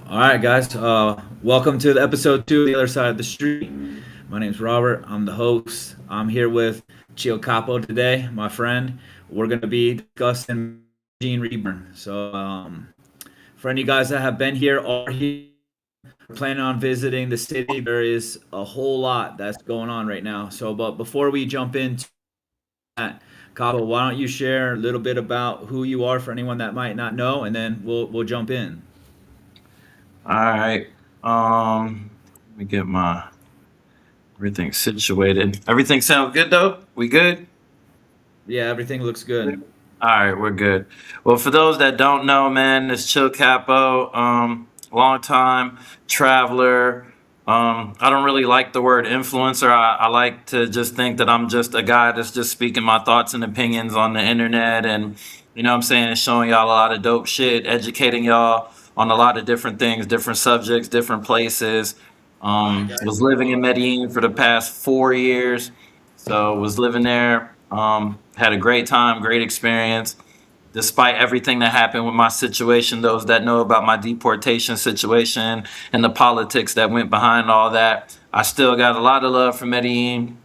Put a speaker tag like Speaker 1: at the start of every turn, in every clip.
Speaker 1: All right, guys. Welcome to the episode two of the other side of the street. My name's Robert. I'm the host. I'm here with Chillcapo today, my friend. We're going to be discussing Reborn. For any guys that have been here or here, planning on visiting the city, there is a whole lot that's going on right now. But before we jump into that, Capo, why don't you share a little bit about who you are for anyone that might not know, and then we'll jump in.
Speaker 2: All right. Let me get my everything situated. Everything sounds good though? We good?
Speaker 1: Yeah, everything looks good.
Speaker 2: All right, we're good. Well, for those that don't know, man, it's Chill Capo. Long time traveler. I don't really like the word influencer. I like to just think that I'm just a guy that's just speaking my thoughts and opinions on the internet, and you know what I'm saying, showing y'all a lot of dope shit, educating y'all on a lot of different things, different subjects, different places. Was living in Medellin for the past 4 years, so was living there. Had a great time, great experience. Despite everything that happened with my situation, those that know about my deportation situation and the politics that went behind all that, I still got a lot of love for Medellin.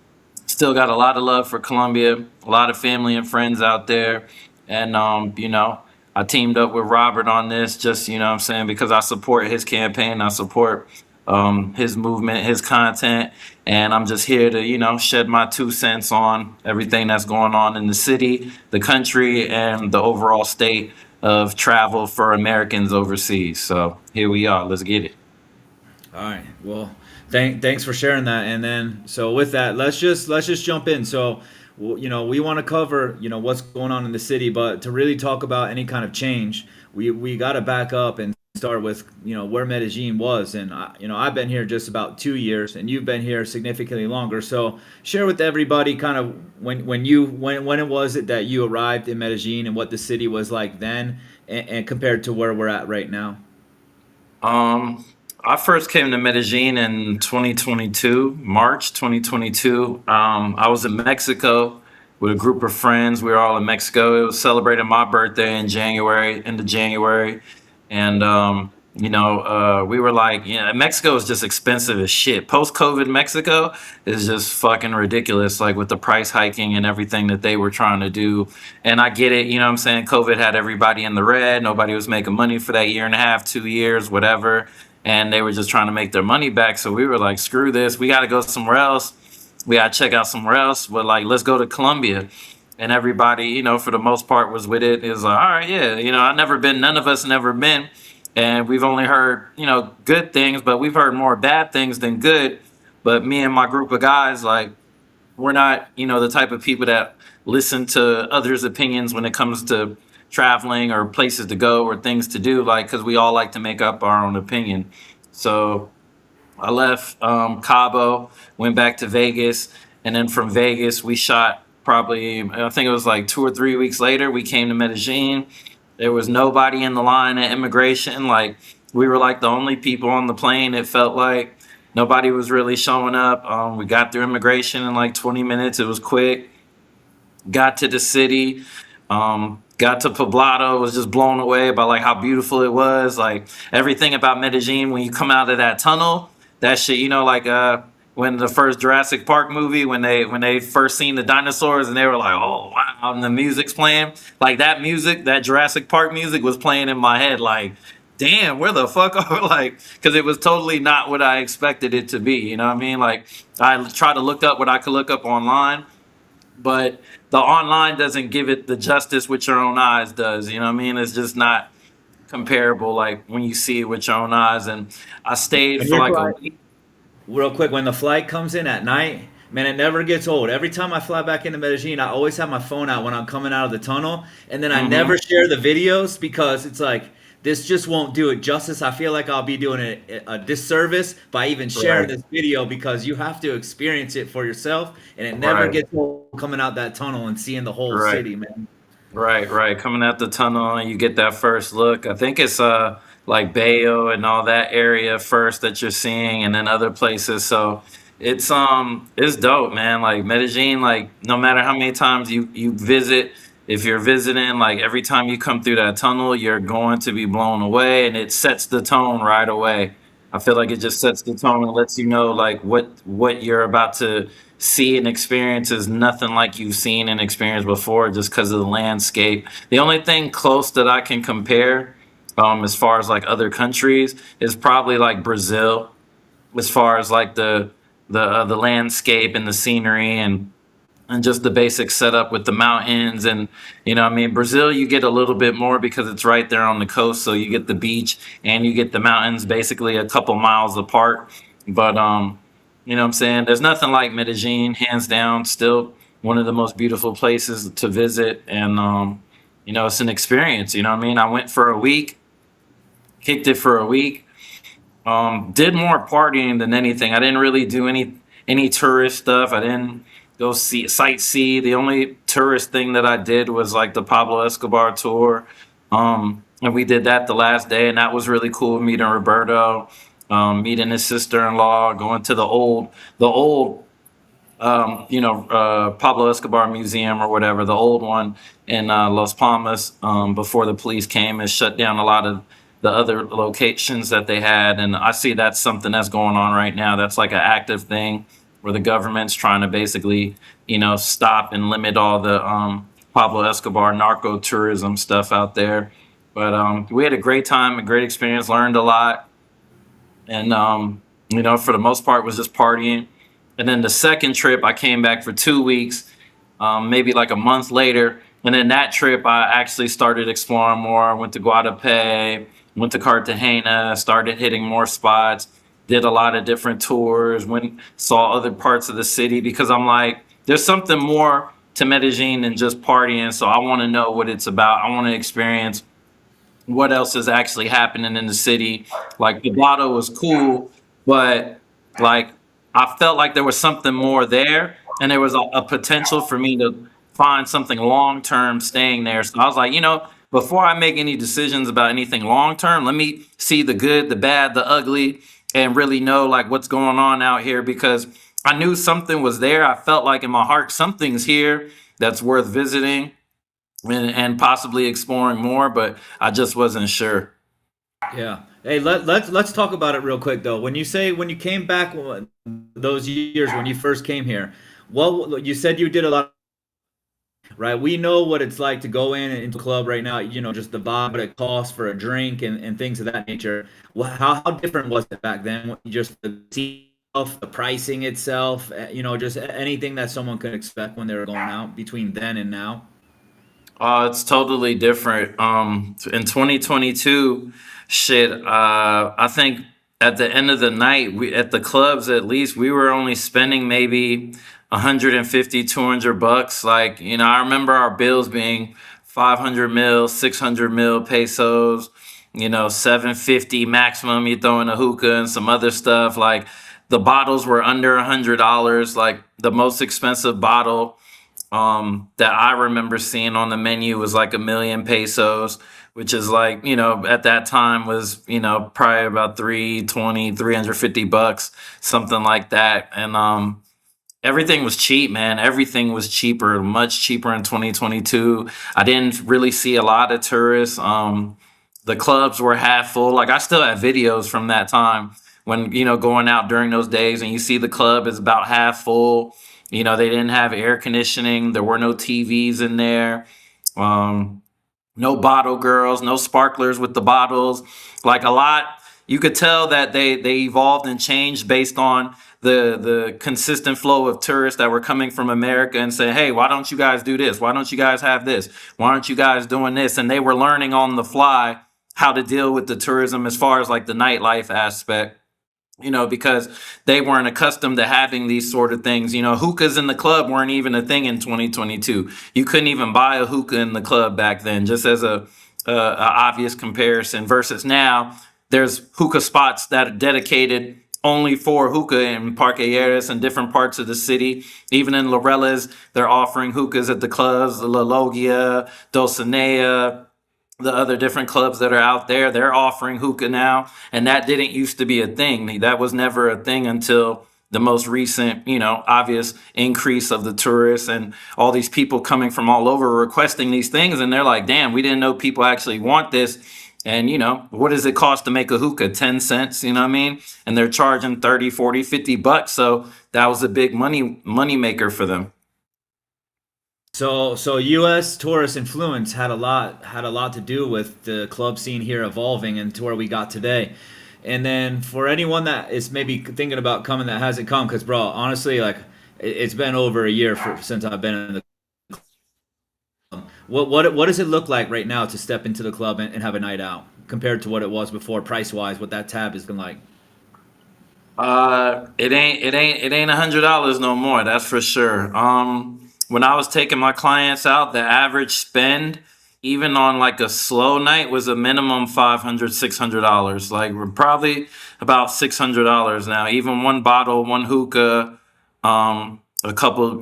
Speaker 2: Still got a lot of love for Colombia. A lot of family and friends out there, and I teamed up with Robert on this. Just what I'm saying, because I support his campaign. I support his movement, his content, and I'm just here to shed my 2 cents on everything that's going on in the city, the country, and the overall state of travel for Americans overseas. So here we are. Let's get it.
Speaker 1: All right. Well, thanks for sharing that. And then, so with that, let's just jump in. We want to cover what's going on in the city, but to really talk about any kind of change, we got to back up and start with where Medellin was. And I've been here just about 2 years, and you've been here significantly longer. So share with everybody kind of when it was it that you arrived in Medellin and what the city was like then, and compared to where we're at right now.
Speaker 2: Um, I first came to Medellin in 2022, March 2022. I was in Mexico with a group of friends. We were all in Mexico. It was celebrating my birthday in January, end of January. And, we were like, Mexico is just expensive as shit. Post COVID Mexico is just fucking ridiculous, like with the price hiking and everything that they were trying to do. And I get it, what I'm saying? COVID had everybody in the red. Nobody was making money for that year and a half, 2 years, whatever. And they were just trying to make their money back. So we were like, screw this. We got to go somewhere else. We got to check out somewhere else. But like, let's go to Colombia. And everybody, for the most part, was with it. It was like, all right, yeah, I never been, none of us never been. And we've only heard, good things, but we've heard more bad things than good. But me and my group of guys, like, we're not, the type of people that listen to others' opinions when it comes to traveling or places to go or things to do, like, because we all like to make up our own opinion. So I left Cabo, went back to Vegas, and then from Vegas, we shot probably, I think it was like 2 or 3 weeks later, we came to Medellin. There was nobody in the line at immigration. Like, we were like the only people on the plane. It felt like nobody was really showing up. We got through immigration in like 20 minutes. It was quick. Got to the city. Got to Poblado. Was just blown away by like how beautiful it was. Like everything about Medellin. When you come out of that tunnel, that shit. Like when the first Jurassic Park movie, when they first seen the dinosaurs and they were like, oh wow, and the music's playing. Like that music, that Jurassic Park music was playing in my head. Like, damn, where the fuck are like? Because it was totally not what I expected it to be. You know what I mean? Like I try to look up what I could look up online, but the online doesn't give it the justice with your own eyes does. You know what I mean? It's just not comparable like when you see it with your own eyes. And I stayed
Speaker 1: And
Speaker 2: for
Speaker 1: here's
Speaker 2: like a
Speaker 1: why.
Speaker 2: week.
Speaker 1: Real quick, when the flight comes in at night, man, it never gets old. Every time I fly back into Medellin, I always have my phone out when I'm coming out of the tunnel, and then I never
Speaker 2: Hmm.
Speaker 1: share the videos because it's like this just won't do it justice. I feel like I'll be doing a disservice by even sharing
Speaker 2: Right,
Speaker 1: this video because you have to experience it for yourself, and it never
Speaker 2: right,
Speaker 1: gets old coming out that tunnel and seeing the whole
Speaker 2: right.
Speaker 1: city, man.
Speaker 2: Right. Coming out the tunnel and you get that first look. I think it's like Bayo and all that area first that you're seeing, and then other places. So it's dope, man. Like Medellin, like no matter how many times you visit, if you're visiting, like every time you come through that tunnel, you're going to be blown away, and it sets the tone right away. I feel like it just sets the tone and lets you know like what you're about to see and experience is nothing like you've seen and experienced before, just because of the landscape. The only thing close that I can compare, as far as like other countries, is probably like Brazil, as far as like the landscape and the scenery and just the basic setup with the mountains. And I mean, Brazil, you get a little bit more because it's right there on the coast, so you get the beach and you get the mountains basically a couple miles apart. But what I'm saying, there's nothing like Medellin, hands down. Still one of the most beautiful places to visit. And it's an experience. You know what I mean? I went for a week, kicked it for a week. Did more partying than anything. I didn't really do any tourist stuff. I didn't go see sightsee. The only tourist thing that I did was like the Pablo Escobar tour. And we did that the last day, and that was really cool. Meeting Roberto, meeting his sister-in-law, going to the old Pablo Escobar Museum or whatever, the old one in Las Palmas, before the police came and shut down a lot of the other locations that they had. And I see that's something that's going on right now. That's like an active thing where the government's trying to basically, stop and limit all the Pablo Escobar narco tourism stuff out there. But we had a great time, a great experience, learned a lot. And, for the most part, was just partying. And then the second trip, I came back for 2 weeks, maybe like a month later. And then that trip, I actually started exploring more. I went to Guadalupe, went to Cartagena, started hitting more spots, did a lot of different tours, saw other parts of the city, because I'm like, there's something more to Medellin than just partying. So I want to know what it's about. I want to experience what else is actually happening in the city. Like Poblado was cool, but like I felt like there was something more there, and there was a potential for me to find something long term staying there. So I was like, before I make any decisions about anything long term, let me see the good, the bad, the ugly, and really know like what's going on out here, because I knew something was there. I felt like in my heart something's here that's worth visiting and possibly exploring more, but I just wasn't sure.
Speaker 1: Yeah. Hey, let's talk about it real quick though. When you came back, those years when you first came here, what you said you did a lot, right? We know what it's like to go into a club right now. Just the vibe, what it costs for a drink and things of that nature. Well, how different was it back then? Just the scene itself, the pricing itself, just anything that someone could expect when they were going out between then and now.
Speaker 2: It's totally different. In 2022, shit, I think at the end of the night, at the clubs at least, we were only spending maybe 150, 200 bucks. Like, I remember our bills being 500 mil, 600 mil pesos, 750 maximum. You throw in a hookah and some other stuff. Like, the bottles were under $100. Like, the most expensive bottle that I remember seeing on the menu was like 1,000,000 pesos, which is like, at that time was, probably about 320, 350 bucks, something like that. And everything was cheap, man. Everything was cheaper, much cheaper in 2022. I didn't really see a lot of tourists. The clubs were half full. Like I still have videos from that time when, going out during those days, and you see the club is about half full. They didn't have air conditioning. There were no TVs in there. Um, no bottle girls, no sparklers with the bottles. Like a lot, you could tell that they evolved and changed based on the consistent flow of tourists that were coming from America and say, hey, why don't you guys do this? Why don't you guys have this? Why aren't you guys doing this? And they were learning on the fly how to deal with the tourism as far as like the nightlife aspect, because they weren't accustomed to having these sort of things. Hookahs in the club weren't even a thing in 2022. You couldn't even buy a hookah in the club back then, just as a obvious comparison. Versus now, there's hookah spots that are dedicated only for hookah in Parque Aires and different parts of the city. Even in Laureles, they're offering hookahs at the clubs, the La Logia, Dulcinea, the other different clubs that are out there. They're offering hookah now, and that didn't used to be a thing. That was never a thing until the most recent, obvious increase of the tourists and all these people coming from all over requesting these things. And they're like, damn, we didn't know people actually want this. And, what does it cost to make a hookah? 10 cents, you know what I mean? And they're charging 30, 40, 50 bucks. So that was a big money maker for them.
Speaker 1: So U.S. tourist influence had a lot to do with the club scene here evolving and to where we got today. And then for anyone that is maybe thinking about coming that hasn't come, because bro, honestly, like it's been over a year since I've been in the. What does it look like right now to step into the club and have a night out compared to what it was before, price wise? What that tab has been like?
Speaker 2: It ain't $100 no more. That's for sure. When I was taking my clients out, the average spend, even on like a slow night, was a minimum $500, $600. Like we're probably about $600 now. Even one bottle, one hookah, a couple,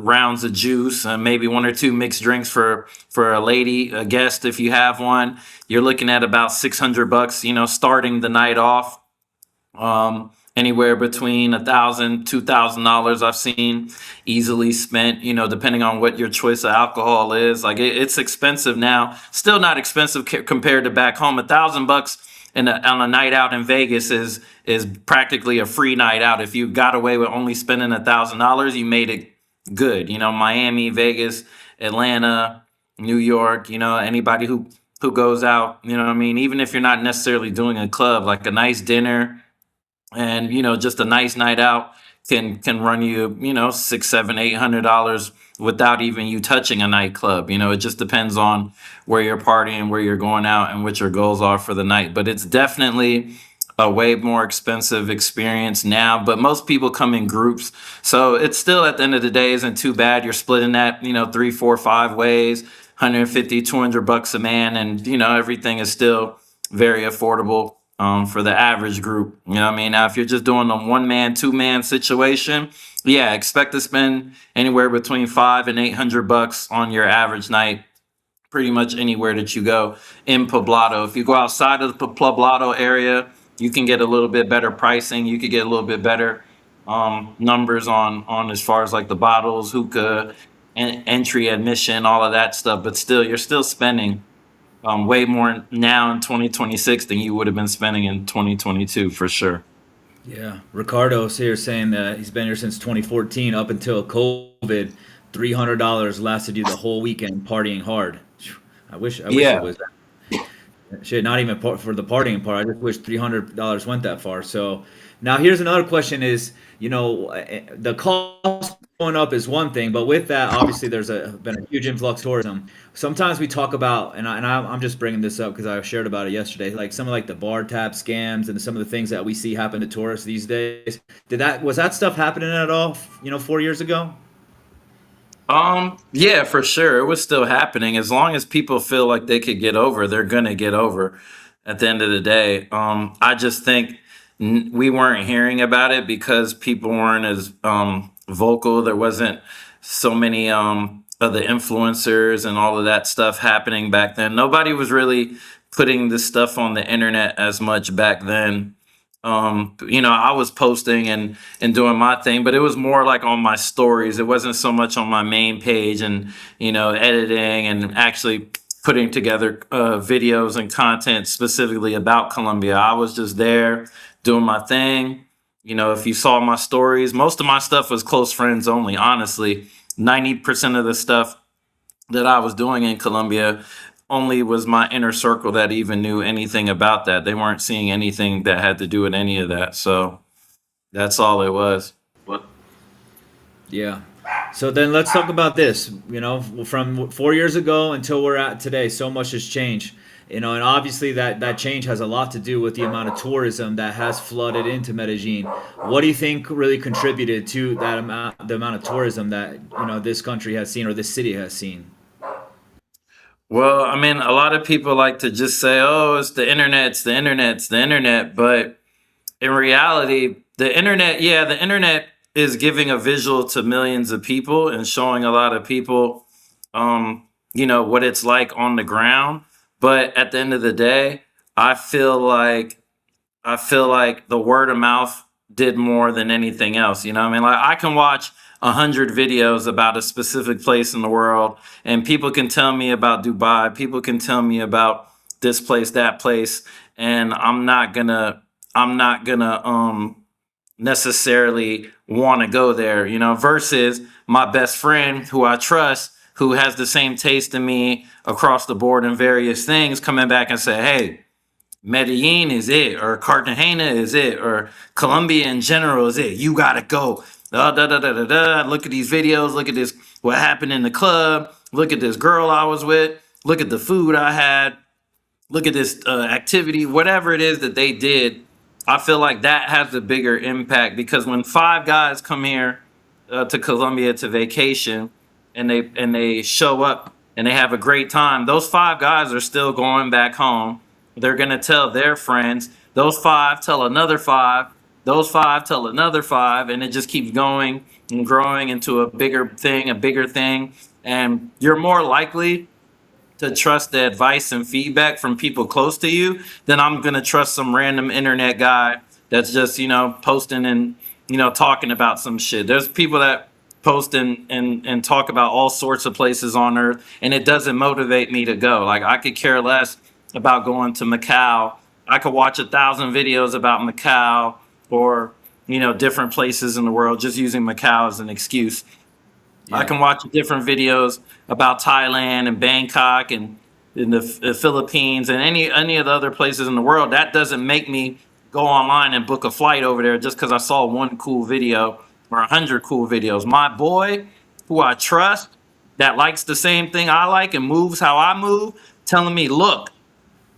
Speaker 2: rounds of juice, and maybe one or two mixed drinks for a lady, a guest, if you have one. You're looking at about $600, starting the night off. Anywhere between $1,000, $2,000 I've seen easily spent, depending on what your choice of alcohol is. Like it's expensive now, still not expensive compared to back home. $1,000 on a night out in Vegas is practically a free night out. If you got away with only spending $1,000, you made it good. Miami, Vegas, Atlanta, New York, anybody who goes out, what I mean? Even if you're not necessarily doing a club, like a nice dinner and just a nice night out can run you six, seven, $800 without even you touching a nightclub. It just depends on where you're partying, where you're going out, and what your goals are for the night. But it's definitely a way more expensive experience now, but most people come in groups, so it's still, at the end of the day, isn't too bad. You're splitting that 3, 4, 5 ways, 150, $200 a man, and everything is still very affordable for the average group. You know what I mean? Now, if you're just doing a 1-man, 2-man situation, yeah, expect to spend anywhere between $500 and $800 on your average night, pretty much anywhere that you go in Poblado. If you go outside of the Poblado area, you can get a little bit better pricing. You could get a little bit better numbers on as far as like the bottles, hookah, and entry admission, all of that stuff. But still, you're still spending way more now in 2026 than you would have been spending in 2022 for sure.
Speaker 1: Yeah, Ricardo's here saying that he's been here since 2014 up until COVID. $300 lasted you the whole weekend partying hard. I wish it
Speaker 2: Yeah.
Speaker 1: was shit. Not even for the partying part. I just wish $300 went that far. So now here's another question: is the cost going up is one thing, but with that, obviously been a huge influx of tourism. Sometimes we talk about, I'm just bringing this up because I shared about it yesterday, like some of like the bar tab scams and some of the things that we see happen to tourists these days. Was that stuff happening at all? 4 years ago?
Speaker 2: Yeah, for sure. It was still happening. As long as people feel like they could get over, they're gonna get over at the end of the day. I just think we weren't hearing about it because people weren't as vocal. There wasn't so many of the influencers and all of that stuff happening back then. Nobody was really putting this stuff on the internet as much back then. I was posting and doing my thing, but it was more like on my stories. It wasn't so much on my main page and editing and actually putting together videos and content specifically about Colombia. I was just there doing my thing. If you saw my stories, most of my stuff was close friends only. Honestly, 90% of the stuff that I was doing in Colombia only was my inner circle that even knew anything about that. They weren't seeing anything that had to do with any of that. So that's all it was. But
Speaker 1: Yeah. So then let's talk about this. From 4 years ago until we're at today, so much has changed. And obviously that change has a lot to do with the amount of tourism that has flooded into Medellin. What do you think really contributed to the amount of tourism that this country has seen or this city has seen?
Speaker 2: well, I mean, a lot of people like to just say, "Oh, it's the internet, it's the internet, it's the internet." But in reality, the internet is giving a visual to millions of people and showing a lot of people, what it's like on the ground. But at the end of the day, I feel like I feel like the word of mouth did more than anything else. You know what I mean? Like I can watch 100 videos about a specific place in the world, and people can tell me about Dubai. People can tell me about this place, that place, and I'm not gonna necessarily want to go there, you know, versus my best friend who I trust, who has the same taste in me across the board in various things, coming back and say, hey, Medellin is it, or Cartagena is it, or Colombia in general is it. You gotta go. Da, da, da, da, da, da. Look at these videos. Look at this. What happened in the club? Look at this girl I was with. Look at the food I had. Look at this activity. Whatever it is that they did, I feel like that has a bigger impact because when five guys come here to Colombia to vacation, and they show up and they have a great time, those five guys are still going back home. They're gonna tell their friends. Those five tell another five. Those five tell another five, and it just keeps going and growing into a bigger thing, and you're more likely to trust the advice and feedback from people close to you than I'm gonna trust some random internet guy that's just, posting and, talking about some shit. There's people that post and talk about all sorts of places on earth, and it doesn't motivate me to go. Like I could care less about going to Macau. I could watch 1,000 videos about Macau or, different places in the world, just using Macau as an excuse. I
Speaker 1: Yeah.
Speaker 2: can watch different videos about Thailand and Bangkok and in the Philippines and any of the other places in the world. That doesn't make me go online and book a flight over there just because I saw one cool video or 100 cool videos. My boy, who I trust, that likes the same thing I like and moves how I move, telling me, look,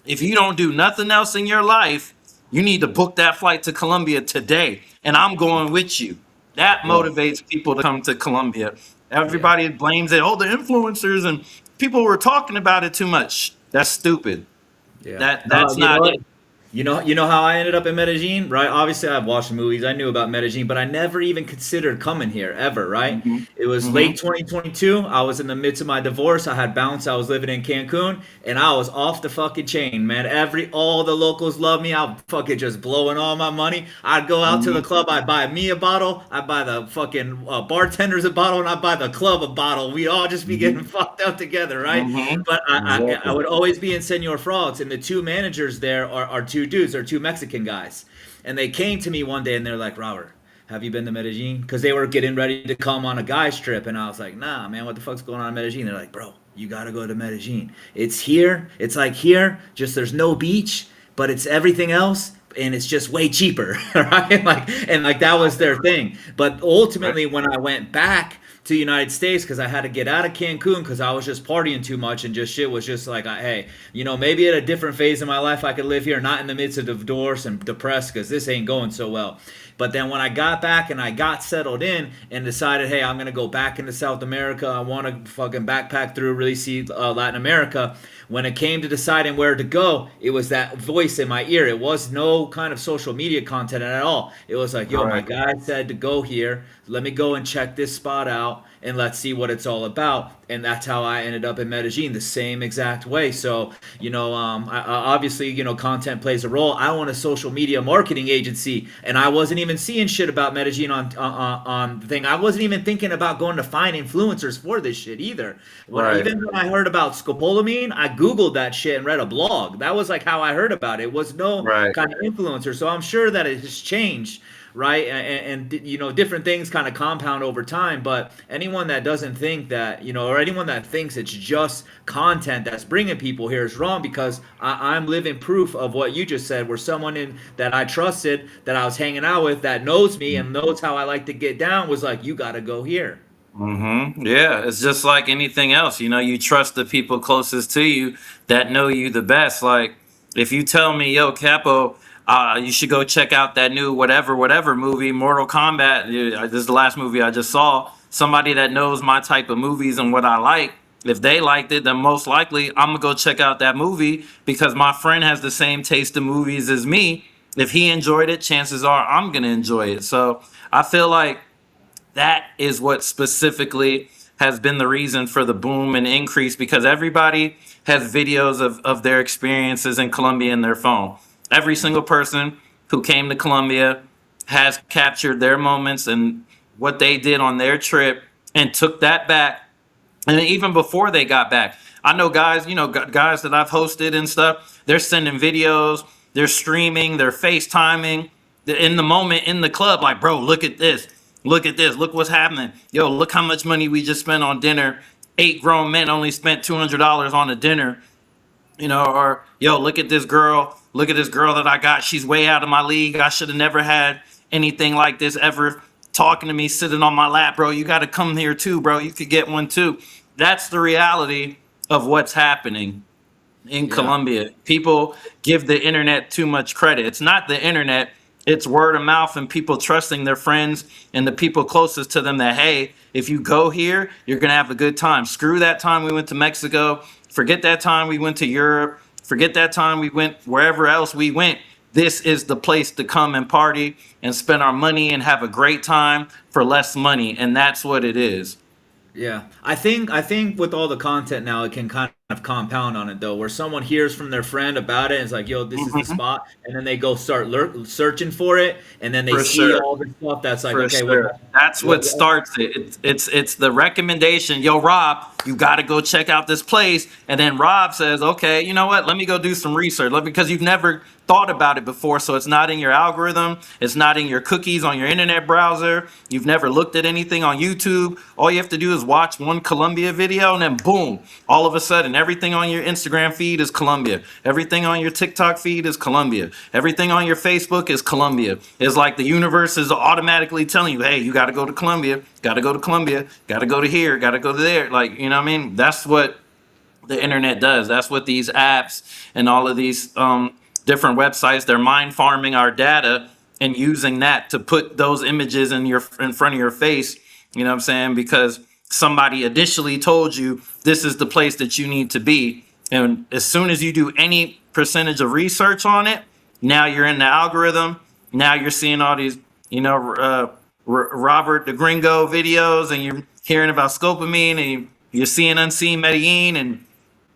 Speaker 2: if you don't do nothing else in your life, you need to book that flight to Colombia today, and I'm going with you. That
Speaker 1: Yeah.
Speaker 2: motivates people to come to Colombia.
Speaker 1: Yeah.
Speaker 2: Everybody blames it. Oh, the influencers and people were talking about it too much. That's stupid.
Speaker 1: Yeah.
Speaker 2: That's
Speaker 1: You know
Speaker 2: not
Speaker 1: what?
Speaker 2: it.
Speaker 1: You know how I ended up in Medellin, right? Obviously, I've watched movies. I knew about Medellin, but I never even considered coming here ever, right?
Speaker 2: Hmm.
Speaker 1: It was
Speaker 2: Hmm.
Speaker 1: late 2022. I was in the midst of my divorce. I had bounced. I was living in Cancun, and I was off the fucking chain, man. All the locals love me. I'm fucking just blowing all my money. I'd go out to the
Speaker 2: Hmm.
Speaker 1: club. I'd buy me a bottle. I'd buy the fucking bartenders a bottle, and I'd buy the club a bottle. We'd all just be getting
Speaker 2: Hmm.
Speaker 1: fucked up together, right?
Speaker 2: Hmm.
Speaker 1: But I
Speaker 2: Exactly.
Speaker 1: would always be in Senor Frogs, and the two managers there are two dudes, are two Mexican guys, and they came to me one day and they're like, Robert, have you been to Medellin? Because they were getting ready to come on a guy's trip, and I was like, nah, man, what the fuck's going on in Medellin? They're like, bro, you gotta go to Medellin. It's here. It's like here, just there's no beach, but it's everything else. And it's just way cheaper, right? Like that was their thing. But
Speaker 2: Right.
Speaker 1: ultimately, when I went back to the United States because I had to get out of Cancun because I was just partying too much and just shit was just like, hey, maybe at a different phase in my life I could live here, not in the midst of divorce and depressed because this ain't going so well. But then when I got back and I got settled in and decided, hey, I'm gonna go back into South America. I want to fucking backpack through, really see Latin America. When it came to deciding where to go, it was that voice in my ear. It was no kind of social media content at all. It was like, yo, my
Speaker 2: Right.
Speaker 1: guy said to go here. Let me go and check this spot out and let's see what it's all about. And that's how I ended up in Medellin, the same exact way. So, obviously, content plays a role. I own a social media marketing agency, and I wasn't even seeing shit about Medellin on the thing. I wasn't even thinking about going to find influencers for this shit either.
Speaker 2: Right.
Speaker 1: Even when I heard about scopolamine, I googled that shit and read a blog. That was like how I heard about it. It was no
Speaker 2: Right.
Speaker 1: kind of influencer. So I'm sure that it has changed, right? And different things kind of compound over time. But anyone that doesn't think that, or anyone that thinks it's just content that's bringing people here is wrong, because I'm living proof of what you just said, where someone in that I trusted, that I was hanging out with, that knows me and knows how I like to get down, was like, you got to go here.
Speaker 2: Yeah, it's just like anything else. You trust the people closest to you that know you the best. Like, if you tell me, yo, Capo, you should go check out that new whatever movie, Mortal Kombat. Yeah, this is the last movie I just saw. Somebody that knows my type of movies and what I like, if they liked it, then most likely I'm gonna go check out that movie because my friend has the same taste in movies as me. If he enjoyed it, chances are I'm gonna enjoy it. So I feel like that is what specifically has been the reason for the boom and increase, because everybody has videos of their experiences in Colombia in their phone. Every single person who came to Colombia has captured their moments and what they did on their trip and took that back. And even before they got back, I know guys, guys that I've hosted and stuff, they're sending videos, they're streaming, they're FaceTiming in the moment in the club, like, bro, look at this. Look at this. Look what's happening. Yo, look how much money we just spent on dinner. 8 grown men only spent $200 on a dinner, or yo, look at this girl. Look at this girl that I got. She's way out of my league. I should have never had anything like this ever talking to me, sitting on my lap, bro. You got to come here too, bro. You could get one too. That's the reality of what's happening in Colombia. People give the internet too much credit. It's not the internet, it's word of mouth and people trusting their friends and the people closest to them that, hey, if you go here, you're going to have a good time. Screw that time we went to Mexico. Forget that time we went to Europe. Forget that time we went wherever else we went. This is the place to come and party and spend our money and have a great time for less money. And that's what it is.
Speaker 1: Yeah, I think with all the content now, it can kind of compound on it though, where someone hears from their friend about it and it's like, "Yo, this is the
Speaker 2: Mhm.
Speaker 1: spot," and then they go start searching for it, and then they
Speaker 2: For
Speaker 1: see
Speaker 2: sure.
Speaker 1: all the stuff that's like,
Speaker 2: For
Speaker 1: "Okay,
Speaker 2: sure. That's what
Speaker 1: what?"
Speaker 2: starts it. It's the recommendation. Yo, Rob, you got to go check out this place. And then Rob says, okay, you know what? Let me go do some research. Because you've never thought about it before. So it's not in your algorithm. It's not in your cookies on your internet browser. You've never looked at anything on YouTube. All you have to do is watch one Colombia video and then boom, all of a sudden everything on your Instagram feed is Colombia. Everything on your TikTok feed is Colombia. Everything on your Facebook is Colombia. It's like the universe is automatically telling you, hey, you got to go to Colombia, got to go to Colombia, got to go to here, got to go to there. Like, you know what I mean? That's what the internet does. That's what these apps and all of these different websites, they're mind farming our data and using that to put those images in front of your face. You know what I'm saying? Because somebody initially told you this is the place that you need to be. And as soon as you do any percentage of research on it, now you're in the algorithm. Now you're seeing all these, Robert the Gringo videos, and you're hearing about scopamine, and you're seeing Unseen Medellin, and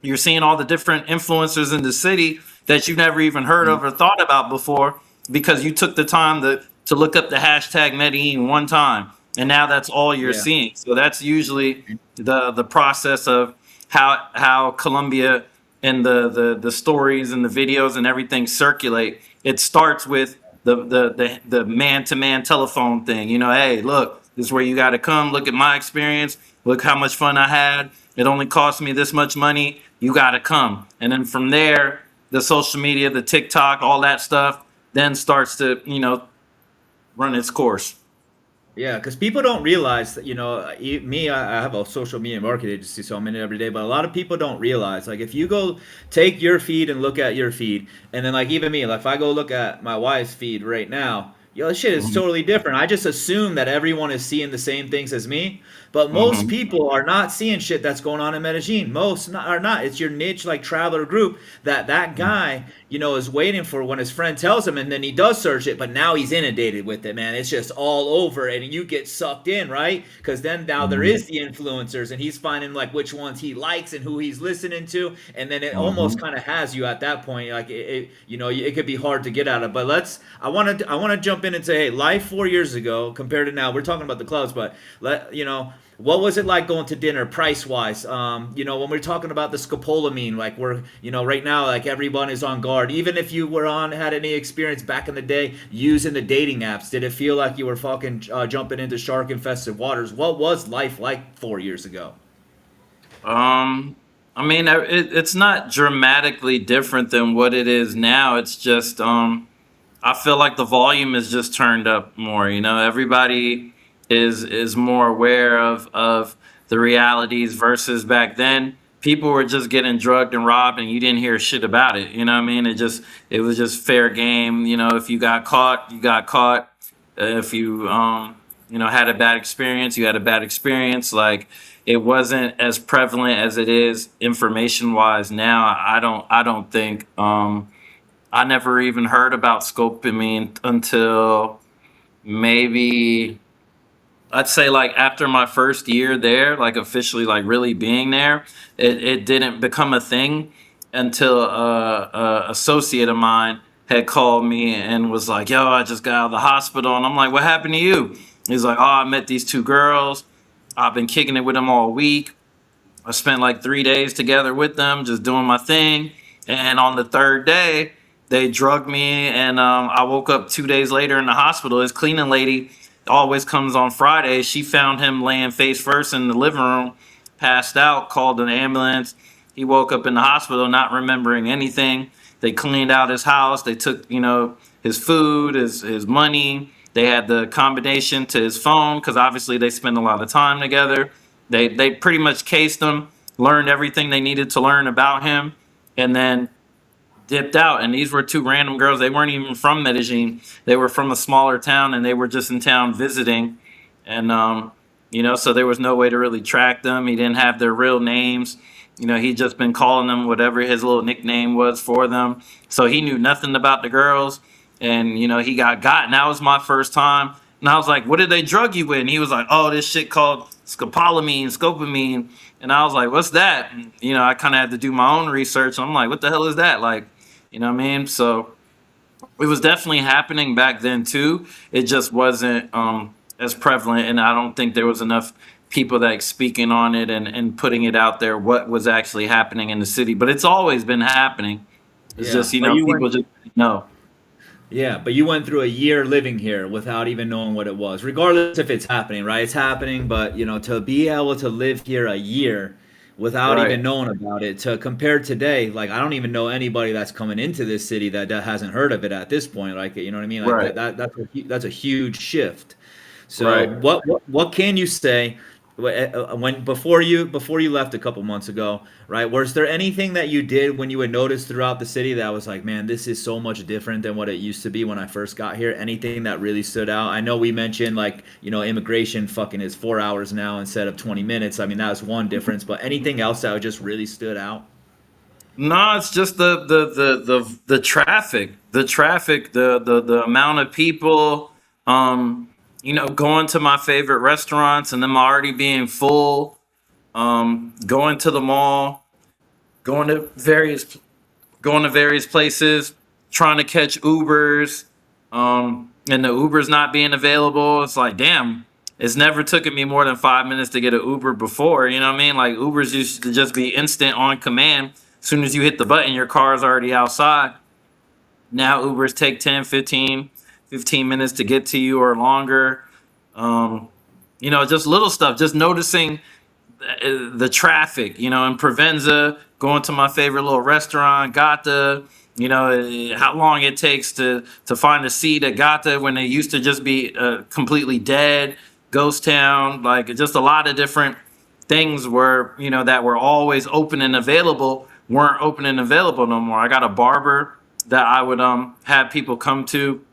Speaker 2: you're seeing all the different influencers in the city that you've never even heard of or thought about before because you took the time to look up the hashtag Medellin one time. And now that's all you're
Speaker 1: Yeah.
Speaker 2: seeing. So that's usually the process of how Colombia and the stories and the videos and everything circulate. It starts with the man-to-man telephone thing. Hey, look, this is where you got to come. Look at my experience. Look how much fun I had. It only cost me this much money. You got to come. And then from there, the social media, the TikTok, all that stuff, then starts to, run its course.
Speaker 1: Yeah, because people don't realize that, me, I have a social media marketing agency, so I'm in it every day. But a lot of people don't realize, like, if you go take your feed and look at your feed, and then, like, even me, like, if I go look at my wife's feed right now, this shit is
Speaker 2: Hmm.
Speaker 1: totally different. I just assume that everyone is seeing the same things as me, but most
Speaker 2: Hmm.
Speaker 1: people are not seeing shit that's going on in Medellin. Most not, are not. It's your niche, like, traveler group that guy, is waiting for when his friend tells him, and then he does search it, but now he's inundated with it, man. It's just all over, and you get sucked in, right? Because then now there
Speaker 2: Hmm.
Speaker 1: is the influencers, and he's finding like which ones he likes and who he's listening to, and then it almost
Speaker 2: Hmm.
Speaker 1: kind of has you at that point. Like it could be hard to get out of. But I want to jump in and say, hey, life 4 years ago compared to now. We're talking about the clubs, but what was it like going to dinner price wise? When we're talking about the scopolamine, like right now, like everyone is on guard. Even if you had any experience back in the day using the dating apps, did it feel like you were fucking jumping into shark infested waters? What was life like 4 years ago?
Speaker 2: Um, I mean, it's not dramatically different than what it is now. It's just, I feel like the volume is just turned up more. Everybody is more aware of the realities versus back then. People were just getting drugged and robbed, and you didn't hear shit about it. You know what I mean? It was just fair game. If you got caught, you got caught. If you had a bad experience, you had a bad experience. Like, it wasn't as prevalent as it is information wise now. I don't think. I never even heard about scopamine until maybe, I'd say, like, after my first year there, like officially, like really being there. It didn't become a thing until a associate of mine had called me and was like, "Yo, I just got out of the hospital," and I'm like, "What happened to you?" He's like, "Oh, I met these two girls. I've been kicking it with them all week. I spent like 3 days together with them, just doing my thing. And on the third day, they drugged me, and I woke up 2 days later in the hospital. His cleaning lady always comes on Fridays. She found him laying face first in the living room, passed out, called an ambulance. He woke up in the hospital not remembering anything. They cleaned out his house. They took, his food, his money. They had the combination to his phone because obviously they spend a lot of time together. They pretty much cased him, learned everything they needed to learn about him, and then dipped out. And these were two random girls. They weren't even from Medellin. They were from a smaller town, and they were just in town visiting. And so there was no way to really track them. He didn't have their real names. He'd just been calling them whatever his little nickname was for them. So he knew nothing about the girls. And he got. And that was my first time. And I was like, "What did they drug you with?" And he was like, "Oh, this shit called scopamine." And I was like, "What's that?" And, I kind of had to do my own research. I'm like, "What the hell is that?" Like, you know what I mean? So it was definitely happening back then too. It just wasn't as prevalent, and I don't think there was enough people that speaking on it and putting it out there what was actually happening in the city. But it's always been happening. It's
Speaker 1: Yeah,
Speaker 2: just
Speaker 1: but you
Speaker 2: people
Speaker 1: went.
Speaker 2: just didn't know.
Speaker 1: Yeah, but you went through a year living here without even knowing what it was. Regardless if it's happening, right? It's happening, but to be able to live here a year without
Speaker 2: Right,
Speaker 1: even knowing about it, to compare today, like I don't even know anybody that's coming into this city that hasn't heard of it at this point. Like, you know what I mean? Like
Speaker 2: right,
Speaker 1: that's a huge shift. So
Speaker 2: right.
Speaker 1: what can you say when before you left a couple months ago, right? Was there anything that you did when you would notice throughout the city that was like, man, this is so much different than what it used to be when I first got here? Anything that really stood out? I know we mentioned like, immigration fucking is 4 hours now instead of 20 minutes. I mean, that was one difference, but anything else that just really stood out?
Speaker 2: No, it's just the traffic, the amount of people, going to my favorite restaurants and them already being full, going to the mall, going to various going to various places, trying to catch Ubers, and the Uber's not being available. It's like, damn, it's never taken me more than 5 minutes to get an Uber before. You know what I mean? Like Ubers used to just be instant on command. As soon as you hit the button, your car's already outside. Now Ubers take 10, 15 minutes to get to you or longer. Um, just little stuff, just noticing the traffic, in Provenza, going to my favorite little restaurant, Gata, how long it takes to find a seat at Gata when they used to just be completely dead, ghost town, like just a lot of different things were, that were always open and available, weren't open and available no more. I got a barber that I would have people come to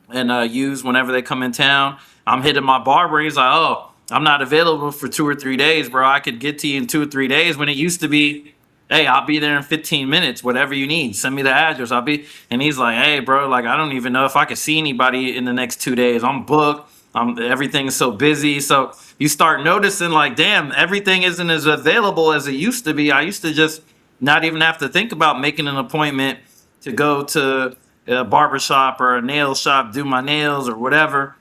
Speaker 2: and use whenever they come in town. I'm hitting my barber. He's like, "Oh, I'm not available for 2 or 3 days, bro. I could get to you in 2 or 3 days." When it used to be, "Hey, I'll be there in 15 minutes. Whatever you need, send me the address. I'll be." And he's like, "Hey, bro, like I don't even know if I could see anybody in the next 2 days. I'm booked. Everything is so busy." So you start noticing, like, damn, everything isn't as available as it used to be. I used to just not even have to think about making an appointment to go to a barber shop or a nail shop, do my nails or whatever.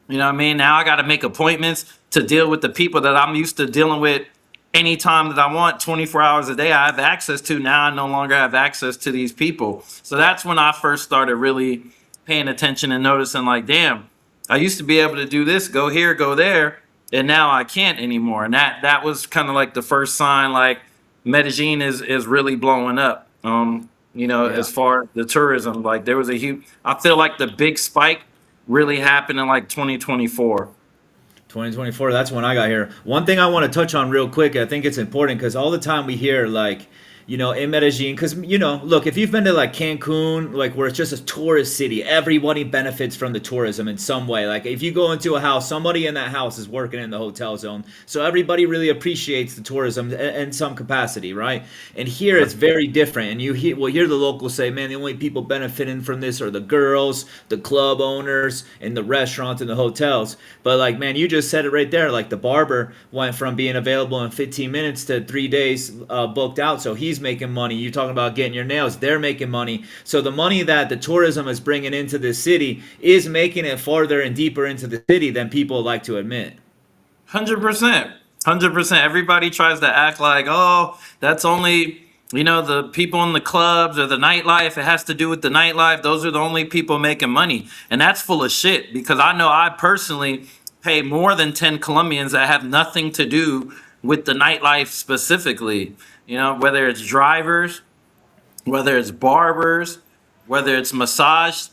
Speaker 2: You know what I mean? Now I got to make appointments to deal with the people that I'm used to dealing with anytime that I want, 24 hours a day I have access to. Now I no longer have access to these people. So that's when I first started really paying attention and noticing, like, damn, I used to be able to do this, go here, go there, and now I can't anymore. And that was kind of like the first sign, like Medellin is really blowing up.
Speaker 1: Yeah.
Speaker 2: As far as the tourism, like there was a huge, I feel like the big spike really happened in like 2024.
Speaker 1: 2024, that's when I got here. One thing I want to touch on real quick, I think it's important because all the time we hear like, in Medellin, because, look, if you've been to like Cancun, like where it's just a tourist city, everybody benefits from the tourism in some way. Like if you go into a house, somebody in that house is working in the hotel zone. So everybody really appreciates the tourism in some capacity, right? And here it's very different. And hear the locals say, man, the only people benefiting from this are the girls, the club owners, and the restaurants and the hotels. But like, man, you just said it right there. Like the barber went from being available in 15 minutes to 3 days booked out. So he's he's making money. You're talking about getting your nails, they're making money. So the money that the tourism is bringing into the city is making it farther and deeper into the city than people like to admit.
Speaker 2: 100%. 100%. Everybody tries to act like, oh, that's only, the people in the clubs or the nightlife. It has to do with the nightlife. Those are the only people making money. And that's full of shit, because I know I personally pay more than 10 Colombians that have nothing to do with the nightlife specifically. Whether it's drivers, whether it's barbers, whether it's massage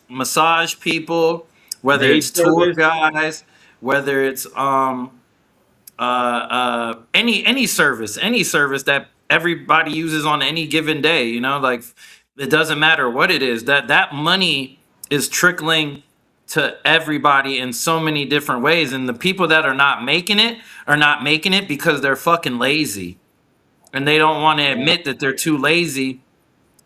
Speaker 2: people, whether
Speaker 1: Maid
Speaker 2: it's tour
Speaker 1: service.
Speaker 2: guys, whether it's any service that everybody uses on any given day. Like, it doesn't matter what it is, that money is trickling to everybody in so many different ways, and the people that are not making it because they're fucking lazy, and they don't want to admit that they're too lazy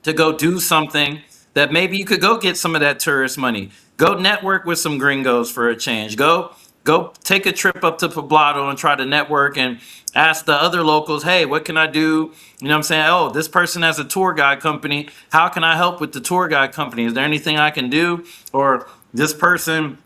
Speaker 2: to go do something that maybe you could go get some of that tourist money. Go network with some gringos for a change. Go take a trip up to Poblado and try to network and ask the other locals, hey, what can I do? You know what I'm saying? Oh, this person has a tour guide company. How can I help with the tour guide company? Is there anything I can do? Or this person,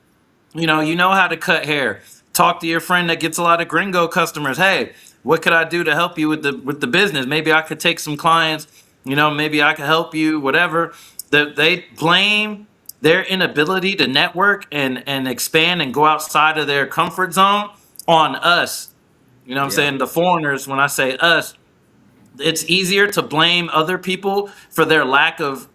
Speaker 2: you know how to cut hair. Talk to your friend that gets a lot of gringo customers. Hey, what could I do to help you with the business? Maybe I could take some clients, maybe I could help you, whatever. They blame their inability to network and expand and go outside of their comfort zone on us. You know what I'm saying? The foreigners, when I say us, it's easier to blame other people for their lack of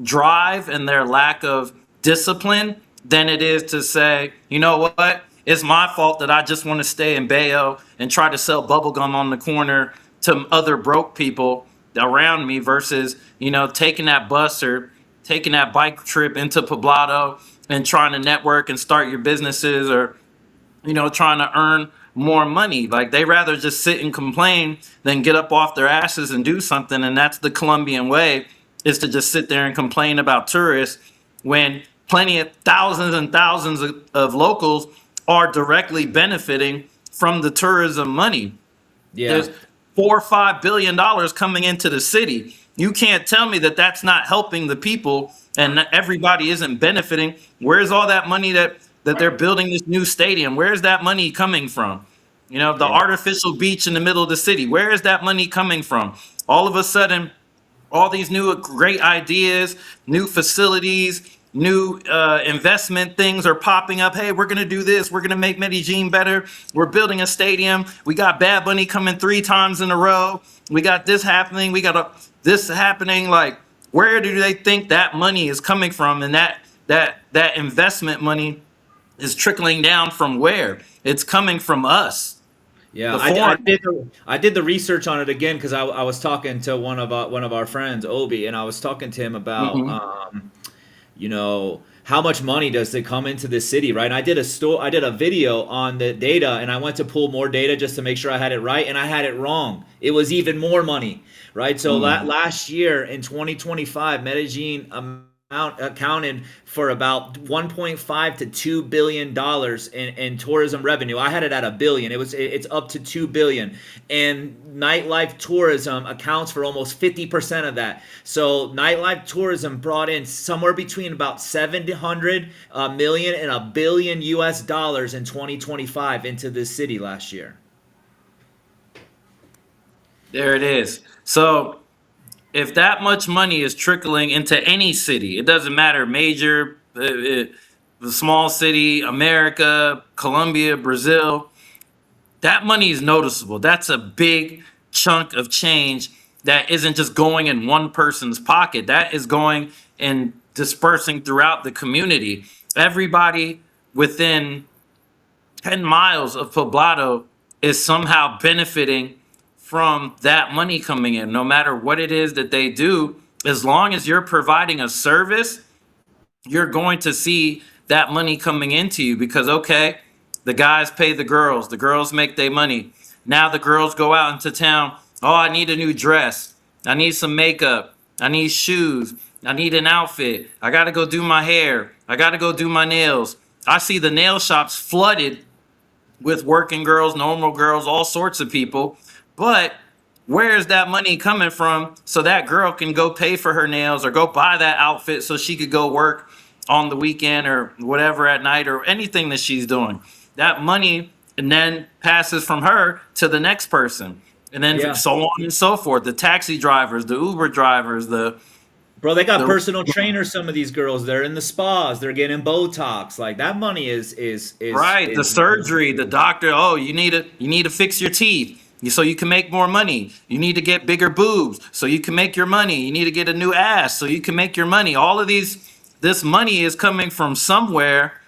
Speaker 2: drive and their lack of discipline than it is to say, you know what? It's my fault that I just want to stay in Bayo and try to sell bubblegum on the corner to other broke people around me versus, taking that bus or taking that bike trip into Poblado and trying to network and start your businesses, or, trying to earn more money. Like, they rather just sit and complain than get up off their asses and do something. And that's the Colombian way, is to just sit there and complain about tourists when plenty of thousands and thousands of locals are directly benefiting from the tourism money.
Speaker 1: Yeah.
Speaker 2: There's $4 or $5 billion coming into the city. You can't tell me that that's not helping the people and that everybody isn't benefiting. Where's all that money that they're building this new stadium? Where's that money coming from? The artificial beach in the middle of the city. Where is that money coming from? All of a sudden, all these new great ideas, new facilities, new investment things are popping up. Hey, we're going to do this. We're going to make Medellin better. We're building a stadium. We got Bad Bunny coming 3 times in a row. We got this happening. We got this happening. Like, where do they think that money is coming from? And that investment money is trickling down from where? It's coming from us.
Speaker 1: Yeah,
Speaker 2: The
Speaker 1: I did the research on it again because I was talking to one of our friends, Obi, and I was talking to him about
Speaker 2: foreign.
Speaker 1: how much money does it come into the city, right? And I did a video on the data, and I went to pull more data just to make sure I had it right, and I had it wrong. It was even more money, right? So last year in 2025, Medellin accounted for about 1.5 to 2 billion dollars in tourism revenue. I had it at a billion. It's up to 2 billion, and nightlife tourism accounts for almost 50% of that. So nightlife tourism brought in somewhere between about 700 million and a billion US dollars in 2025 into this city last year.
Speaker 2: There it is. So if that much money is trickling into any city, it doesn't matter, major, the small city, America, Colombia, Brazil, that money is noticeable. That's a big chunk of change that isn't just going in one person's pocket. That is going and dispersing throughout the community. Everybody within 10 miles of Poblado is somehow benefiting from that money coming in, no matter what it is that they do. As long as you're providing a service, you're going to see that money coming into you, because, okay, the guys pay the girls make their money. Now the girls go out into town. Oh, I need a new dress. I need some makeup. I need shoes. I need an outfit. I got to go do my hair. I got to go do my nails. I see the nail shops flooded with working girls, normal girls, all sorts of people. But Where is that money coming from so that girl can go pay for her nails or go buy that outfit so she could go work on the weekend or whatever at night or anything that she's doing? That money and then passes from her to the next person. And then
Speaker 1: Yeah.
Speaker 2: so on and so forth. The taxi drivers, the Uber drivers,
Speaker 1: Bro, they got
Speaker 2: the
Speaker 1: personal trainers. Some of these girls, they're in the spas. They're getting Botox. Like that money
Speaker 2: right, the
Speaker 1: is
Speaker 2: surgery, the doctor. Oh, you need to fix your teeth so you can make more money. You need to get bigger boobs so you can make your money. You need to get a new ass so you can make your money. All of this money is coming from somewhere,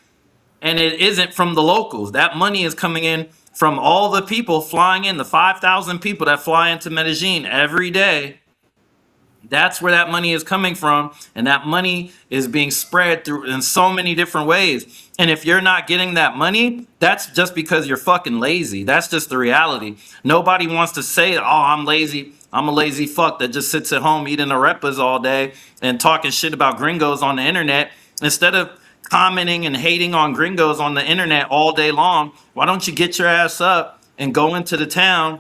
Speaker 2: and it isn't from the locals. That money is coming in from all the people flying in, the 5,000 people that fly into Medellin every day. That's where that money is coming from, and that money is being spread through in so many different ways. And if you're not getting that money, that's just because you're fucking lazy. That's just the reality. Nobody wants to say, "Oh, I'm lazy. I'm a lazy fuck that just sits at home eating arepas all day and talking shit about gringos on the internet." Instead of commenting and hating on gringos on the internet all day long, why don't you get your ass up and go into the town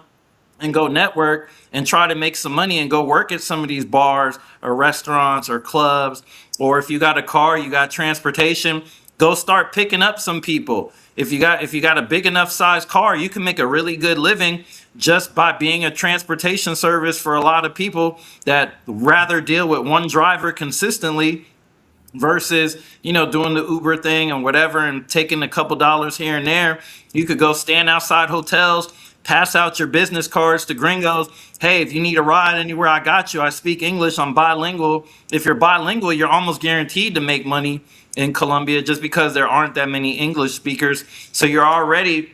Speaker 2: and go network and try to make some money and go work at some of these bars or restaurants or clubs? Or if you got a car, you got transportation, go start picking up some people. If you got a big enough size car, you can make a really good living just by being a transportation service for a lot of people that rather deal with one driver consistently versus doing the Uber thing and whatever and taking a couple dollars here and there. You could go stand outside hotels, pass out your business cards to gringos. Hey, if you need a ride anywhere, I got you. I speak English. I'm bilingual. If you're bilingual, you're almost guaranteed to make money in Colombia just because there aren't that many English speakers. So you're already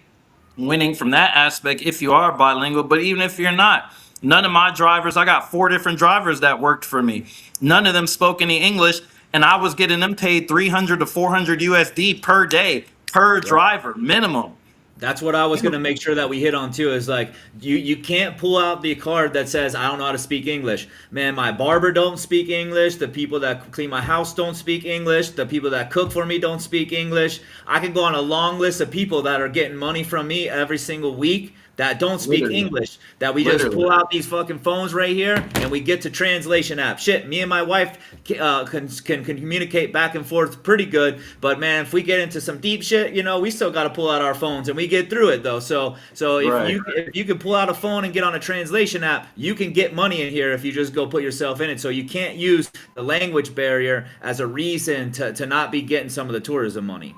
Speaker 2: winning from that aspect if you are bilingual. But even if you're not, none of my drivers, I got 4 different drivers that worked for me. None of them spoke any English, and I was getting them paid 300 to 400 USD per day per driver minimum.
Speaker 1: That's what I was gonna make sure that we hit on too. Is like you can't pull out the card that says I don't know how to speak English. Man, my barber don't speak English. The people that clean my house don't speak English. The people that cook for me don't speak English. I can go on a long list of people that are getting money from me every single week that don't speak
Speaker 2: Literally.
Speaker 1: English. That we just pull out these fucking phones right here and we get to translation app. Shit, me and my wife can communicate back and forth pretty good. But man, if we get into some deep shit, we still got to pull out our phones and we get through it though. So if
Speaker 2: Right.
Speaker 1: you can pull out a phone and get on a translation app, you can get money in here if you just go put yourself in it. So you can't use the language barrier as a reason to not be getting some of the tourism money.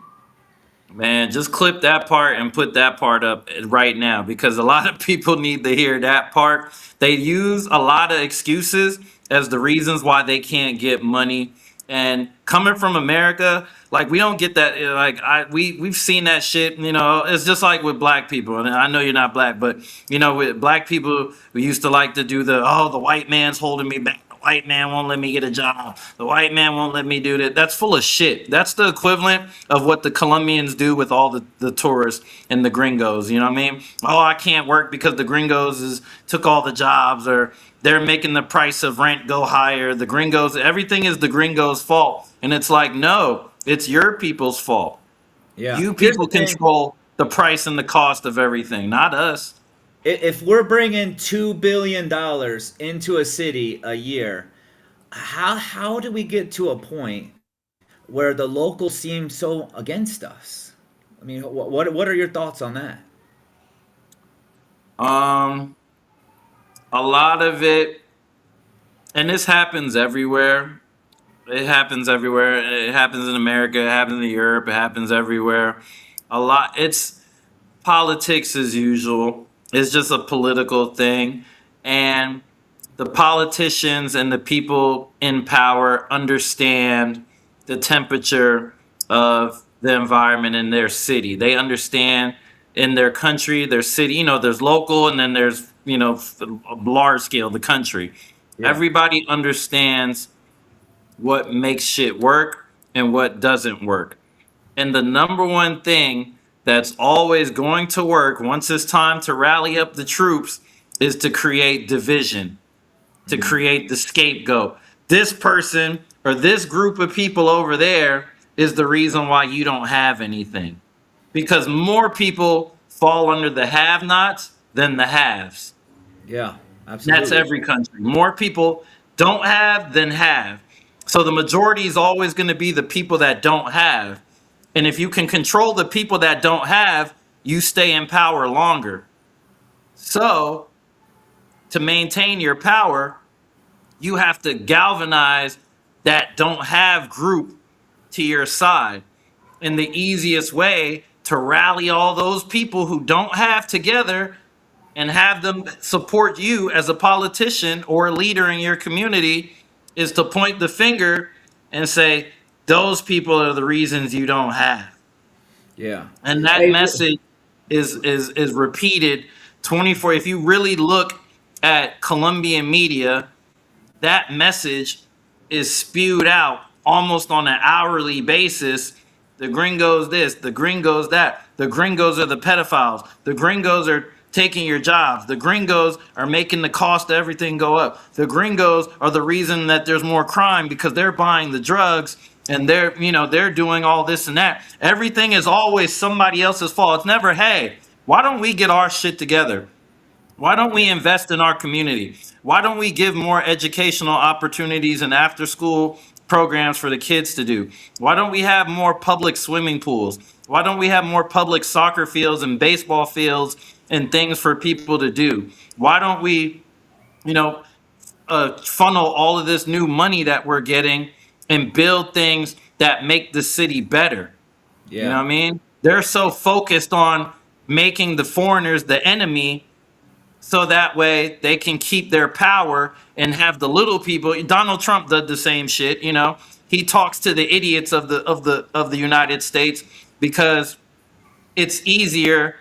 Speaker 2: Man, just clip that part and put that part up right now because a lot of people need to hear that part. They use a lot of excuses as the reasons why they can't get money. And coming from America, like we don't get that. Like we've seen that shit. It's just like with black people. And I know you're not black, but with black people, we used to like to do the white man's holding me back. The white man won't let me get a job. The white man won't let me do that. That's full of shit. That's the equivalent of what the Colombians do with all the tourists and the gringos. You know what I mean? Oh, I can't work because the gringos took all the jobs, or they're making the price of rent go higher. The gringos, everything is the gringos' fault. And it's like, no, it's your people's fault.
Speaker 1: Yeah.
Speaker 2: You
Speaker 1: Here's the
Speaker 2: people
Speaker 1: thing.
Speaker 2: control the price and the cost of everything, not us.
Speaker 1: If we're bringing $2 billion into a city a year, how do we get to a point where the locals seem so against us? I mean, what are your thoughts on that?
Speaker 2: Um, a lot of it, and this happens everywhere. It happens everywhere. It happens in America. It happens in Europe. It happens everywhere. A lot. It's politics as usual. It's just a political thing. And the politicians and the people in power understand the temperature of the environment in their city. They understand in their country, their city, there's local and then there's, large scale, the country.
Speaker 1: Yeah.
Speaker 2: Everybody understands what makes shit work and what doesn't work. And the number one thing that's always going to work once it's time to rally up the troops is to create division, to create the scapegoat. This person or this group of people over there is the reason why you don't have anything. Because more people fall under the have-nots than the haves.
Speaker 1: Yeah.
Speaker 2: That's
Speaker 1: Absolutely.
Speaker 2: every country. More people don't have than have. So the majority is always going to be the people that don't have. And if you can control the people that don't have, you stay in power longer. So to maintain your power, you have to galvanize that don't have group to your side. And the easiest way to rally all those people who don't have together and have them support you as a politician or a leader in your community is to point the finger and say, those people are the reasons you don't have.
Speaker 1: Yeah.
Speaker 2: And that
Speaker 1: Hey,
Speaker 2: message is repeated 24. If you really look at Colombian media, that message is spewed out almost on an hourly basis. The gringos this, the gringos that, the gringos are the pedophiles, the gringos are taking your jobs, the gringos are making the cost of everything go up, the gringos are the reason that there's more crime because they're buying the drugs and they're doing all this and that. Everything is always somebody else's fault. It's never, hey, why don't we get our shit together? Why don't we invest in our community? Why don't we give more educational opportunities and after school programs for the kids to do? Why don't we have more public swimming pools? Why don't we have more public soccer fields and baseball fields and things for people to do? Why don't we, you know, funnel all of this new money that we're getting and build things that make the city better? You know
Speaker 1: yeah.
Speaker 2: what I mean? They're so focused on making the foreigners the enemy so that way they can keep their power and have the little people. Donald Trump did the same shit. He talks to the idiots of the United States because it's easier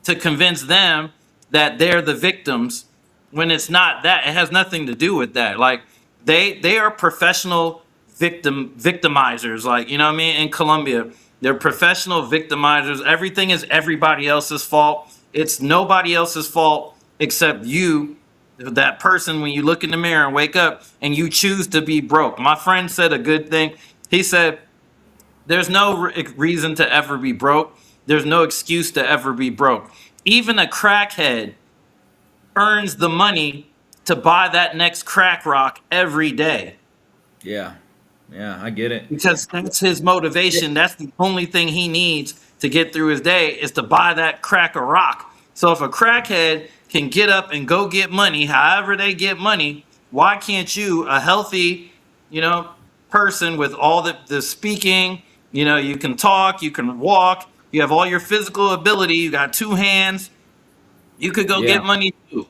Speaker 2: to convince them that they're the victims when it's not that. It has nothing to do with that. Like they are professional victimizers. Like, you know what I mean? In Colombia, they're professional victimizers. Everything is everybody else's fault. It's nobody else's fault except you, that person, when you look in the mirror and wake up and you choose to be broke. My friend said a good thing. He said, there's no reason to ever be broke. There's no excuse to ever be broke. Even a crackhead earns the money to buy that next crack rock every day
Speaker 1: Yeah. Yeah. I get it.
Speaker 2: because that's his motivation. That's the only thing he needs to get through his day is to buy that crack or rock. So if a crackhead can get up and go get money, however they get money, why can't you, a healthy, person with all the speaking, you can talk, you can walk, you have all your physical ability, you got two hands, you could go
Speaker 1: Yeah.
Speaker 2: get money too.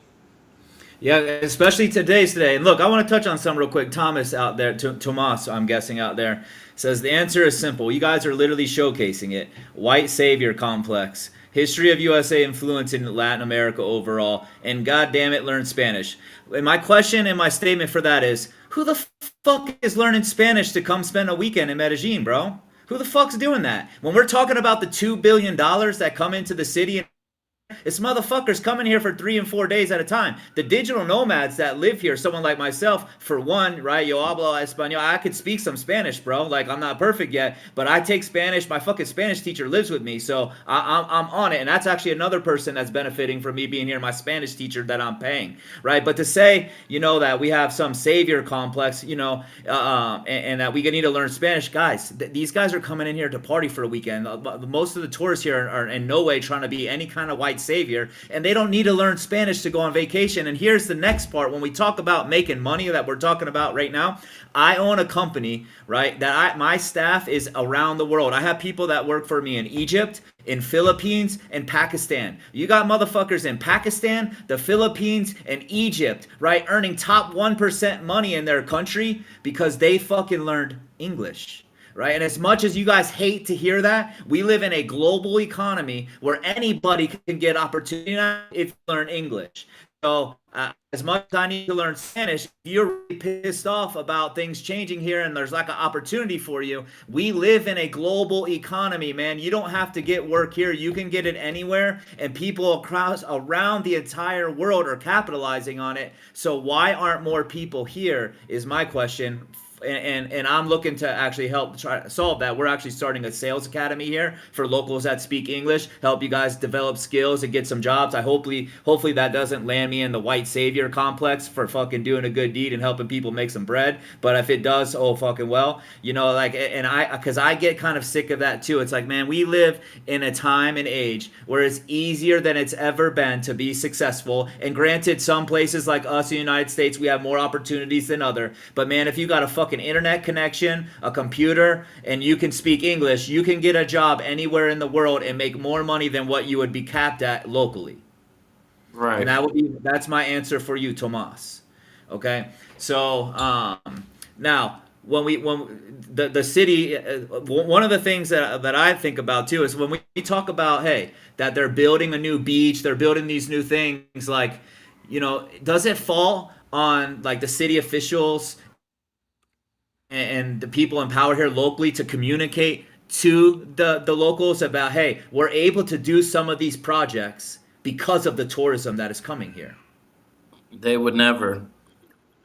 Speaker 1: Yeah, especially today. And look, I want to touch on some real quick. Thomas out there, Tomas, I'm guessing out there, says the answer is simple. You guys are literally showcasing it. White savior complex. History of USA influence in Latin America overall. And God damn it, learn Spanish. And my question and my statement for that is, who the fuck is learning Spanish to come spend a weekend in Medellin, bro? Who the fuck's doing that? When we're talking about the $2 billion that come into the city, it's motherfuckers coming here for 3 and 4 days at a time. The digital nomads that live here, someone like myself, for one, right? Yo hablo español. I could speak some Spanish, bro. Like, I'm not perfect yet, but I take Spanish. My fucking Spanish teacher lives with me, so I'm on it. And that's actually another person that's benefiting from me being here, my Spanish teacher that I'm paying, right? But to say, that we have some savior complex, and that we need to learn Spanish, guys, these guys are coming in here to party for a weekend. Most of the tourists here are in no way trying to be any kind of white savior, and they don't need to learn Spanish to go on vacation. And here's the next part. When we talk about making money that we're talking about right now, I own a company, right, that my staff is around the world. I have people that work for me in Egypt, in Philippines, and Pakistan. You got motherfuckers in Pakistan, the Philippines, and Egypt, right, earning top 1% money in their country because they fucking learned English. Right? And as much as you guys hate to hear that, we live in a global economy where anybody can get opportunity if you learn English. So as much as I need to learn Spanish, if you're really pissed off about things changing here and there's like an opportunity for you, we live in a global economy, man. You don't have to get work here. You can get it anywhere, and people across around the entire world are capitalizing on it. So why aren't more people here is my question and I'm looking to actually help try to solve that. We're actually starting a sales academy here for locals that speak English, help you guys develop skills and get some jobs. I hopefully that doesn't land me in the white savior complex for fucking doing a good deed and helping people make some bread. But if it does, oh fucking well, like, and because I get kind of sick of that too. It's like, man, we live in a time and age where it's easier than it's ever been to be successful. And granted, some places like us in the United States, we have more opportunities than other. But man, if you got a fucking internet connection, a computer, and you can speak English, you can get a job anywhere in the world and make more money than what you would be capped at locally.
Speaker 2: Right.
Speaker 1: And that's my answer for you, Tomas. Okay, so now when the city, one of the things that I think about too is when we talk about, hey, that they're building a new beach, they're building these new things, like, does it fall on like the city officials and the people in power here locally to communicate to the locals about, hey, we're able to do some of these projects because of the tourism that is coming here?
Speaker 2: They would never.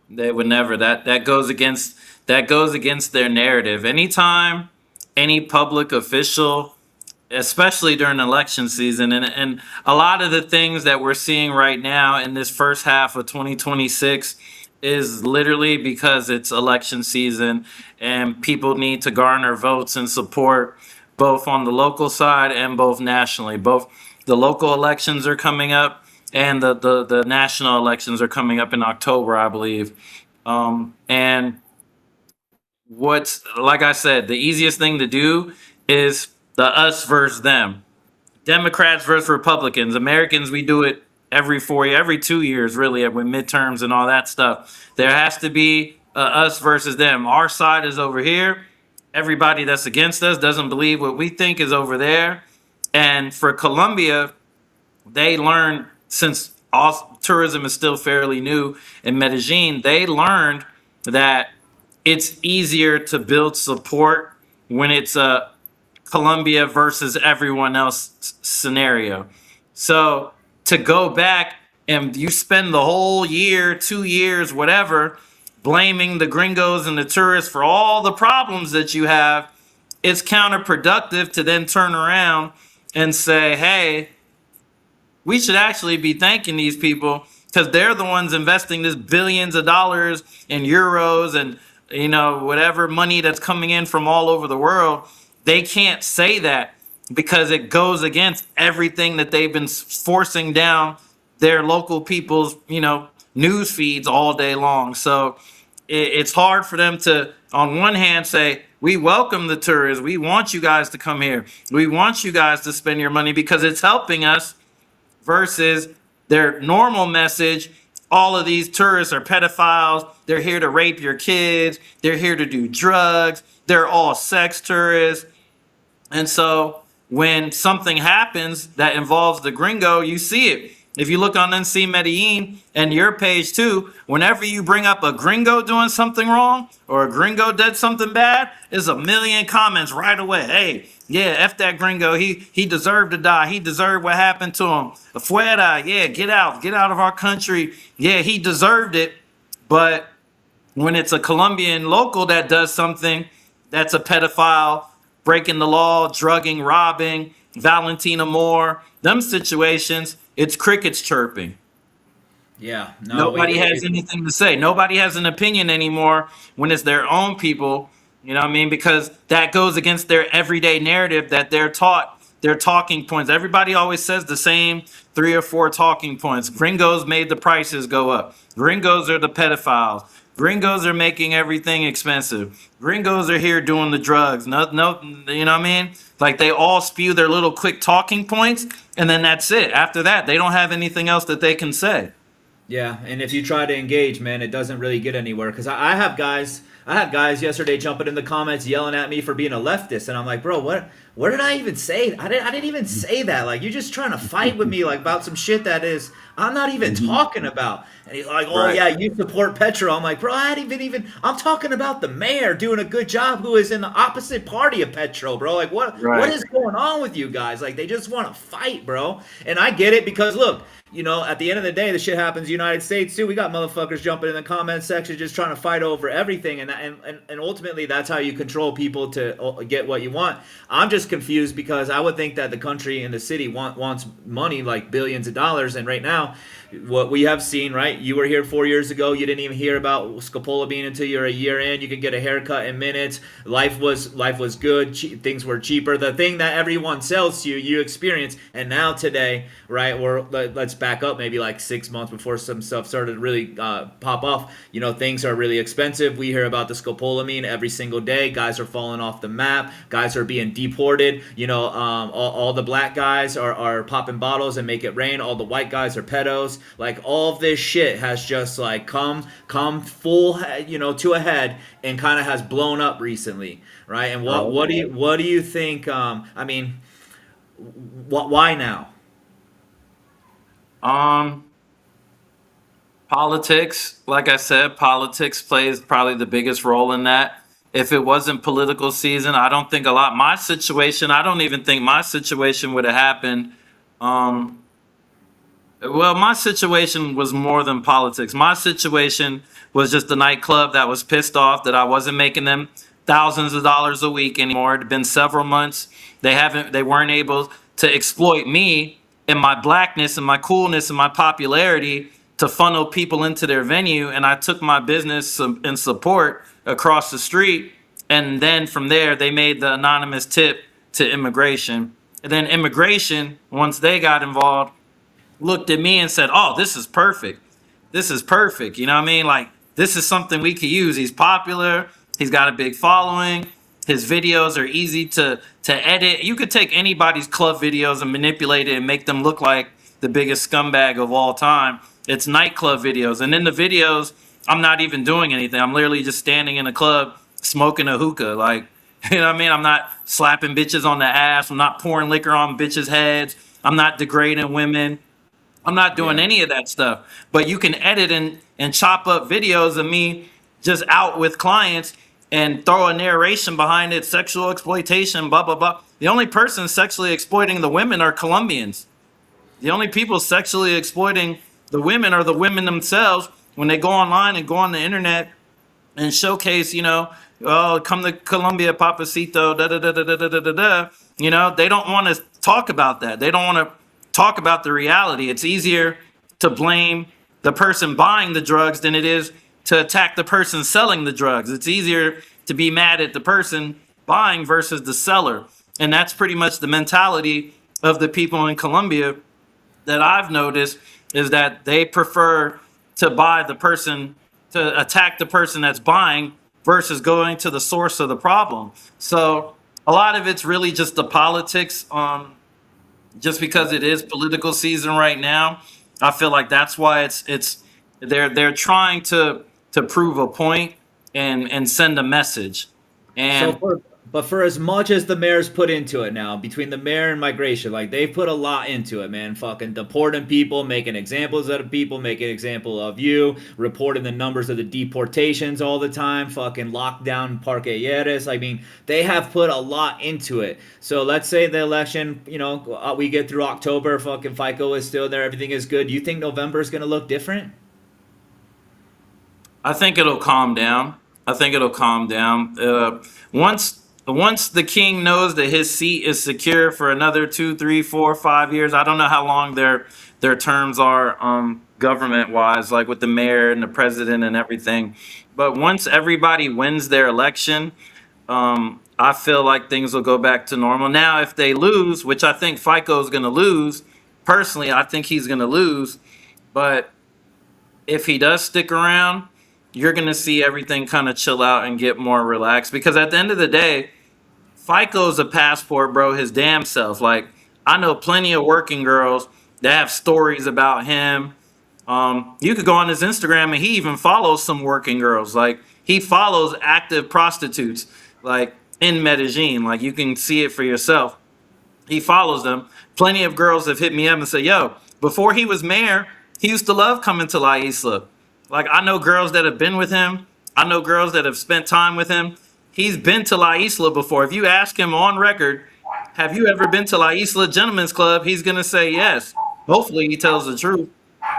Speaker 2: They would never. That goes against their narrative. Anytime any public official, especially during election season, and a lot of the things that we're seeing right now in this first half of 2026 is literally because it's election season and people need to garner votes and support both on the local side and both nationally. Both the local elections are coming up and the national elections are coming up in October, I believe. And what's, like I said, the easiest thing to do is the us versus them. Democrats versus Republicans. Americans, we do it every 4 years, every 2 years, really, with midterms and all that stuff. There has to be us versus them. Our side is over here. Everybody that's against us doesn't believe what we think is over there. And for Colombia, they learned, since tourism is still fairly new in Medellin, they learned that it's easier to build support when it's a Colombia versus everyone else scenario. So to go back and you spend the whole year, 2 years, whatever, blaming the gringos and the tourists for all the problems that you have, it's counterproductive to then turn around and say, hey, we should actually be thanking these people because they're the ones investing this billions of dollars in euros and whatever money that's coming in from all over the world. They can't say that because it goes against everything that they've been forcing down their local people's news feeds all day long. So it's hard for them to, on one hand, say, we welcome the tourists, we want you guys to come here, we want you guys to spend your money because it's helping us, versus their normal message, all of these tourists are pedophiles, they're here to rape your kids, they're here to do drugs, they're all sex tourists. And so when something happens that involves the gringo, you see it. If you look on NC Medellin and your page too, whenever you bring up a gringo doing something wrong or a gringo did something bad, there's a million comments right away. Hey, yeah, F that gringo. He deserved to die. He deserved what happened to him. Afuera, yeah, get out of our country. Yeah, he deserved it. But when it's a Colombian local that does something that's a pedophile, breaking the law, drugging, robbing, Valentina Moore, them situations, it's crickets chirping.
Speaker 1: Yeah.
Speaker 2: Nobody has anything to say. Nobody has an opinion anymore when it's their own people. You know what I mean? Because that goes against their everyday narrative that they're taught, their talking points. Everybody always says the same 3 or 4 talking points. Gringos made the prices go up. Gringos are the pedophiles. Gringos are making everything expensive. Gringos are here doing the drugs. No, you know what I mean? Like they all spew their little quick talking points, and then that's it. After that, they don't have anything else that they can say.
Speaker 1: Yeah, and if you try to engage, man, it doesn't really get anywhere. Because I had guys yesterday jumping in the comments yelling at me for being a leftist, and I'm like, bro, what did I even say? I didn't even say that. Like, you're just trying to fight with me like about some shit that is I'm not even talking about. And he's like, oh, right. Yeah, you support Petro. I'm like, bro, I'm talking about the mayor doing a good job who is in the opposite party of Petro, bro. Like, what is going on with you guys? Like, they just want to fight, bro. And I get it because, look, at the end of the day, the shit happens in the United States too. We got motherfuckers jumping in the comment section just trying to fight over everything, and ultimately that's how you control people to get what you want. I'm just confused because I would think that the country and the city wants money like billions of dollars, and right now, what we have seen, right? You were here 4 years ago. You didn't even hear about scopolamine until you're a year in. You could get a haircut in minutes. Life was good. Things were cheaper. The thing that everyone sells to you, you experience. And now today, right? Let's back up maybe like 6 months before some stuff started to really pop off. Things are really expensive. We hear about the scopolamine every single day. Guys are falling off the map. Guys are being deported. All the black guys are popping bottles and make it rain. All the white guys are pedos. Like all of this shit has just like come full, to a head and kind of has blown up recently, right? And what do you think? I mean, why now?
Speaker 2: Um, Politics, like I said, politics plays probably the biggest role in that. If it wasn't political season, I don't think a lot. I don't even think my situation would have happened. Um, Well, my situation was more than politics. My situation was just a nightclub that was pissed off that I wasn't making them thousands of dollars a week anymore. It had been several months. They weren't able to exploit me and my blackness and my coolness and my popularity to funnel people into their venue. And I took my business and support across the street. And then from there, they made the anonymous tip to immigration. And then immigration, once they got involved, looked at me and said, "Oh, this is perfect. This is perfect." You know what I mean? Like, this is something we could use. He's popular. He's got a big following. His videos are easy to edit. You could take anybody's club videos and manipulate it and make them look like the biggest scumbag of all time. It's nightclub videos. And in the videos, I'm not even doing anything. I'm literally just standing in a club smoking a hookah. Like, you know what I mean? I'm not slapping bitches on the ass. I'm not pouring liquor on bitches' heads. I'm not degrading women. I'm not doing
Speaker 1: Yeah.
Speaker 2: any of that stuff. But you can edit and chop up videos of me just out with clients and throw a narration behind it, sexual exploitation, blah, blah, blah. The only person sexually exploiting the women are Colombians. The only people sexually exploiting the women are the women themselves when they go online and go on the internet and showcase, oh, come to Colombia, Papacito, da da da da da da da da. They don't want to talk about that. They don't want to talk about the reality. It's easier to blame the person buying the drugs than it is to attack the person selling the drugs. It's easier to be mad at the person buying versus the seller. And that's pretty much the mentality of the people in Colombia that I've noticed, is that they prefer to attack the person that's buying versus going to the source of the problem. So a lot of it's really just the politics. Just because it is political season right now, I feel like that's why they're trying to prove a point and send a message.
Speaker 1: So
Speaker 2: And
Speaker 1: but for as much as the mayor's put into it now, between the mayor and migration, like they've put a lot into it, man. Fucking deporting people, making examples out of people, making an example of you, reporting the numbers of the deportations all the time, fucking lockdown parqueyeres. I mean, they have put a lot into it. So let's say the election, we get through October, fucking FICO is still there, everything is good. Do you think November is gonna look different?
Speaker 2: I think it'll calm down. I think it'll calm down. Once the king knows that his seat is secure for another 2, 3, 4, 5 years, I don't know how long their terms are, government wise, like with the mayor and the president and everything. But once everybody wins their election, I feel like things will go back to normal. Now, if they lose, which I think FICO is going to lose, personally, I think he's going to lose. But if he does stick around, you're going to see everything kind of chill out and get more relaxed. Because at the end of the day, FICO's a passport, bro, his damn self. Like, I know plenty of working girls that have stories about him. You could go on his Instagram and he even follows some working girls. Like, he follows active prostitutes, like in Medellin. Like, you can see it for yourself. He follows them. Plenty of girls have hit me up and say, "Yo, before he was mayor, he used to love coming to La Isla." Like, I know girls that have been with him. I know girls that have spent time with him. He's been to La Isla before. If you ask him on record, "Have you ever been to La Isla Gentlemen's Club?" He's going to say yes. Hopefully, he tells the truth.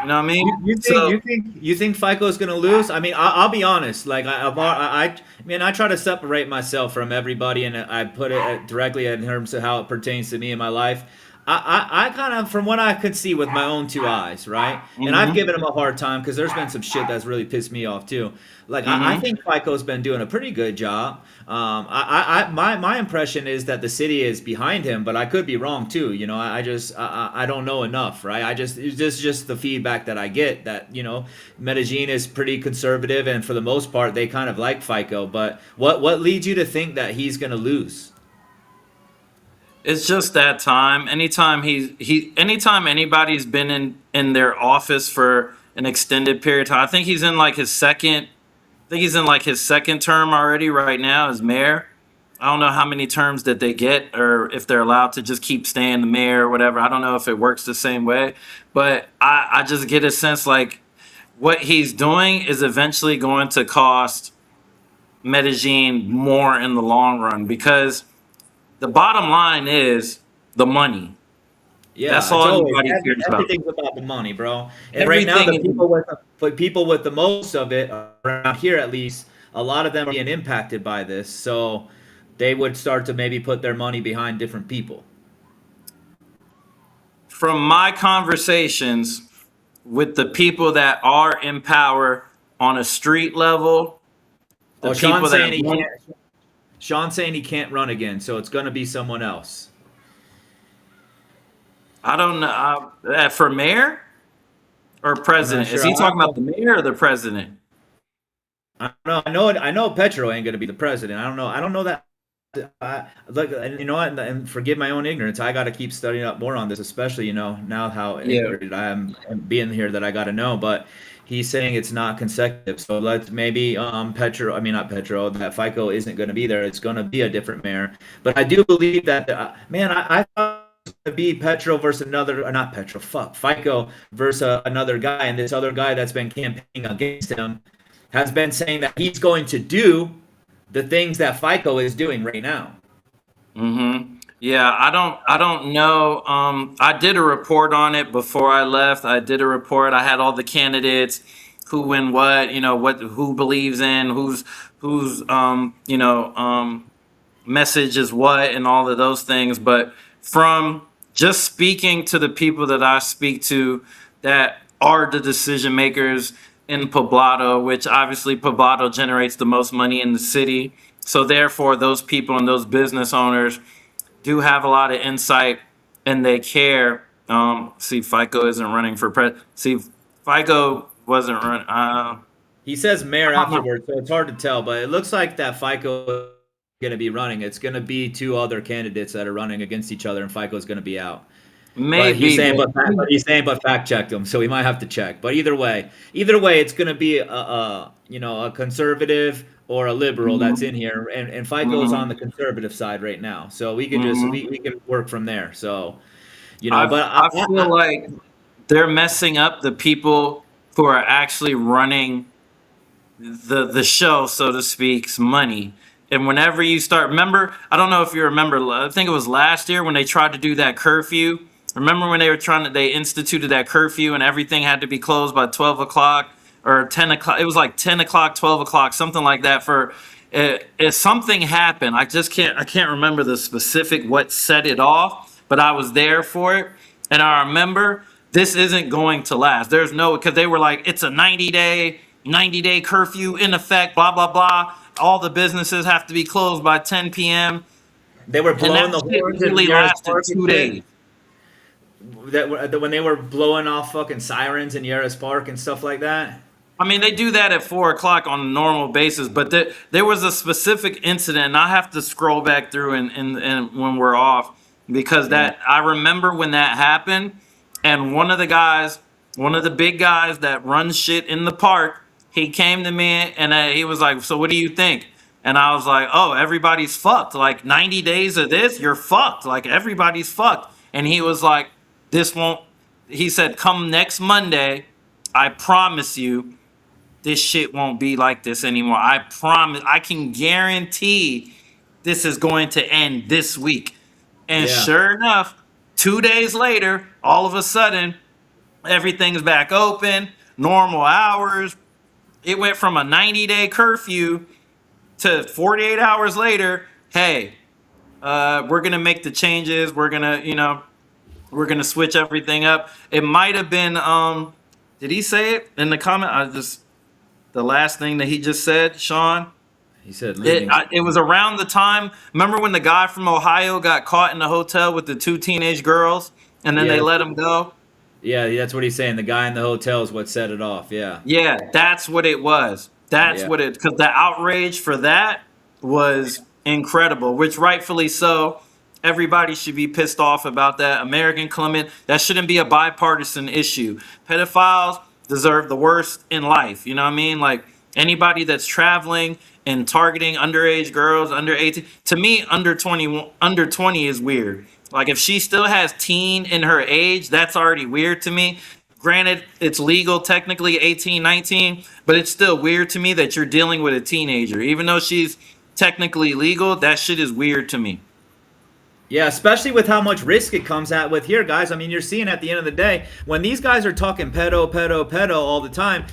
Speaker 2: You know what I
Speaker 1: You,
Speaker 2: mean?
Speaker 1: you think
Speaker 2: So
Speaker 1: you think you think FICO is going to lose? I mean, I'll be honest. Like I mean, I try to separate myself from everybody, and I put it directly in terms of how it pertains to me in my life. I kind of, from what I could see with my own two eyes, right? And I've
Speaker 2: hmm
Speaker 1: given him a hard time because there's been some shit that's really pissed me off too. Like I
Speaker 2: hmm
Speaker 1: think FICO's been doing a pretty good job. My impression is that the city is behind him, but I could be wrong too. You know, I don't know enough, right? It's just the feedback that I get that Medellin is pretty conservative, and for the most part they kind of like FICO. But what leads you to think that he's gonna lose?
Speaker 2: it's just that time. Anytime anybody's been in their office for an extended period of time. I think he's in like his second. I think he's in like his second term already right now as mayor. I don't know how many terms that they get, or if they're allowed to just keep staying the mayor or whatever. I don't know if it works the same way, but I just get a sense like what he's doing is eventually going to cost Medellin more in the long run, because the bottom line is the money. That's
Speaker 1: Yeah, it's
Speaker 2: all
Speaker 1: always
Speaker 2: anybody cares about.
Speaker 1: everything's about the money, bro. And right now,
Speaker 2: Everything
Speaker 1: the
Speaker 2: is.
Speaker 1: people with the most of it around here, at least, a lot of them are being impacted by this. So they would start to maybe put their money behind different people.
Speaker 2: From my conversations with the people that are in power on a street level, the
Speaker 1: Oh,
Speaker 2: people that run.
Speaker 1: Sean's saying he can't run again, so it's gonna be someone else.
Speaker 2: I don't know, for mayor or
Speaker 1: I'm not
Speaker 2: president. Is
Speaker 1: sure.
Speaker 2: he talking about the mayor or the president?
Speaker 1: I don't know. I know Petro ain't gonna be the president. I don't know that. Look, and you know what? And forgive my own ignorance. I got to keep studying up more on this, especially now how
Speaker 2: Yeah.
Speaker 1: ignorant I am being here that I got to know. But he's saying it's not consecutive. So let's maybe Petro. I mean not Petro. That FICO isn't going to be there. It's going to be a different mayor. But I do believe that man. I thought it was going to be Petro versus another. Not Petro. Fuck FICO versus another guy, and this other guy that's been campaigning against him has been saying that he's going to do the things that FICO is doing right now.
Speaker 2: Yeah, I don't know. I did a report on it before I left. I did a report. I had all the candidates, who and what, who believes in, who's message is what, and all of those things. But from just speaking to the people that I speak to that are the decision makers in Poblado, which obviously Poblado generates the most money in the city. So therefore, those people and those business owners do have a lot of insight, and they care. See, FICO isn't running for See, FICO wasn't run.
Speaker 1: He says mayor
Speaker 2: I don't know.
Speaker 1: afterwards, so it's hard to tell, but it looks like that FICO is going to be running. It's going to be two other candidates that are running against each other, and FICO is going to be out. But
Speaker 2: Maybe, but
Speaker 1: he's saying, but fact checked him, so we might have to check. But either way, it's going to be a conservative or a liberal that's
Speaker 2: Mhm,
Speaker 1: in here, and FICO's on
Speaker 2: mhm,
Speaker 1: the conservative side right now, so we can just
Speaker 2: mhm.
Speaker 1: we can work from there. So
Speaker 2: I
Speaker 1: but
Speaker 2: I feel like they're messing up the people who are actually running the show, so to speak's money. And whenever you start, remember, I don't know if you remember, I think it was last year when they tried to do that curfew. Remember when they instituted that curfew and everything had to be closed by 12 o'clock or 10 o'clock? It was like 10 o'clock, 12 o'clock, something like that. If something happened, I can't remember the specific what set it off, but I was there for it. And I remember this isn't going to last. There's no, because they were like, it's a 90-day curfew in effect, blah, blah, blah. All the businesses have to be closed by 10 p.m.
Speaker 1: they were
Speaker 2: And
Speaker 1: blowing
Speaker 2: that
Speaker 1: the
Speaker 2: shit
Speaker 1: horns in
Speaker 2: literally
Speaker 1: Yarris
Speaker 2: lasted
Speaker 1: Park and
Speaker 2: 2 days.
Speaker 1: shit. When they were blowing off fucking sirens in Yarris Park and stuff like that.
Speaker 2: I mean, they do that at 4 o'clock on a normal basis, but there was a specific incident, and I have to scroll back through and when we're off, because
Speaker 1: Yeah.
Speaker 2: that I remember when that happened, and one of the big guys that runs shit in the park, he came to me and he was like, "So what do you think?" And I was like, "Oh, everybody's fucked. Like 90 days of this, you're fucked. Like everybody's fucked." And he was like, "This won't." He said, "Come next Monday, I promise you, this shit won't be like this anymore. I promise. I can guarantee this is going to end this week." And
Speaker 1: Yeah.
Speaker 2: sure enough, 2 days later, all of a sudden, everything's back open, normal hours. It went from a 90-day curfew to 48 hours later. Hey, we're gonna make the changes. We're gonna switch everything up. It might have been did he say it in the comment? The last thing that he just said, Sean.
Speaker 1: He said
Speaker 2: It
Speaker 1: leaving.
Speaker 2: it was around the time. Remember when the guy from Ohio got caught in the hotel with the two teenage girls, and then they
Speaker 1: Yeah,
Speaker 2: let him go?
Speaker 1: yeah, that's what he's saying. The guy in the hotel is what set it off. Yeah,
Speaker 2: Yeah, that's what it was. That's
Speaker 1: yeah.
Speaker 2: what it, because the outrage for that was incredible, which rightfully so. Everybody should be pissed off about that. American Clement, that shouldn't be a bipartisan issue. Pedophiles deserve the worst in life. You know what I mean? Like anybody that's traveling and targeting underage girls, under 18, to me, under 20 is weird. Like if she still has teen in her age, that's already weird to me. Granted, it's legal technically 18, 19, but it's still weird to me that you're dealing with a teenager. Even though she's technically legal, that shit is weird to me.
Speaker 1: Yeah, especially with how much risk it comes at with here, guys. I mean, you're seeing at the end of the day when these guys are talking pedo all the time.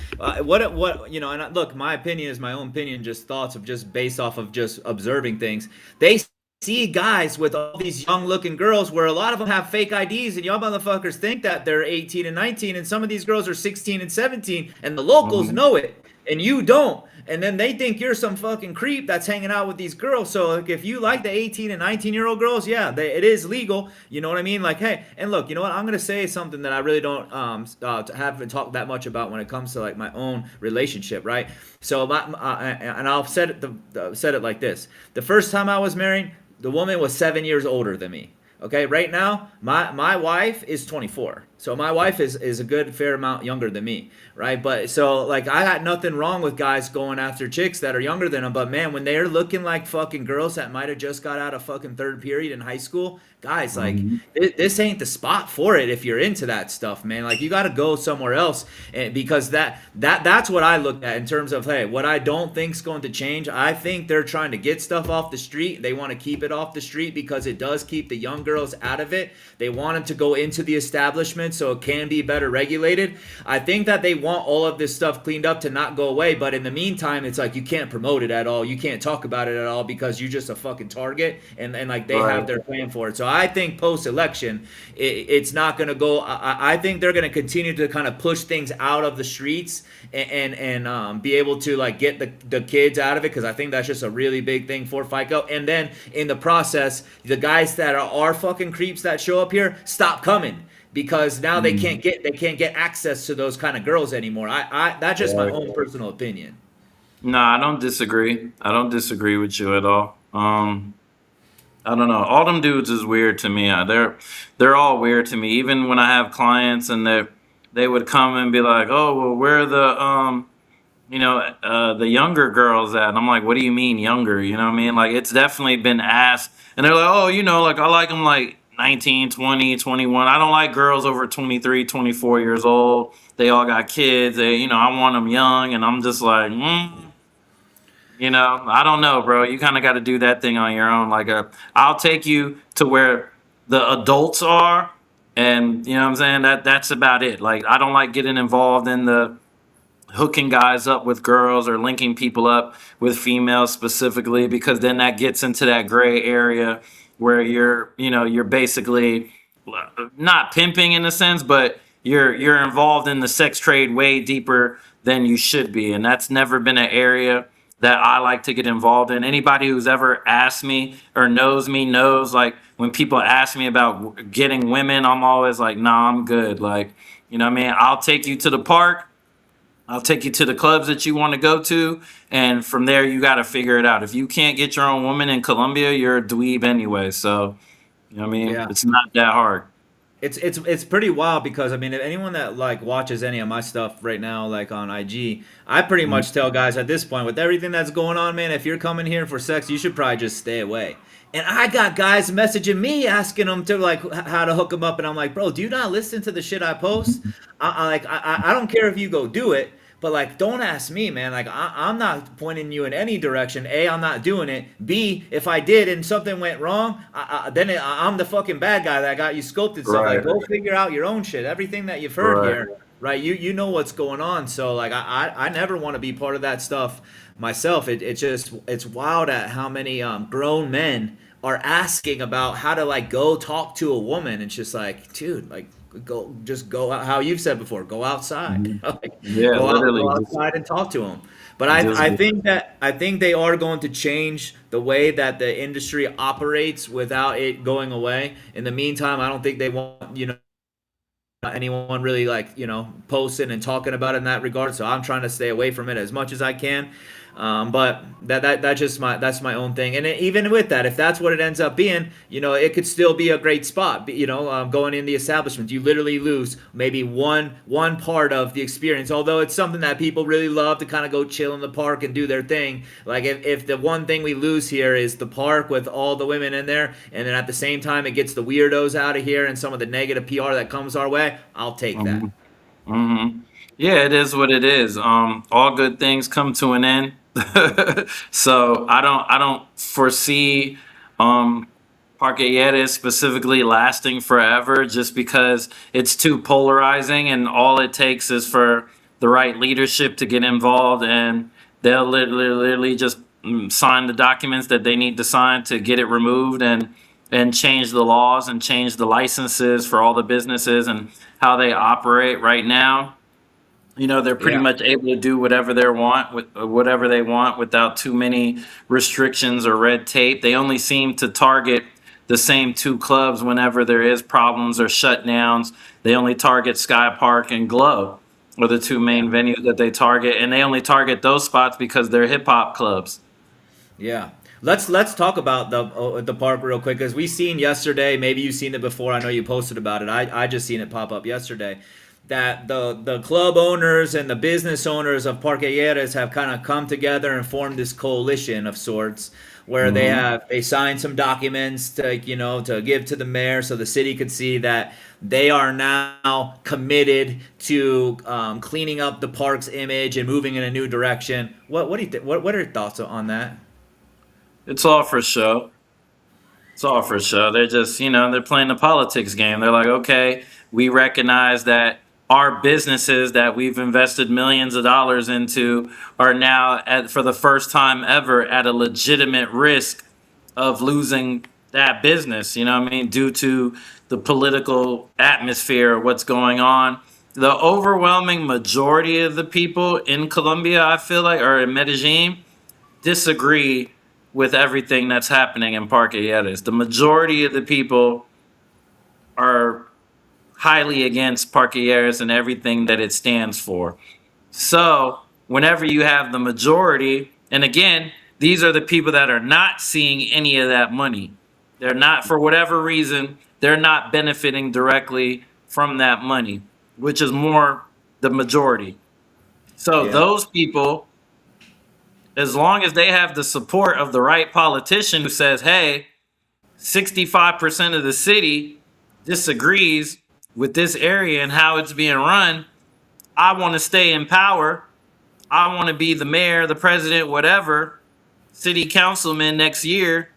Speaker 1: What you know? And look, my opinion is my own opinion, just thoughts of just based off of just observing things. They see guys with all these young looking girls where a lot of them have fake IDs, and y'all motherfuckers think that they're 18 and 19, and some of these girls are 16 and 17, and the locals
Speaker 2: Mhm.
Speaker 1: know it, and you don't. And then they think you're some fucking creep that's hanging out with these girls. So like, if you like the 18 and 19-year-old girls, yeah, it is legal. You know what I mean? Like, hey, and look, you know what? I'm gonna say something that I really don't haven't talked that much about when it comes to like my own relationship, right? So, and I'll said it like this: the first time I was married, the woman was 7 years older than me. Okay, right now, my wife is 24. So my wife is a good fair amount younger than me, right? But so like I got nothing wrong with guys going after chicks that are younger than them, but man, when they're looking like fucking girls that might have just got out of fucking third period in high school, guys, like
Speaker 2: Mhm.
Speaker 1: this ain't the spot for it if you're into that stuff, man. Like you got to go somewhere else, and because that's what I look at in terms of hey, what I don't think's going to change. I think they're trying to get stuff off the street. They want to keep it off the street because it does keep the young girls out of it. They want them to go into the establishment so it can be better regulated. I think that they want all of this stuff cleaned up to not go away, but in the meantime, it's like you can't promote it at all. You can't talk about it at all because you're just a fucking target, and like they have
Speaker 2: Right.
Speaker 1: their plan for it. So I think post-election, it's not going to go. I think they're going to continue to kind of push things out of the streets and be able to like get the kids out of it because I think that's just a really big thing for FICO. And then in the process, the guys that are fucking creeps that show up here stop coming because now
Speaker 2: Mhm.
Speaker 1: they can't get access to those kind of girls anymore. I that's just my
Speaker 2: Right.
Speaker 1: own personal opinion.
Speaker 2: No, I don't disagree. I don't disagree with you at all. I don't know. All them dudes is weird to me. They're all weird to me. Even when I have clients and they would come and be like, "Oh, well, where are the younger girls at?" And I'm like, "What do you mean younger?" You know what I mean? Like it's definitely been asked, and they're like, "Oh, like I like them like 19, 20, 21. I don't like girls over 23, 24 years old. They all got kids. I want them young." And I'm just like, I don't know, bro. You kind of got to do that thing on your own. Like, I'll take you to where the adults are, and you know what I'm saying. That's about it. Like, I don't like getting involved in the hooking guys up with girls or linking people up with females specifically, because then that gets into that gray area where you're basically not pimping in a sense, but you're involved in the sex trade way deeper than you should be, and that's never been an area that I like to get involved in. Anybody who's ever asked me or knows me knows, like, when people ask me about getting women, I'm always like, nah, I'm good. Like, you know what I mean? I'll take you to the park. I'll take you to the clubs that you want to go to, and from there you got to figure it out. If you can't get your own woman in Colombia, you're a dweeb anyway. So, you know what I mean?
Speaker 1: Yeah.
Speaker 2: It's not that hard.
Speaker 1: It's pretty wild because I mean if anyone that like watches any of my stuff right now like on IG, I pretty
Speaker 2: Mhm.
Speaker 1: much tell guys at this point with everything that's going on, man, if you're coming here for sex, you should probably just stay away. And I got guys messaging me asking them to like how to hook them up, and I'm like, bro, do you not listen to the shit I post? I don't care if you go do it, But like, don't ask me, man. Like, I'm not pointing you in any direction. A, I'm not doing it. B, if I did and something went wrong, I'm the fucking bad guy that got you scoped and stuff. Like,
Speaker 2: Right.
Speaker 1: go figure out your own shit. Everything that you've heard
Speaker 2: Right.
Speaker 1: here, right? You know what's going on. So like, I never want to be part of that stuff myself. It's wild at how many grown men are asking about how to like go talk to a woman. It's just like, dude, like go out, how you've said before, go outside.
Speaker 2: Mhm.
Speaker 1: Like,
Speaker 2: Yeah,
Speaker 1: go
Speaker 2: literally.
Speaker 1: outside and talk to them. But
Speaker 2: Just,
Speaker 1: I think they are going to change the way that the industry operates without it going away. In the meantime, I don't think they want, anyone really like, posting and talking about it in that regard. So I'm trying to stay away from it as much as I can. But that's my own thing. And even with that, if that's what it ends up being, it could still be a great spot. Going in the establishment, you literally lose maybe one part of the experience. Although it's something that people really love to kind of go chill in the park and do their thing. Like if the one thing we lose here is the park with all the women in there, and then at the same time it gets the weirdos out of here and some of the negative PR that comes our way, I'll take that.
Speaker 2: mhm. Hmm. Yeah, it is what it is. All good things come to an end. So I don't foresee um Parqueyeres specifically lasting forever just because it's too polarizing and all it takes is for the right leadership to get involved and they'll literally just sign the documents that they need to sign to get it removed and change the laws and change the licenses for all the businesses and how they operate right now. They're pretty
Speaker 1: Yeah.
Speaker 2: much able to do whatever they want with whatever they want without too many restrictions or red tape. They only seem to target the same two clubs whenever there is problems or shutdowns. They only target Sky Park and Glow are the two main venues that they target, and they only target those spots because they're hip hop clubs.
Speaker 1: Yeah. Let's talk about the park real quick because we seen yesterday. Maybe you've seen it before. I know you posted about it. I just seen it pop up yesterday. That the club owners and the business owners of Parqueyeres have kind of come together and formed this coalition of sorts where
Speaker 2: Hmm.
Speaker 1: they signed some documents to give to the mayor so the city could see that they are now committed to cleaning up the park's image and moving in a new direction. What do you think? What are your thoughts on that?
Speaker 2: It's all for show. It's all for show. They're just, they're playing the politics game. They're like, okay, we recognize that our businesses that we've invested millions of dollars into are now for the first time ever at a legitimate risk of losing that business, what I mean, due to the political atmosphere of what's going on. The overwhelming majority of the people in Colombia, I feel like, or in Medellin, disagree with everything that's happening in Parqueyeres. The majority of the people are highly against Parqueyeres and everything that it stands for. So, whenever you have the majority, and again, these are the people that are not seeing any of that money. They're not, for whatever reason, they're not benefiting directly from that money, which is more the majority. So,
Speaker 1: Yeah.
Speaker 2: those people, as long as they have the support of the right politician who says, hey, 65% of the city disagrees with this area and how it's being run, I want to stay in power. I want to be the mayor, the president, whatever, city councilman next year.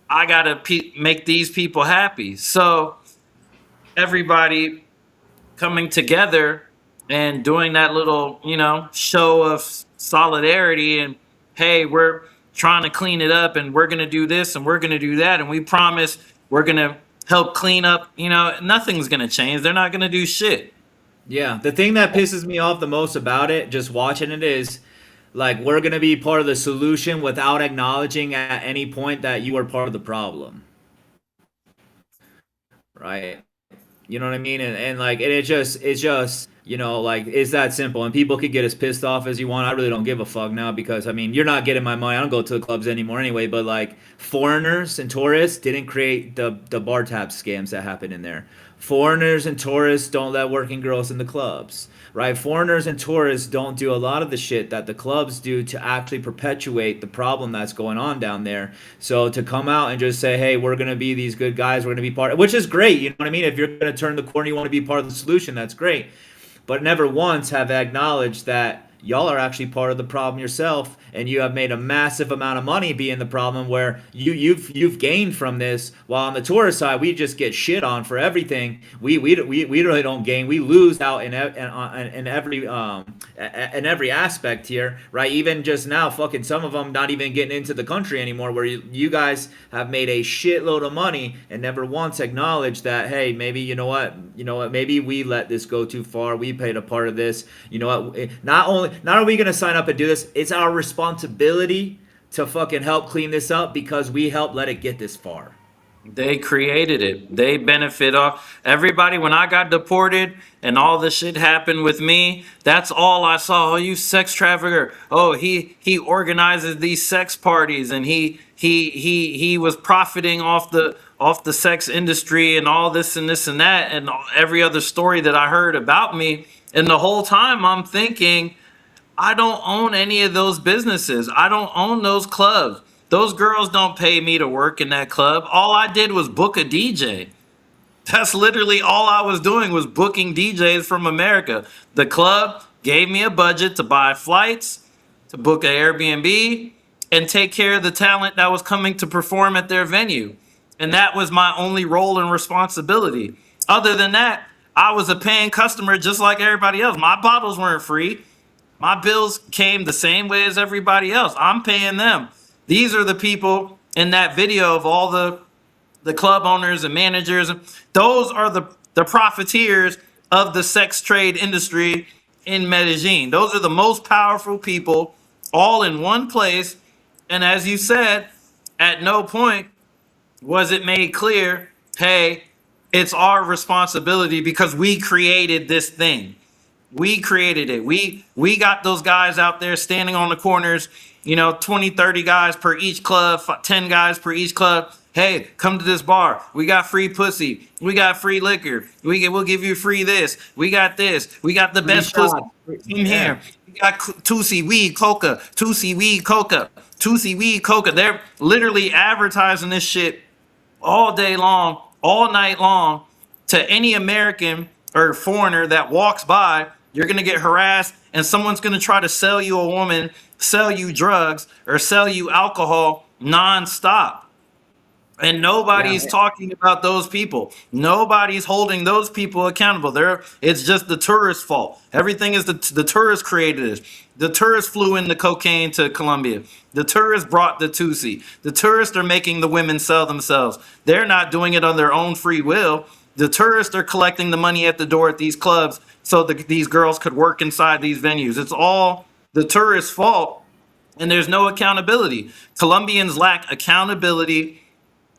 Speaker 2: I got to make these people happy. So everybody coming together and doing that little, show of solidarity and hey, we're trying to clean it up and we're going to do this and we're going to do that and we promise we're going to help clean up, nothing's going to change. They're not going to do shit.
Speaker 1: Yeah, the thing that pisses me off the most about it, just watching it, is like we're gonna be part of the solution without acknowledging at any point that you are part of the problem, right? You know what I mean? And like, and it's just, like, it's that simple. And people could get as pissed off as you want. I really don't give a fuck now because, I mean, you're not getting my money. I don't go to the clubs anymore anyway. But like, foreigners and tourists didn't create the bar tab scams that happen in there. Foreigners and tourists don't let working girls in the clubs, right? Foreigners and tourists don't do a lot of the shit that the clubs do to actually perpetuate the problem that's going on down there. So to come out and just say, hey, we're going to be these good guys, we're going to be part, which is great. You know what I mean? If you're going to turn the corner, you want to be part of the solution, that's great. But never once have acknowledged that y'all are actually part of the problem yourself, and you have made a massive amount of money being the problem, where you've gained from this, while on the tourist side we just get shit on for everything. We really don't gain, we lose out in every aspect here, right? Even just now, fucking some of them not even getting into the country anymore, where you guys have made a shitload of money and never once acknowledged that, hey, maybe you know what, maybe we let this go too far, we paid a part of this. You know what, not are we going to sign up and do this, it's our responsibility to fucking help clean this up, because we helped let it get this far.
Speaker 2: They created it. They benefit off everybody. When I got deported and all this shit happened with me, that's all I saw. Oh, you sex trafficker. Oh, he organizes these sex parties, and he was profiting off the sex industry and all this and this and that, and every other story that I heard about me. And the whole time I'm thinking, I don't own any of those businesses. I don't own those clubs. Those girls don't pay me to work in that club. All I did was book a DJ. That's literally all I was doing, was booking DJs from America. The club gave me a budget to buy flights, to book an Airbnb, and take care of the talent that was coming to perform at their venue. And that was my only role and responsibility. Other than that, I was a paying customer just like everybody else. My bottles weren't free. My bills came the same way as everybody else. I'm paying them. These are the people in that video of all the club owners and managers. Those are the profiteers of the sex trade industry in Medellin. Those are the most powerful people, all in one place. And as you said, at no point was it made clear, hey, it's our responsibility because we created this thing. We created it. We got those guys out there standing on the corners, 20, 30 guys per each club, 10 guys per each club. Hey, come to this bar. We got free pussy. We got free liquor. We'll give you free this. We got this. We got the best pussy in here. We got Tusi weed coca, Tusi weed coca, Tusi weed coca. They're literally advertising this shit all day long, all night long, to any American or foreigner that walks by. You're going to get harassed, and someone's going to try to sell you a woman, sell you drugs, or sell you alcohol nonstop. And nobody's talking about those people. Nobody's holding those people accountable. It's just the tourists' fault. Everything is the tourists created this. The tourists flew in the cocaine to Colombia. The tourists brought the Tusi. The tourists are making the women sell themselves. They're not doing it on their own free will. The tourists are collecting the money at the door at these clubs so that these girls could work inside these venues. It's all the tourists' fault, and there's no accountability. Colombians lack accountability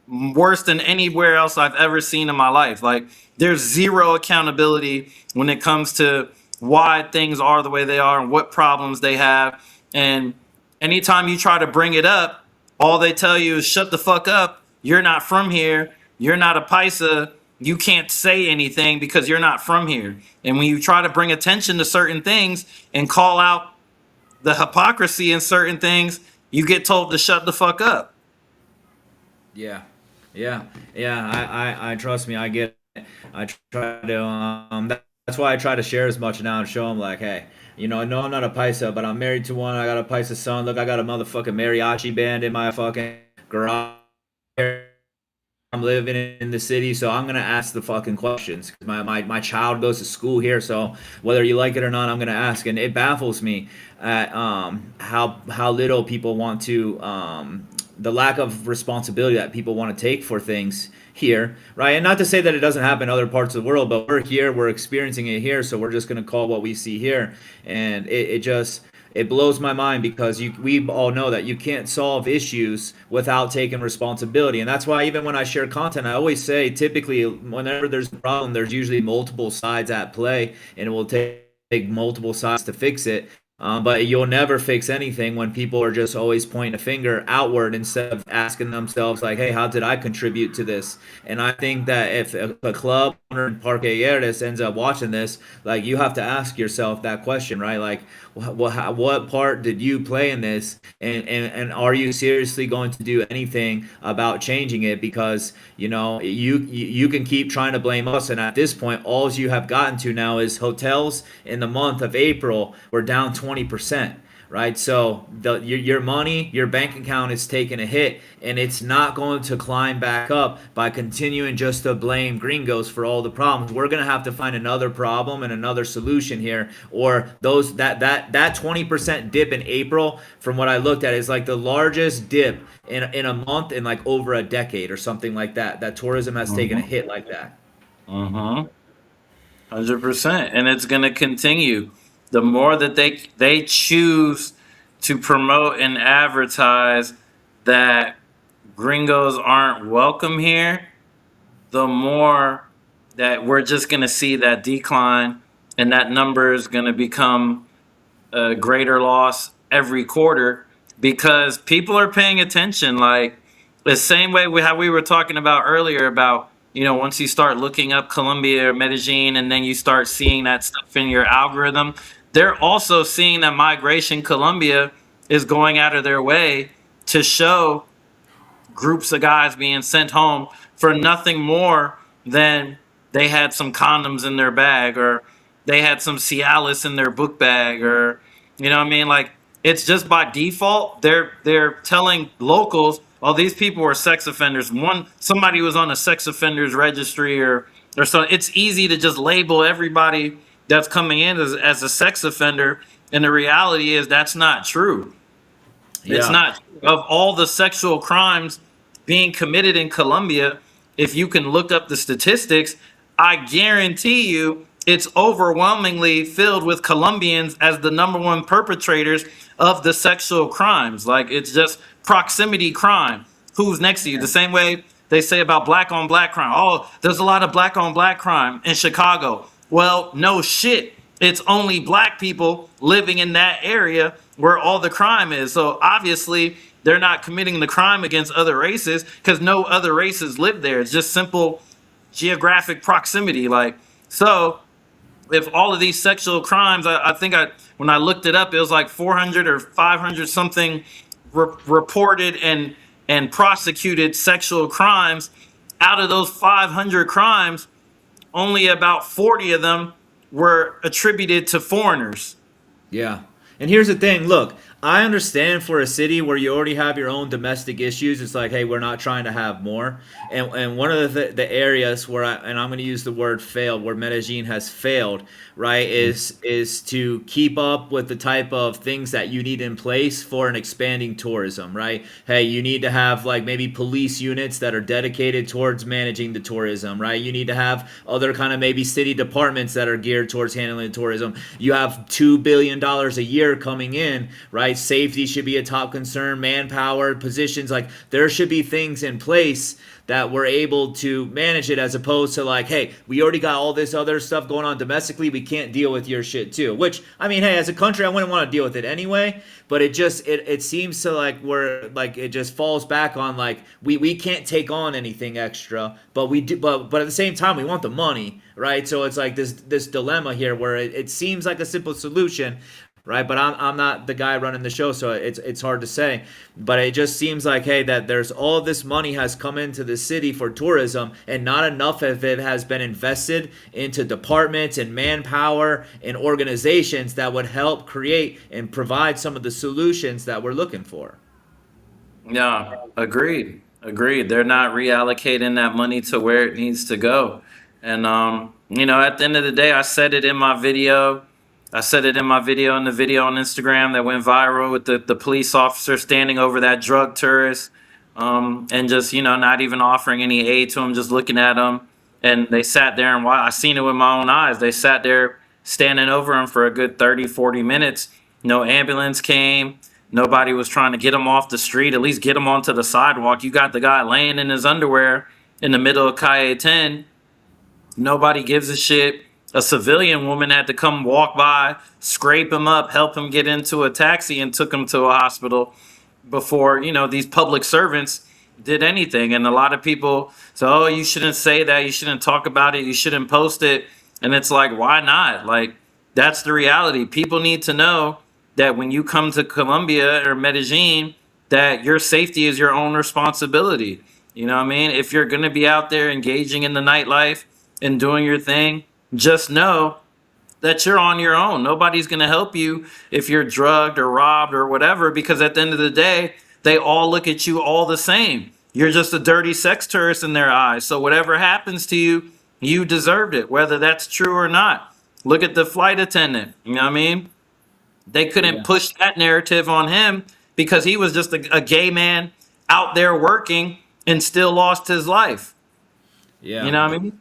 Speaker 2: worse than anywhere else I've ever seen in my life. Like, there's zero accountability when it comes to why things are the way they are and what problems they have. And anytime you try to bring it up, all they tell you is shut the fuck up. You're not from here. You're not a paisa. You can't say anything because you're not from here. And when you try to bring attention to certain things and call out the hypocrisy in certain things, you get told to shut the fuck up.
Speaker 1: Yeah. I trust me. I get it. I try to. That's why I try to share as much now and show them, like, hey, no, I'm not a paisa, but I'm married to one. I got a paisa son. Look, I got a motherfucking mariachi band in my fucking garage. I'm living in the city, so I'm gonna ask the fucking questions. My child goes to school here, so whether you like it or not, I'm gonna ask. And it baffles me at how little people want to, the lack of responsibility that people want to take for things here, right? And not to say that it doesn't happen in other parts of the world, but we're here, we're experiencing it here, so we're just gonna call what we see here. And it blows my mind, because we all know that you can't solve issues without taking responsibility. And that's why even when I share content, I always say, typically, whenever there's a problem, there's usually multiple sides at play, and it will take multiple sides to fix it. But you'll never fix anything when people are just always pointing a finger outward instead of asking themselves, like, hey, how did I contribute to this? And I think that if a club owner in Parque Aires ends up watching this, like, you have to ask yourself that question, right? Like, what part did you play in this? And are you seriously going to do anything about changing it? Because, you can keep trying to blame us. And at this point, all you have gotten to now is hotels in the month of April were down 20%. Right, so your money, your bank account is taking a hit, and it's not going to climb back up by continuing just to blame gringos for all the problems. We're gonna have to find another problem and another solution here, or that 20% dip in April, from what I looked at, is like the largest dip in a month in like over a decade or something like that. That tourism has taken a
Speaker 2: Mm-hmm.
Speaker 1: hit like that.
Speaker 2: Mm-hmm. 100%. And it's going to continue. The more that they choose to promote and advertise that gringos aren't welcome here, the more that we're just going to see that decline, and that number is going to become a greater loss every quarter because people are paying attention. Like the same way how we were talking about earlier about, once you start looking up Colombia or Medellin and then you start seeing that stuff in your algorithm, they're also seeing that Migration Colombia is going out of their way to show groups of guys being sent home for nothing more than they had some condoms in their bag, or they had some Cialis in their book bag, or you know what I mean? Like, it's just by default they're telling locals, oh, these people are sex offenders. Somebody was on a sex offenders registry, or so. It's easy to just label everybody that's coming in as a sex offender, and the reality is that's not true. It's
Speaker 1: Yeah.
Speaker 2: not. Of all the sexual crimes being committed in Colombia, if you can look up the statistics, I guarantee you it's overwhelmingly filled with Colombians as the number one perpetrators of the sexual crimes. Like, it's just proximity crime. Who's next to you? The same way they say about black on black crime. Oh, there's a lot of black on black crime in Chicago. Well, no shit. It's only black people living in that area where all the crime is. So obviously they're not committing the crime against other races because no other races live there. It's just simple geographic proximity. Like, so if all of these sexual crimes, I think when I looked it up, it was like 400 or 500 something reported and prosecuted sexual crimes. Out of those 500 crimes, only about 40 of them were attributed to foreigners.
Speaker 1: Yeah. And here's the thing, look, I understand for a city where you already have your own domestic issues, it's like, hey, we're not trying to have more. And one of the areas where I'm going to use the word failed, where Medellin has failed, right, is to keep up with the type of things that you need in place for an expanding tourism, right? Hey, you need to have like maybe police units that are dedicated towards managing the tourism, right? You need to have other kind of maybe city departments that are geared towards handling the tourism. You have $2 billion a year coming in, right? Safety should be a top concern, manpower, positions, like there should be things in place that we're able to manage it, as opposed to like, hey, we already got all this other stuff going on domestically, we can't deal with your shit too. Which, I mean, hey, as a country, I wouldn't want to deal with it anyway, but it seems to like we're like, it just falls back on like we can't take on anything extra, but we do, but at the same time we want the money, right? So it's like this dilemma here where it seems like a simple solution, right? But I'm not the guy running the show, so it's hard to say. But it just seems like, hey, that there's all this money has come into the city for tourism, and not enough of it has been invested into departments and manpower and organizations that would help create and provide some of the solutions that we're looking for.
Speaker 2: Yeah, agreed. Agreed. They're not reallocating that money to where it needs to go. And at the end of the day, I said it in my video. I said it in my video, in the video on Instagram that went viral with the police officer standing over that drug tourist, and just, not even offering any aid to him, just looking at him. And they sat there and I seen it with my own eyes. They sat there standing over him for a good 30, 40 minutes. No ambulance came. Nobody was trying to get him off the street, at least get him onto the sidewalk. You got the guy laying in his underwear in the middle of Calle 10. Nobody gives a shit. A civilian woman had to come walk by, scrape him up, help him get into a taxi, and took him to a hospital before, these public servants did anything. And a lot of people say, oh, you shouldn't say that. You shouldn't talk about it. You shouldn't post it. And it's like, why not? Like, that's the reality. People need to know that when you come to Colombia or Medellin, that your safety is your own responsibility. You know what I mean? If you're going to be out there engaging in the nightlife and doing your thing, just know that you're on your own. Nobody's going to help you if you're drugged or robbed or whatever, because at the end of the day, they all look at you all the same. You're just a dirty sex tourist in their eyes. So whatever happens to you, you deserved it, whether that's true or not. Look at the flight attendant. You know what I mean? They couldn't
Speaker 1: Yeah.
Speaker 2: push that narrative on him because he was just a gay man out there working and still lost his life. You
Speaker 1: Yeah.
Speaker 2: know what I mean?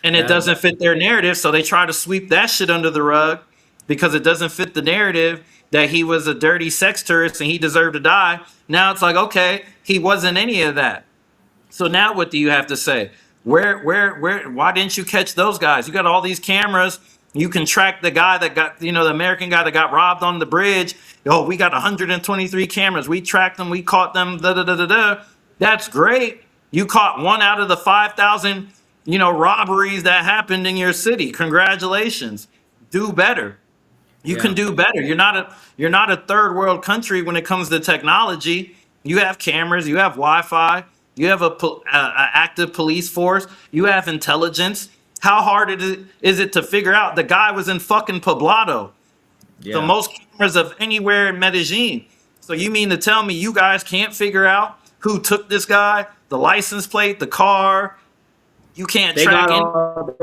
Speaker 2: And it
Speaker 1: That
Speaker 2: doesn't fit their narrative, so they try to sweep that shit under the rug because it doesn't fit the narrative that he was a dirty sex tourist and he deserved to die. Now it's like, okay, he wasn't any of that. So now what do you have to say? Why didn't you catch those guys? You got all these cameras. You can track the guy that got, the American guy that got robbed on the bridge. Oh, we got 123 cameras. We tracked them. We caught them. Da da da da da. That's great. You caught one out of the 5,000, robberies that happened in your city. Congratulations. Do better. You can
Speaker 1: yeah.
Speaker 2: do better. You're not a third world country when it comes to technology. You have cameras, you have Wi-Fi, you have a active police force, you have intelligence. How hard is it to figure out? The guy was in fucking Poblado, the
Speaker 1: Yeah.
Speaker 2: most cameras of anywhere in Medellin. So you mean to tell me you guys can't figure out who took this guy, the license plate, the car? You can't
Speaker 1: They
Speaker 2: track
Speaker 1: got
Speaker 2: any.
Speaker 1: all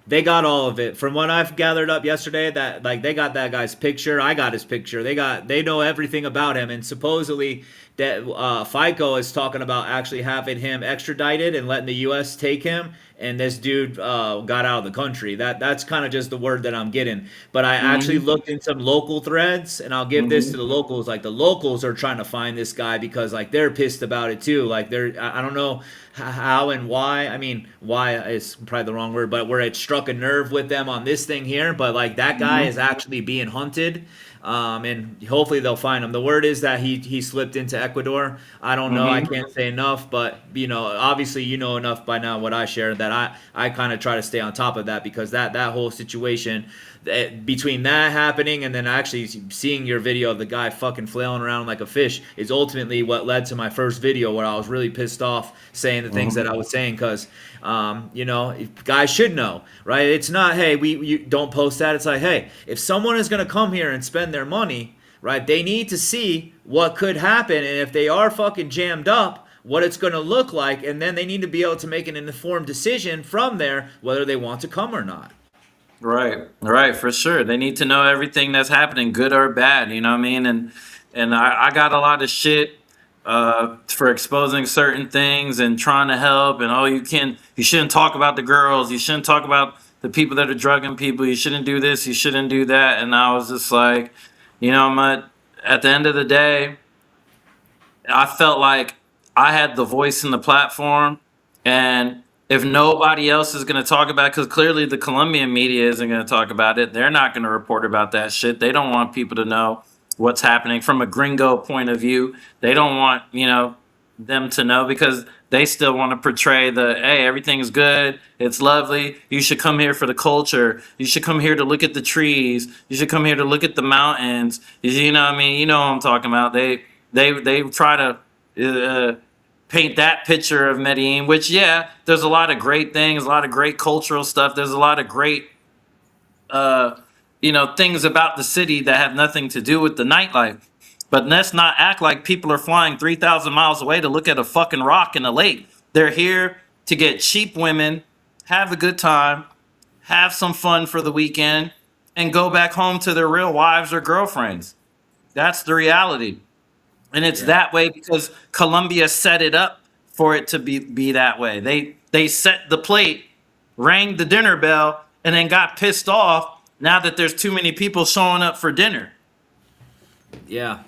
Speaker 1: they got all of it. From what I've gathered up yesterday, that like they got that guy's picture. I got his picture. They know everything about him, and supposedly that FICO is talking about actually having him extradited and letting the U.S. take him. And this dude got out of the country. That's kind of just the word that I'm getting. But I actually
Speaker 2: Mhm,
Speaker 1: looked in some local threads, and I'll give this to
Speaker 2: mhm,
Speaker 1: the locals. Like the locals are trying to find this guy because like they're pissed about it too. Like I don't know how and why. I mean, why is probably the wrong word, but where it struck a nerve with them on this thing here. But like that guy
Speaker 2: mhm,
Speaker 1: is actually being hunted. And hopefully they'll find him. The word is that he slipped into Ecuador. I don't know. I
Speaker 2: mhm,
Speaker 1: can't say enough, but obviously you know enough by now what I shared that I kind of try to stay on top of that because that whole situation between that happening and then actually seeing your video of the guy fucking flailing around like a fish is ultimately what led to my first video where I was really pissed off saying the things that
Speaker 2: mhm.
Speaker 1: I was saying because guys should know, right? It's not, hey, you don't post that. It's like, hey, if someone is going to come here and spend their money, right, they need to see what could happen. And if they are fucking jammed up, what it's going to look like. And then they need to be able to make an informed decision from there whether they want to come or not.
Speaker 2: Right, right, for sure. They need to know everything that's happening, good or bad. You know what I mean? And I got a lot of shit for exposing certain things and trying to help. And oh, you shouldn't talk about the girls. You shouldn't talk about the people that are drugging people. You shouldn't do this. You shouldn't do that. And I was just like, at the end of the day, I felt like I had the voice in the platform, and if nobody else is going to talk about, because clearly the Colombian media isn't going to talk about it, they're not going to report about that shit. They don't want people to know what's happening from a gringo point of view. They don't want them to know because they still want to portray the hey, everything's good, it's lovely. You should come here for the culture. You should come here to look at the trees. You should come here to look at the mountains. You know what I mean? You know what I'm talking about. They try to paint that picture of Medellin, which yeah, there's a lot of great things, a lot of great cultural stuff. There's a lot of great uh, things about the city that have nothing to do with the nightlife. But let's not act like people are flying 3,000 miles away to look at a fucking rock in a lake. They're here to get cheap women, have a good time, have some fun for the weekend, and go back home to their real wives or girlfriends. That's the reality. And it's
Speaker 1: Yeah.
Speaker 2: that way because Colombia set it up for it to be that way. They set the plate, rang the dinner bell, and then got pissed off now that there's too many people showing up for dinner.
Speaker 1: Yeah.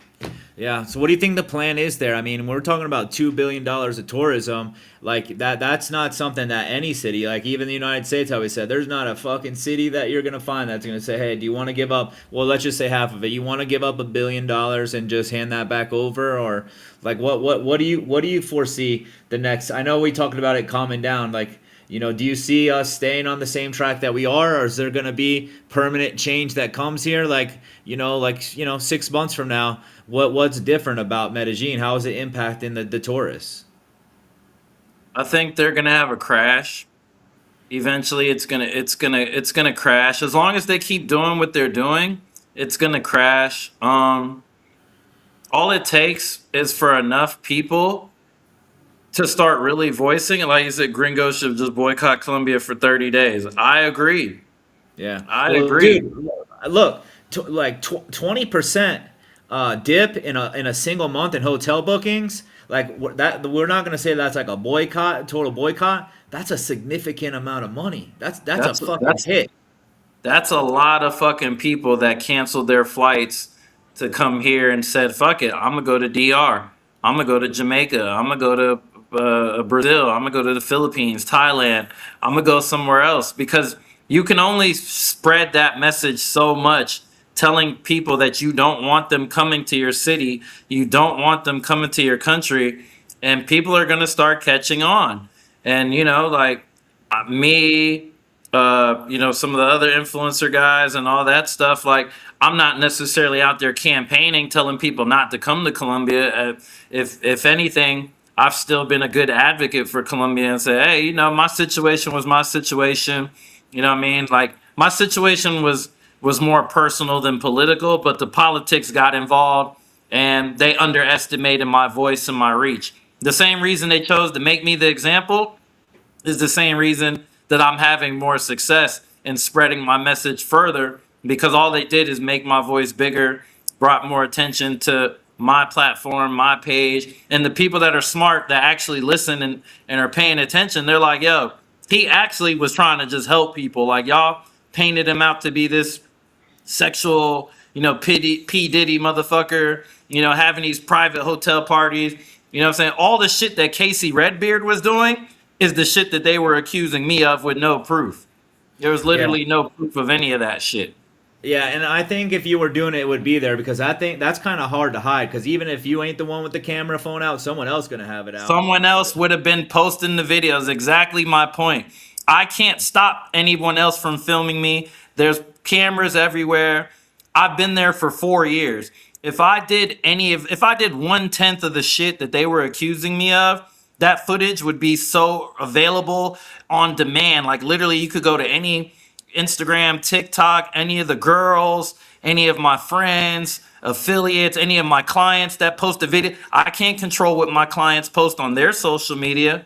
Speaker 1: Yeah. So what do you think the plan is there? I mean, we're talking about $2 billion of tourism. Like that's not something that any city, like even the United States, how we said, there's not a fucking city that you're gonna find that's gonna say, hey, do you want to give up? Well, let's just say half of it. You want to give up $1 billion and just hand that back over, or like what do you foresee the next? I know we talked about it calming down. Like do you see us staying on the same track that we are, or is there going to be permanent change that comes here? Like, 6 months from now, what's different about Medellin? How is it impacting the tourists?
Speaker 2: I think they're gonna have a crash. Eventually, it's gonna crash. As long as they keep doing what they're doing, it's gonna crash. All it takes is for enough people to start really voicing it. Like you said, gringos should just boycott Colombia for 30 days. I agree.
Speaker 1: Yeah.
Speaker 2: I
Speaker 1: Well,
Speaker 2: agree.
Speaker 1: dude, look, like 20% dip in a single month in hotel bookings. Like that, we're not gonna say that's like a boycott, total boycott. That's a significant amount of money. That's a
Speaker 2: That's
Speaker 1: fucking
Speaker 2: that's
Speaker 1: hit.
Speaker 2: that's a lot of fucking people that canceled their flights to come here and said, "Fuck it, I'm gonna go to DR. I'm gonna go to Jamaica. I'm gonna go to Brazil. I'm gonna go to the Philippines, Thailand. I'm gonna go somewhere else," because you can only spread that message so much, telling people that you don't want them coming to your city, you don't want them coming to your country, and people are gonna start catching on. And like me, some of the other influencer guys and all that stuff. Like, I'm not necessarily out there campaigning, telling people not to come to Colombia. If anything, I've still been a good advocate for Colombia and say, hey, my situation was my situation. You know what I mean? Like, my situation was more personal than political, but the politics got involved and they underestimated my voice and my reach. The same reason they chose to make me the example is the same reason that I'm having more success in spreading my message further, because all they did is make my voice bigger, brought more attention to my platform, my page, and the people that are smart that actually listen and are paying attention. They're like, yo, he actually was trying to just help people. Like, y'all painted him out to be this sexual, P. Diddy motherfucker, having these private hotel parties. You know what I'm saying? All the shit that Casey Redbeard was doing is the shit that they were accusing me of with no proof. There was
Speaker 1: Yeah.
Speaker 2: literally no proof of any of that shit.
Speaker 1: Yeah, and I think if you were doing it, it would be there because I think that's kind of hard to hide. Because even if you ain't the one with the camera phone out, someone else gonna have it out.
Speaker 2: Someone else would have been posting the videos. Exactly my point. I can't stop anyone else from filming me. There's cameras everywhere. I've been there for 4 years. If I did 1/10 of the shit that they were accusing me of, that footage would be so available on demand. Like, literally, you could go to any Instagram, TikTok, any of the girls, any of my friends, affiliates, any of my clients that post a video. I can't control what my clients post on their social media.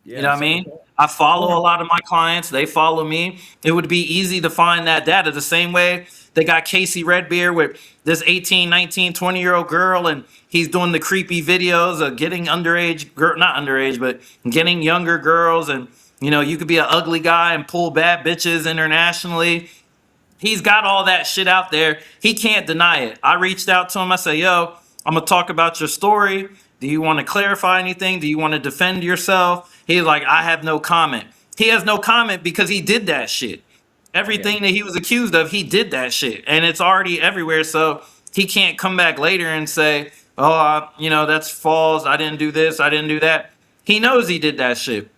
Speaker 2: You know
Speaker 1: Yeah,
Speaker 2: what I
Speaker 1: so
Speaker 2: mean? I follow a lot of my clients. They follow me. It would be easy to find that data the same way they got Casey Redbeard with this 18, 19, 20-year-old girl, and he's doing the creepy videos of getting underage, not underage, but getting younger girls. And, you could be an ugly guy and pull bad bitches internationally. He's got all that shit out there. He can't deny it. I reached out to him. I said, yo, I'm going to talk about your story. Do you want to clarify anything? Do you want to defend yourself? He's like, I have no comment. He has no comment because he did that shit.
Speaker 1: yeah,
Speaker 2: Everything that he was accused of, he did that shit. And it's already everywhere. So he can't come back later and say, oh, that's false. I didn't do this. I didn't do that. He knows he did that shit.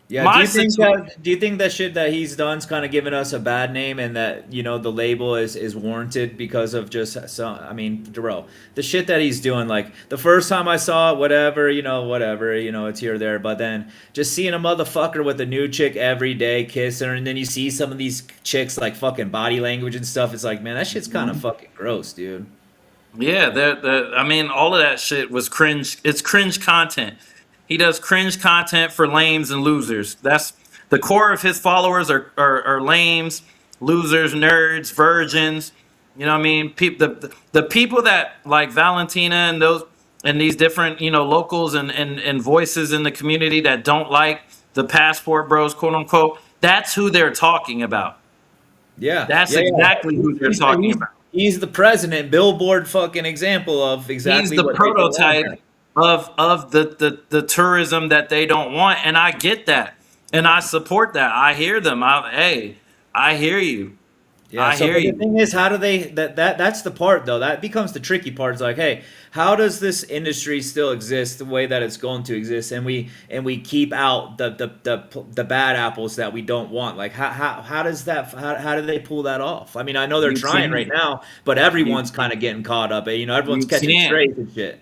Speaker 1: yeah.
Speaker 2: My situation.
Speaker 1: Do you think that shit that he's done's kind of given us a bad name, and that the label is warranted because of just some? I mean, Darrell, the shit that he's doing. Like the first time I saw it, whatever, it's here or there. But then just seeing a motherfucker with a new chick every day, kissing her, and then you see some of these chicks like fucking body language and stuff. It's like, man, that shit's kind of fucking gross, dude.
Speaker 2: Yeah, I mean, all of that shit was cringe. It's cringe content. He does cringe content for lames and losers. That's the core of his followers are lames, losers, nerds, virgins. You know what I mean? The people that like Valentina and those and these different, locals and voices in the community that don't like the passport bros, quote unquote, that's who they're talking about.
Speaker 1: Yeah,
Speaker 2: That's
Speaker 1: yeah, yeah.
Speaker 2: exactly who they're talking about.
Speaker 1: He's the president, billboard fucking example of
Speaker 2: He's
Speaker 1: exactly
Speaker 2: the
Speaker 1: what people want.
Speaker 2: prototype of the tourism that they don't want, and I get that, and I support that. I hear them. I hear you.
Speaker 1: Yeah.
Speaker 2: I
Speaker 1: So,
Speaker 2: hear
Speaker 1: but the
Speaker 2: you.
Speaker 1: thing is, how do they that's the part though that becomes the tricky part. It's like, hey, how does this industry still exist the way that it's going to exist, and we keep out the bad apples that we don't want? Like, how does that how do they pull that off? I mean, I know they're
Speaker 2: You
Speaker 1: trying right
Speaker 2: can't.
Speaker 1: now, but
Speaker 2: You
Speaker 1: everyone's kind of getting caught up. Everyone's
Speaker 2: you
Speaker 1: catching
Speaker 2: can't.
Speaker 1: strays and shit.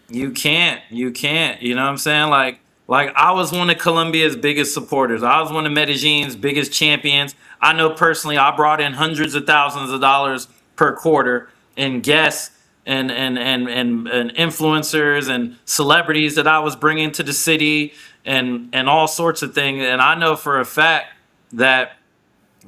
Speaker 2: You can't. You can't. You know what I'm saying? Like, Like, I was one of Colombia's biggest supporters. I was one of Medellin's biggest champions. I know personally I brought in hundreds of thousands of dollars per quarter in guests and influencers and celebrities that I was bringing to the city and all sorts of things. And I know for a fact that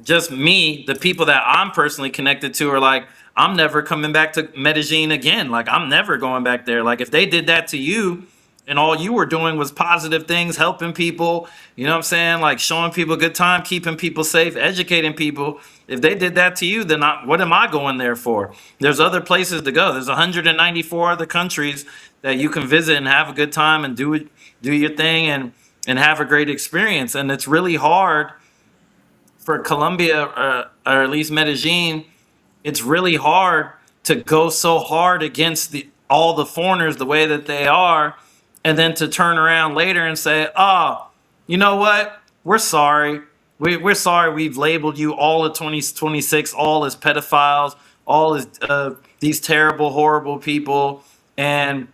Speaker 2: just me, the people that I'm personally connected to are like, I'm never coming back to Medellin again. Like, I'm never going back there. Like, if they did that to you and all you were doing was positive things, helping people, you know what I'm saying? Like, showing people a good time, keeping people safe, educating people. If they did that to you, then what am I going there for? There's other places to go. There's 194 other countries that you can visit and have a good time and do your thing and have a great experience. And it's really hard for Colombia, or at least Medellin. It's really hard to go so hard against all the foreigners the way that they are, and then to turn around later and say, "Oh, you know what? We're sorry. We're sorry. We've labeled you all of 2026 all as pedophiles, all as these terrible, horrible people, and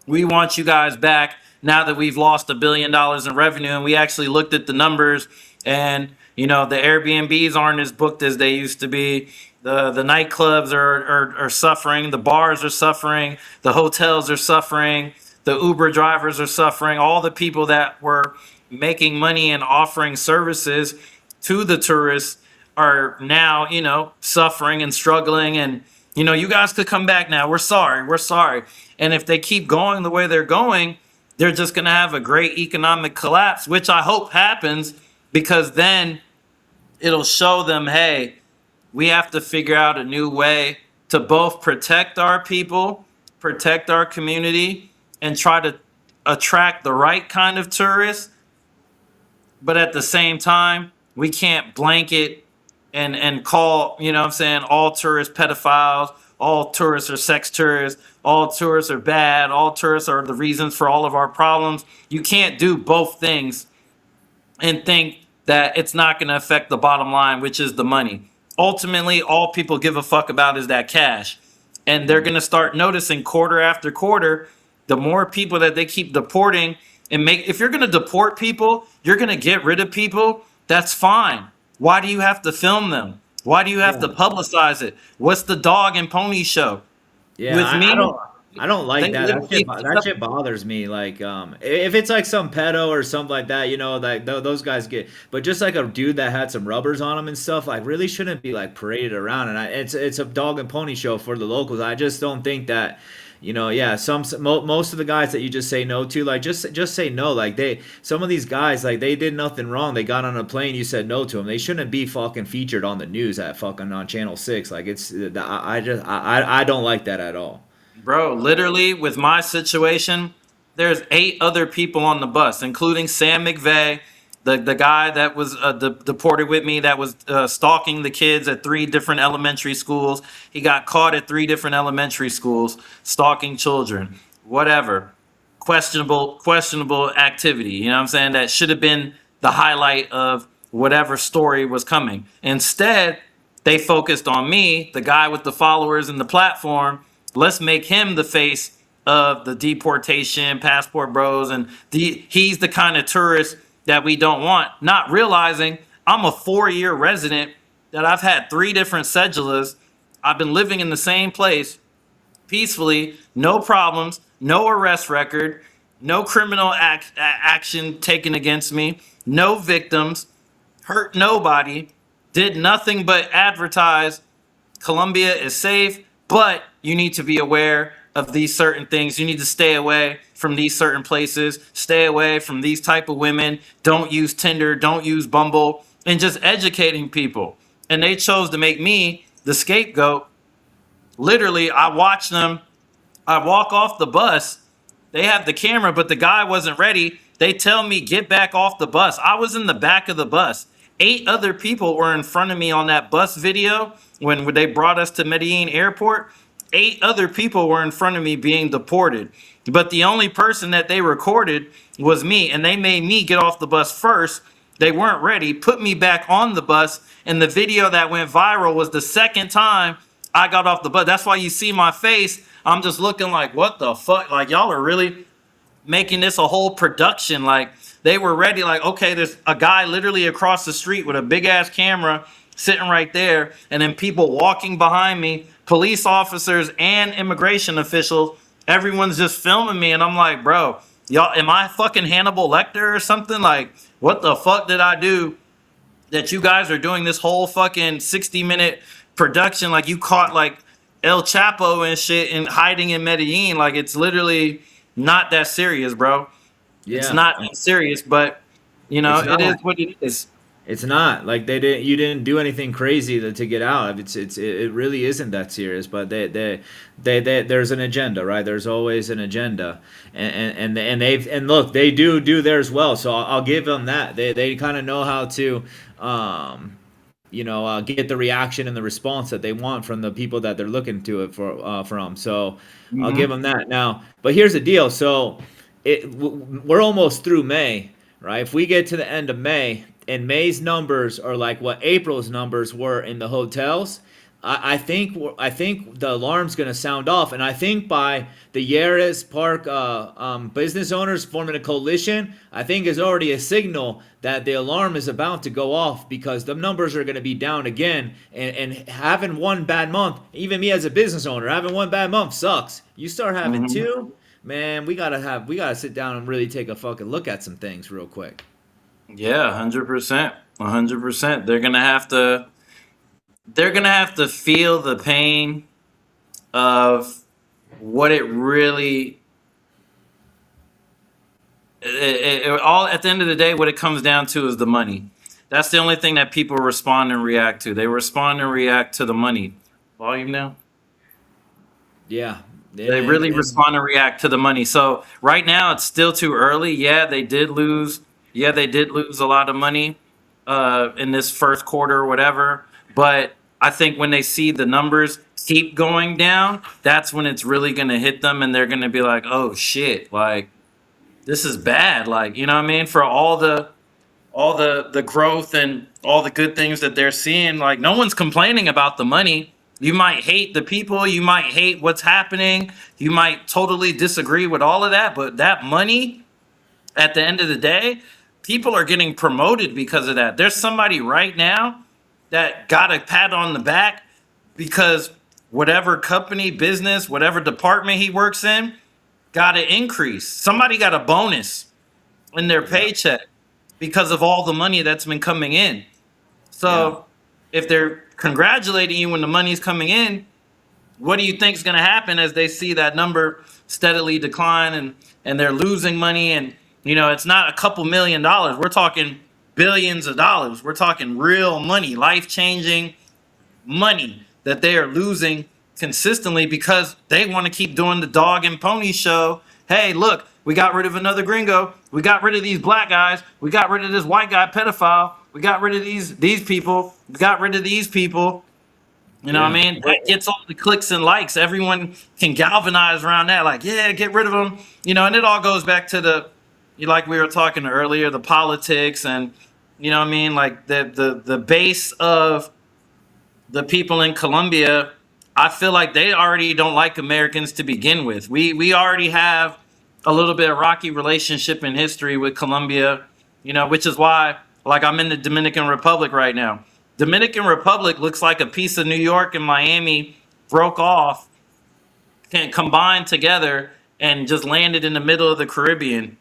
Speaker 2: we want you guys back now that we've lost $1 billion in revenue." And we actually looked at the numbers, and the Airbnbs aren't as booked as they used to be. The nightclubs are suffering. The bars are suffering. The hotels are suffering. The Uber drivers are suffering. All the people that were making money and offering services to the tourists are now, suffering and struggling. And, you guys could come back now. We're sorry. We're sorry. And if they keep going the way they're going, they're just going to have a great economic collapse, which I hope happens, because then it'll show them, hey, we have to figure out a new way to both protect our people, protect our community, and try to attract the right kind of tourists. But at the same time, we can't blanket and call, all tourists pedophiles, all tourists are sex tourists, all tourists are bad, all tourists are the reasons for all of our problems. You can't do both things and think that it's not going to affect the bottom line, which is the money. Ultimately, all people give a fuck about is that cash. And they're going to start noticing quarter after quarter, the more people that they keep deporting if you're going to deport people, you're going to get rid of people. That's fine. Why do you have to film them? Why do you have to publicize it? What's the dog and pony show?
Speaker 1: Yeah,
Speaker 2: With me,
Speaker 1: I don't like
Speaker 2: they
Speaker 1: that.
Speaker 2: literally
Speaker 1: That shit bothers me. Like, if it's like some pedo or something like that, like those guys get. But just like a dude that had some rubbers on him and stuff, like really shouldn't be like paraded around. And it's a dog and pony show for the locals. I just don't think that. Yeah, most of the guys that you just say no to, like just say no. Like some of these guys, like they did nothing wrong. They got on a plane, you said no to them. They shouldn't be fucking featured on the news at fucking on Channel 6. Like I don't like that at all.
Speaker 2: bro, literally with my situation, there's 8 other people on the bus, including Sam McVeigh, the guy that was deported with me, that was stalking the kids at 3 different elementary schools. He got caught at 3 different elementary schools stalking children. Whatever. Questionable activity. You know what I'm saying? That should have been the highlight of whatever story was coming. Instead, they focused on me, the guy with the followers and the platform. Let's make him the face of the deportation, passport bros, and he's the kind of tourist that we don't want. Not realizing I'm a 4-year resident, that I've had 3 different cedulas. I've been living in the same place peacefully, no problems, no arrest record, no criminal action taken against me, no victims, hurt nobody, did nothing but advertise Colombia is safe, but you need to be aware of these certain things. You need to stay away from these certain places, stay away from these type of women, don't use Tinder, don't use Bumble, and just educating people. And they chose to make me the scapegoat. Literally, I watch them. I walk off the bus. They have the camera, but the guy wasn't ready. They tell me, get back off the bus. I was in the back of the bus. 8 other people were in front of me on that bus video when they brought us to Medellin airport. 8 other people were in front of me being deported. But the only person that they recorded was me, and they made me get off the bus first. They weren't ready, put me back on the bus, and the video that went viral was the second time I got off the bus. That's why you see my face. I'm just looking like, what the fuck? Like, y'all are really making this a whole production. Like they were ready, like, okay, there's a guy literally across the street with a big ass camera sitting right there, and then people walking behind me, police officers and immigration officials. Everyone's just filming me, and I'm like, bro, y'all, am I fucking Hannibal Lecter or something? Like, what the fuck did I do that you guys are doing this whole fucking 60-minute production? Like you caught like El Chapo and shit and hiding in Medellin. Like it's literally not that serious, bro. It's
Speaker 1: Yeah.
Speaker 2: not that serious, but you know,
Speaker 1: It's
Speaker 2: it is
Speaker 1: not.
Speaker 2: what it is.
Speaker 1: It's not like you didn't do anything crazy to get out. It really isn't that serious. But there's an agenda, right? There's always an agenda, and look, they do theirs well. So I'll give them that. They kind of know how to, get the reaction and the response that they want from the people that they're looking to it from. So I'll give
Speaker 2: Hmm.
Speaker 1: them that. Now, but here's the deal. So we're almost through May, right? If we get to the end of May and May's numbers are like what April's numbers were in the hotels, I think the alarm's going to sound off, and I think by the Yaris Park business owners forming a coalition, I think is already a signal that the alarm is about to go off because the numbers are going to be down again, and having one bad month, even me as a business owner, having one bad month sucks. You start having
Speaker 2: Hmm.
Speaker 1: two, man, we gotta sit down and really take a fucking look at some things real quick.
Speaker 2: Yeah, 100%. 100%. They're gonna have to feel the pain of what it really all at the end of the day, what it comes down to is the money. That's the only thing that people respond and react to. They respond and react to the money. Volume now.
Speaker 1: Yeah,
Speaker 2: They really respond and react to the money. So right now it's still too early. Yeah, they did lose. Yeah, they did lose a lot of money in this first quarter or whatever. But I think when they see the numbers keep going down, that's when it's really gonna hit them, and they're gonna be like, "Oh shit! Like this is bad." Like you know what I mean? For all the growth and all the good things that they're seeing, like no one's complaining about the money. You might hate the people, you might hate what's happening, you might totally disagree with all of that, but that money at the end of the day, people are getting promoted because of that. There's somebody right now that got a pat on the back because whatever company, business, whatever department he works in got an increase. Somebody got a bonus in their
Speaker 1: yeah,
Speaker 2: paycheck because of all the money that's been coming in.
Speaker 1: yeah,
Speaker 2: So if they're congratulating you when the money's coming in, what do you think is going to happen as they see that number steadily decline, and they're losing money? And you know, it's not a couple $1 million. We're talking billions of dollars. We're talking real money, life-changing money that they are losing consistently because they want to keep doing the dog and pony show. Hey, look, we got rid of another gringo. We got rid of these black guys. We got rid of this white guy pedophile. We got rid of these people. We got rid of these people. You know what I
Speaker 1: yeah.
Speaker 2: mean? That gets all the clicks and likes. Everyone can galvanize around that. Like, yeah, get rid of them. You know, and it all goes back to like we were talking earlier, the politics and, you know what I mean? Like the base of the people in Colombia, I feel like they already don't like Americans to begin with. We already have a little bit of rocky relationship in history with Colombia, you know, which is why like I'm in the Dominican Republic right now. Dominican Republic looks like a piece of New York and Miami broke off and combined together and just landed in the middle of the Caribbean.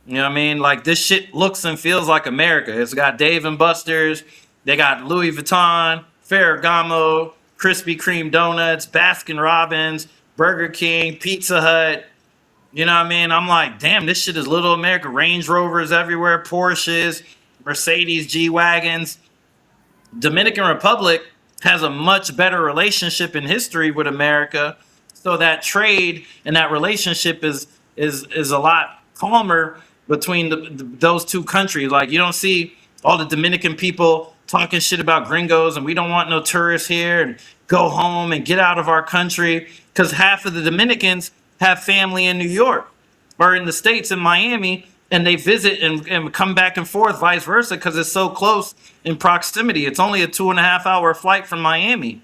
Speaker 2: You know what I mean? Like this shit looks and feels like America. It's got Dave and Buster's. They got Louis Vuitton, Ferragamo, Krispy Kreme donuts, Baskin Robbins, Burger King, Pizza Hut. You know what I mean? I'm like, damn, this shit is little America. Range Rovers everywhere, Porsches, Mercedes, G Wagons. Dominican Republic has a much better relationship in history with America, so that trade and that relationship is a lot calmer between those two countries. Like you don't see all the Dominican people talking shit about gringos and we don't want no tourists here and go home and get out of our country because half of the Dominicans have family in New York or in the States in Miami, and they visit and come back and forth, vice versa, because it's so close in proximity. It's only a 2.5 hour flight from Miami.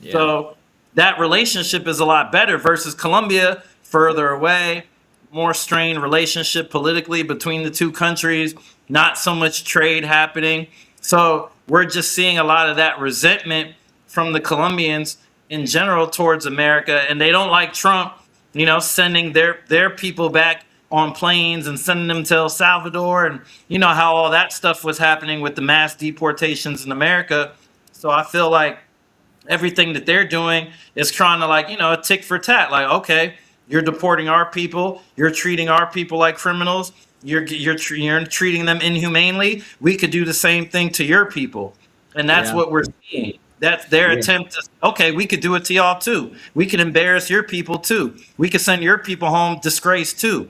Speaker 1: Yeah.
Speaker 2: So that relationship is a lot better versus Colombia, further away. more strained relationship politically between the two countries, not so much trade happening. So we're just seeing a lot of that resentment from the Colombians in general towards America, and they don't like Trump, sending their people back on planes and sending them to El Salvador, and how all that stuff was happening with the mass deportations in America. So I feel like everything that they're doing is trying to, like, a tick for tat. Like, okay, you're deporting our people, you're treating our people like criminals, you're treating them inhumanely. We could do the same thing to your people, and that's
Speaker 1: Yeah.
Speaker 2: what we're seeing. That's their
Speaker 1: Yeah.
Speaker 2: attempt to, okay, we could do it to y'all too. We could embarrass your people too. We could send your people home disgraced too.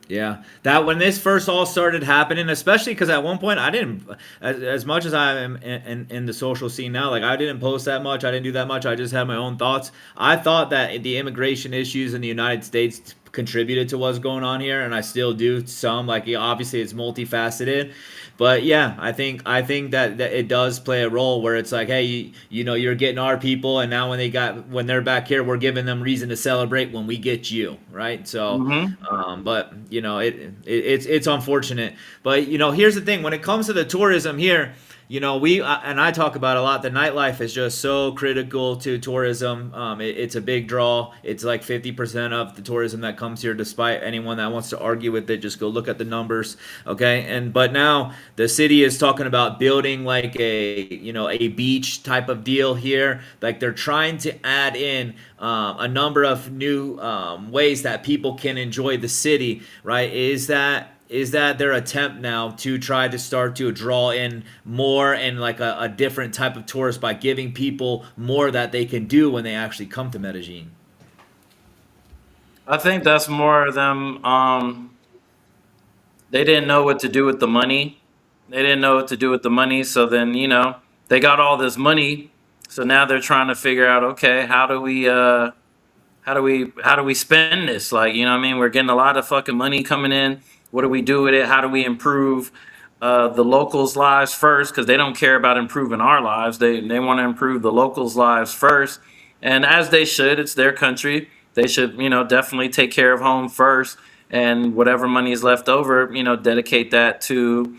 Speaker 1: Yeah, that when this first all started happening, especially because at one point I didn't, as much as I am in the social scene now, like I didn't post that much, I didn't do that much, I just had my own thoughts. I thought that the immigration issues in the United States contributed to what's going on here, and I still do some. Like, yeah, obviously it's multifaceted, but yeah, I think that it does play a role where it's like, hey, you're getting our people, and now when they're back here, we're giving them reason to celebrate when we get you, right? So,
Speaker 2: Hmm.
Speaker 1: but it's unfortunate. But here's the thing: when it comes to the tourism here, we and I talk about a lot. The nightlife is just so critical to tourism. It's a big draw. It's like 50% of the tourism that comes here. Despite anyone that wants to argue with it, just go look at the numbers. Okay, but now the city is talking about building like a beach type of deal here. Like they're trying to add in a number of new ways that people can enjoy the city. Right? Is that their attempt now to try to start to draw in more and like a different type of tourist by giving people more that they can do when they actually come to Medellin?
Speaker 2: I think that's more of them. They didn't know what to do with the money. They didn't know what to do with the money. So then, they got all this money. So now they're trying to figure out, okay, how do we spend this? Like, what I mean? We're getting a lot of fucking money coming in. What do we do with it? How do we improve the locals' lives first? Because they don't care about improving our lives. They want to improve the locals' lives first. And as they should, it's their country. They should, definitely take care of home first. And whatever money is left over, dedicate that to,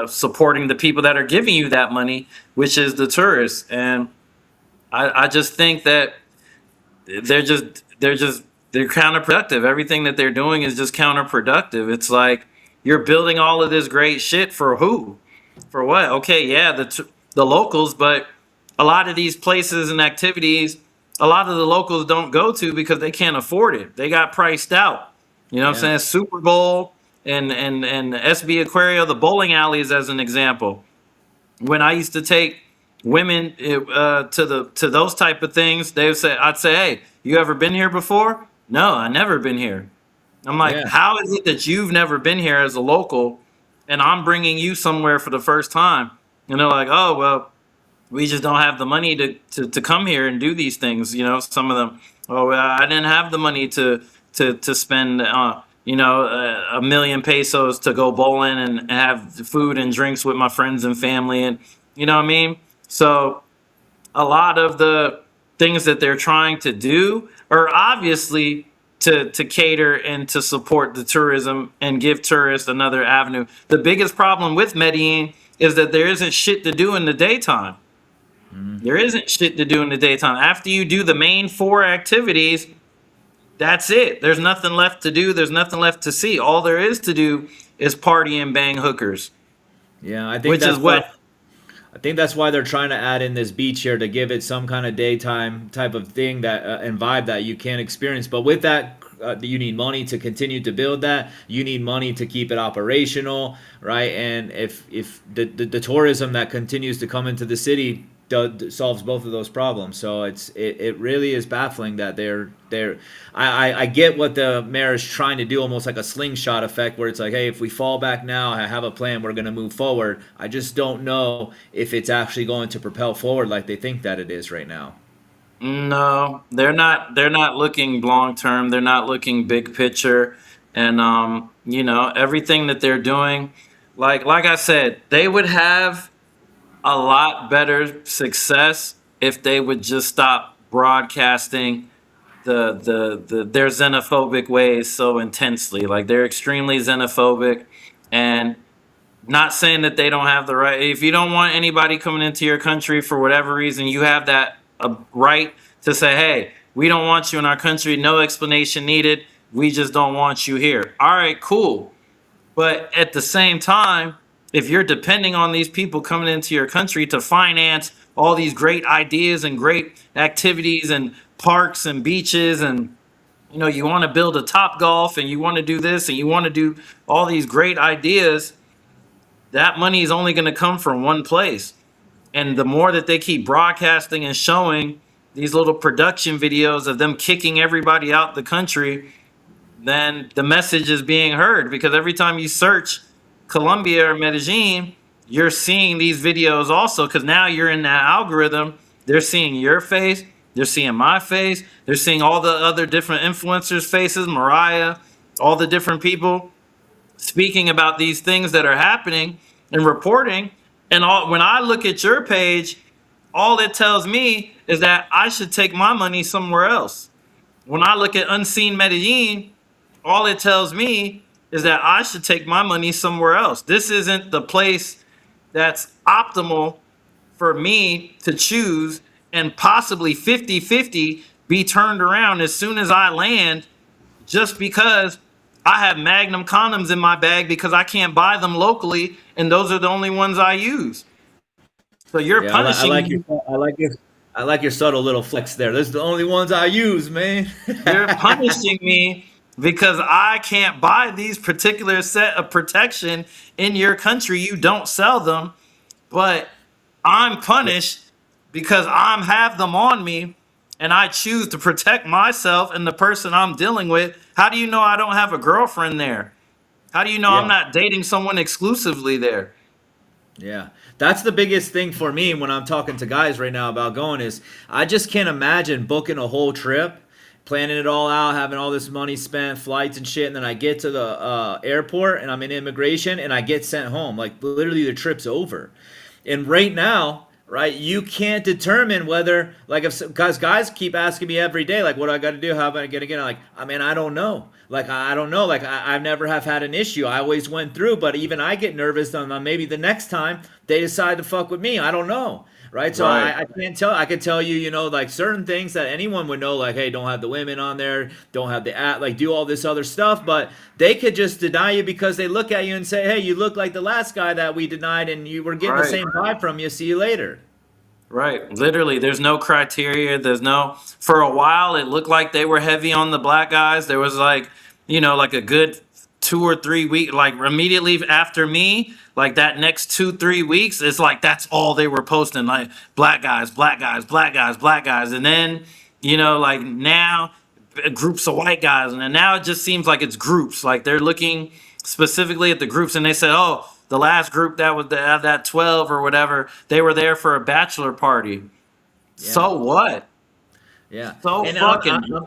Speaker 2: supporting the people that are giving you that money, which is the tourists. And I just think that they're counterproductive. Everything that they're doing is just counterproductive. It's like you're building all of this great shit for who? For what? Okay, yeah, the locals, but a lot of these places and activities, a lot of the locals don't go to because they can't afford it. They got priced out. You know what
Speaker 1: Yeah,
Speaker 2: I'm saying? Super Bowl and SB Aquario, the bowling alleys as an example. When I used to take women to those type of things, I'd say, "Hey, you ever been here before?" "No, I never been here." I'm like,
Speaker 1: yeah,
Speaker 2: "How is it that you've never been here as a local, and I'm bringing you somewhere for the first time?" And they're like, "Oh, well, we just don't have the money to come here and do these things." Some of them, "Oh, well, I didn't have the money to spend a million pesos to go bowling and have food and drinks with my friends and family." And you know what I mean? So a lot of the things that they're trying to do are obviously to cater and to support the tourism and give tourists another avenue. The biggest problem with Medellin is that there isn't shit to do in the daytime. There isn't shit to do in the daytime. After you do the main four activities, that's it. There's nothing left to do. There's nothing left to see. All there is to do is party and bang hookers,
Speaker 1: yeah. I think
Speaker 2: which is
Speaker 1: that's why.
Speaker 2: what.
Speaker 1: I think that's why they're trying to add in this beach here to give it some kind of daytime type of thing that and vibe that you can experience. But with that, you need money to continue to build that. You need money to keep it operational, right? And if the tourism that continues to come into the city solves both of those problems. So it really is baffling that they're I get what the mayor is trying to do, almost like a slingshot effect, where it's like, hey, if we fall back now, I have a plan, we're going to move forward. I just don't know if it's actually going to propel forward like they think that it is right now.
Speaker 2: No, they're not. They're not looking long term. They're not looking big picture, and everything that they're doing, like I said, they would have a lot better success if they would just stop broadcasting their xenophobic ways so intensely. Like they're extremely xenophobic, and not saying that they don't have the right. If you don't want anybody coming into your country for whatever reason, you have that right to say, hey, we don't want you in our country. No explanation needed. We just don't want you here. All right, cool. But at the same time, if you're depending on these people coming into your country to finance all these great ideas and great activities and parks and beaches, and you want to build a Top Golf, and you want to do this, and you want to do all these great ideas, that money is only going to come from one place. And the more that they keep broadcasting and showing these little production videos of them kicking everybody out the country, then the message is being heard. Because every time you search Colombia or Medellin, you're seeing these videos also, because now you're in that algorithm. They're seeing your face, they're seeing my face, they're seeing all the other different influencers' faces, Mariah, all the different people speaking about these things that are happening and reporting. And when I look at your page, all it tells me is that I should take my money somewhere else. When I look at Unseen Medellin, all it tells me is that I should take my money somewhere else. This isn't the place that's optimal for me to choose, and possibly 50-50 be turned around as soon as I land, just because I have Magnum condoms in my bag because I can't buy them locally, and those are the only ones I use. So you're
Speaker 1: Yeah,
Speaker 2: punishing me.
Speaker 1: I like your subtle little flex there. Those are the only ones I use, man.
Speaker 2: You're punishing me because I can't buy these particular set of protection in your country. You don't sell them, but I'm punished because I have them on me, and I choose to protect myself and the person I'm dealing with. How do you know I don't have a girlfriend there? How do you know I'm
Speaker 1: Yeah.
Speaker 2: not dating someone exclusively there?
Speaker 1: Yeah. That's the biggest thing for me when I'm talking to guys right now about going is I just can't imagine booking a whole trip, planning it all out, having all this money spent, flights and shit, and then I get to the airport and I'm in immigration and I get sent home. Like literally the trip's over. And right now, right, you can't determine whether, like, if guys keep asking me every day, like, what do I got to do? How am I going to get it? Like, I mean, I don't know. Like, I don't know. Like, I've never have had an issue. I always went through, but even I get nervous on maybe the next time they decide to fuck with me. I don't know. Right. So
Speaker 2: Right,
Speaker 1: I can't tell. I could tell you, like certain things that anyone would know, like, hey, don't have the women on there, don't have the app, like, do all this other stuff. But they could just deny you because they look at you and say, hey, you look like the last guy that we denied and you were getting the
Speaker 2: right,
Speaker 1: same vibe from you. See you later.
Speaker 2: right. Literally, there's no criteria. For a while, it looked like they were heavy on the black guys. There was like a good 2 or 3 week, like immediately after me, like that next 2 3 weeks, it's like that's all they were posting, like black guys, black guys, black guys, black guys. And then like now groups of white guys, and then now it just seems like it's groups, like they're looking specifically at the groups, and they said, oh, the last group that was that 12 or whatever, they were there for a bachelor party.
Speaker 1: Yeah.
Speaker 2: So what?
Speaker 1: Yeah.
Speaker 2: So
Speaker 1: And
Speaker 2: fucking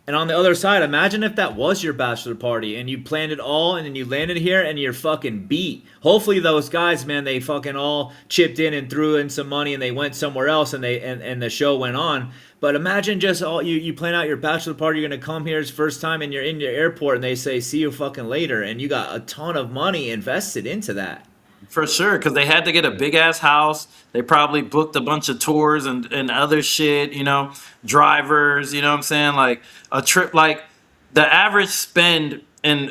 Speaker 1: on the other side, imagine if that was your bachelor party and you planned it all and then you landed here and you're fucking beat. Hopefully those guys, man, they fucking all chipped in and threw in some money and they went somewhere else and and the show went on. But imagine just all you plan out your bachelor party, you're gonna come here, it's first time and you're in your airport and they say see you fucking later and you got a ton of money invested into that.
Speaker 2: For sure, because they had to get a big ass house. They probably booked a bunch of tours and other shit, drivers, you know what I'm saying? Like a trip, like the average spend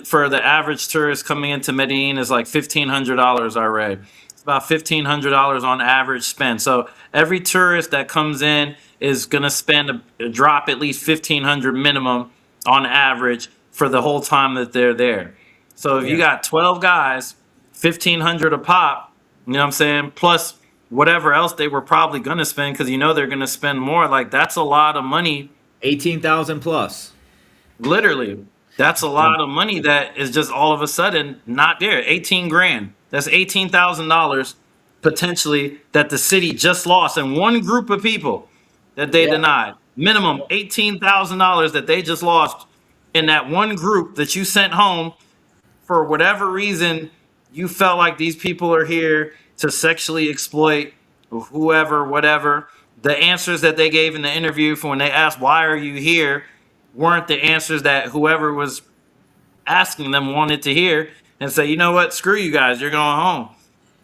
Speaker 2: for the average tourist coming into Medellin is like $1,500, I read. It's about $1,500 on average spend. So every tourist that comes in is gonna spend a drop at least 1,500 minimum on average for the whole time that they're there. So if you
Speaker 1: Yeah.
Speaker 2: got 12 guys, 1,500 a pop, you know what I'm saying? Plus whatever else they were probably gonna spend, because they're gonna spend more. Like that's a lot of money.
Speaker 1: 18,000 plus.
Speaker 2: Literally, that's a lot of money that is just all of a sudden not there. 18 grand. That's $18,000 potentially that the city just lost in one group of people that they
Speaker 1: Yeah.
Speaker 2: denied. Minimum $18,000 that they just lost in that one group that you sent home for whatever reason. You felt like these people are here to sexually exploit whoever, whatever. The answers that they gave in the interview for when they asked, why are you here? weren't the answers that whoever was asking them wanted to hear, and say, you know what, screw you guys, you're going home.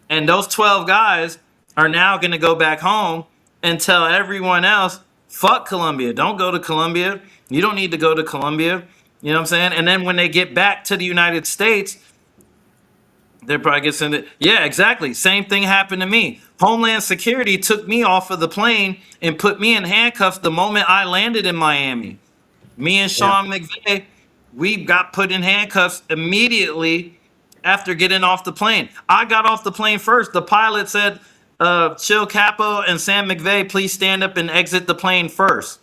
Speaker 2: And those 12 guys are now going to go back home and tell everyone else, fuck Colombia. Don't go to Colombia. You don't need to go to Colombia. You know what I'm saying? And then when they get back to the United States, they're probably get sent it. Yeah, exactly. Same thing happened to me. Homeland Security took me off of the plane and put me in handcuffs the moment I landed in Miami. Me and
Speaker 1: Yeah.
Speaker 2: Sean McVay, we got put in handcuffs immediately after getting off the plane. I got off the plane first. The pilot said, Chillcapo and Sam McVay, please stand up and exit the plane first.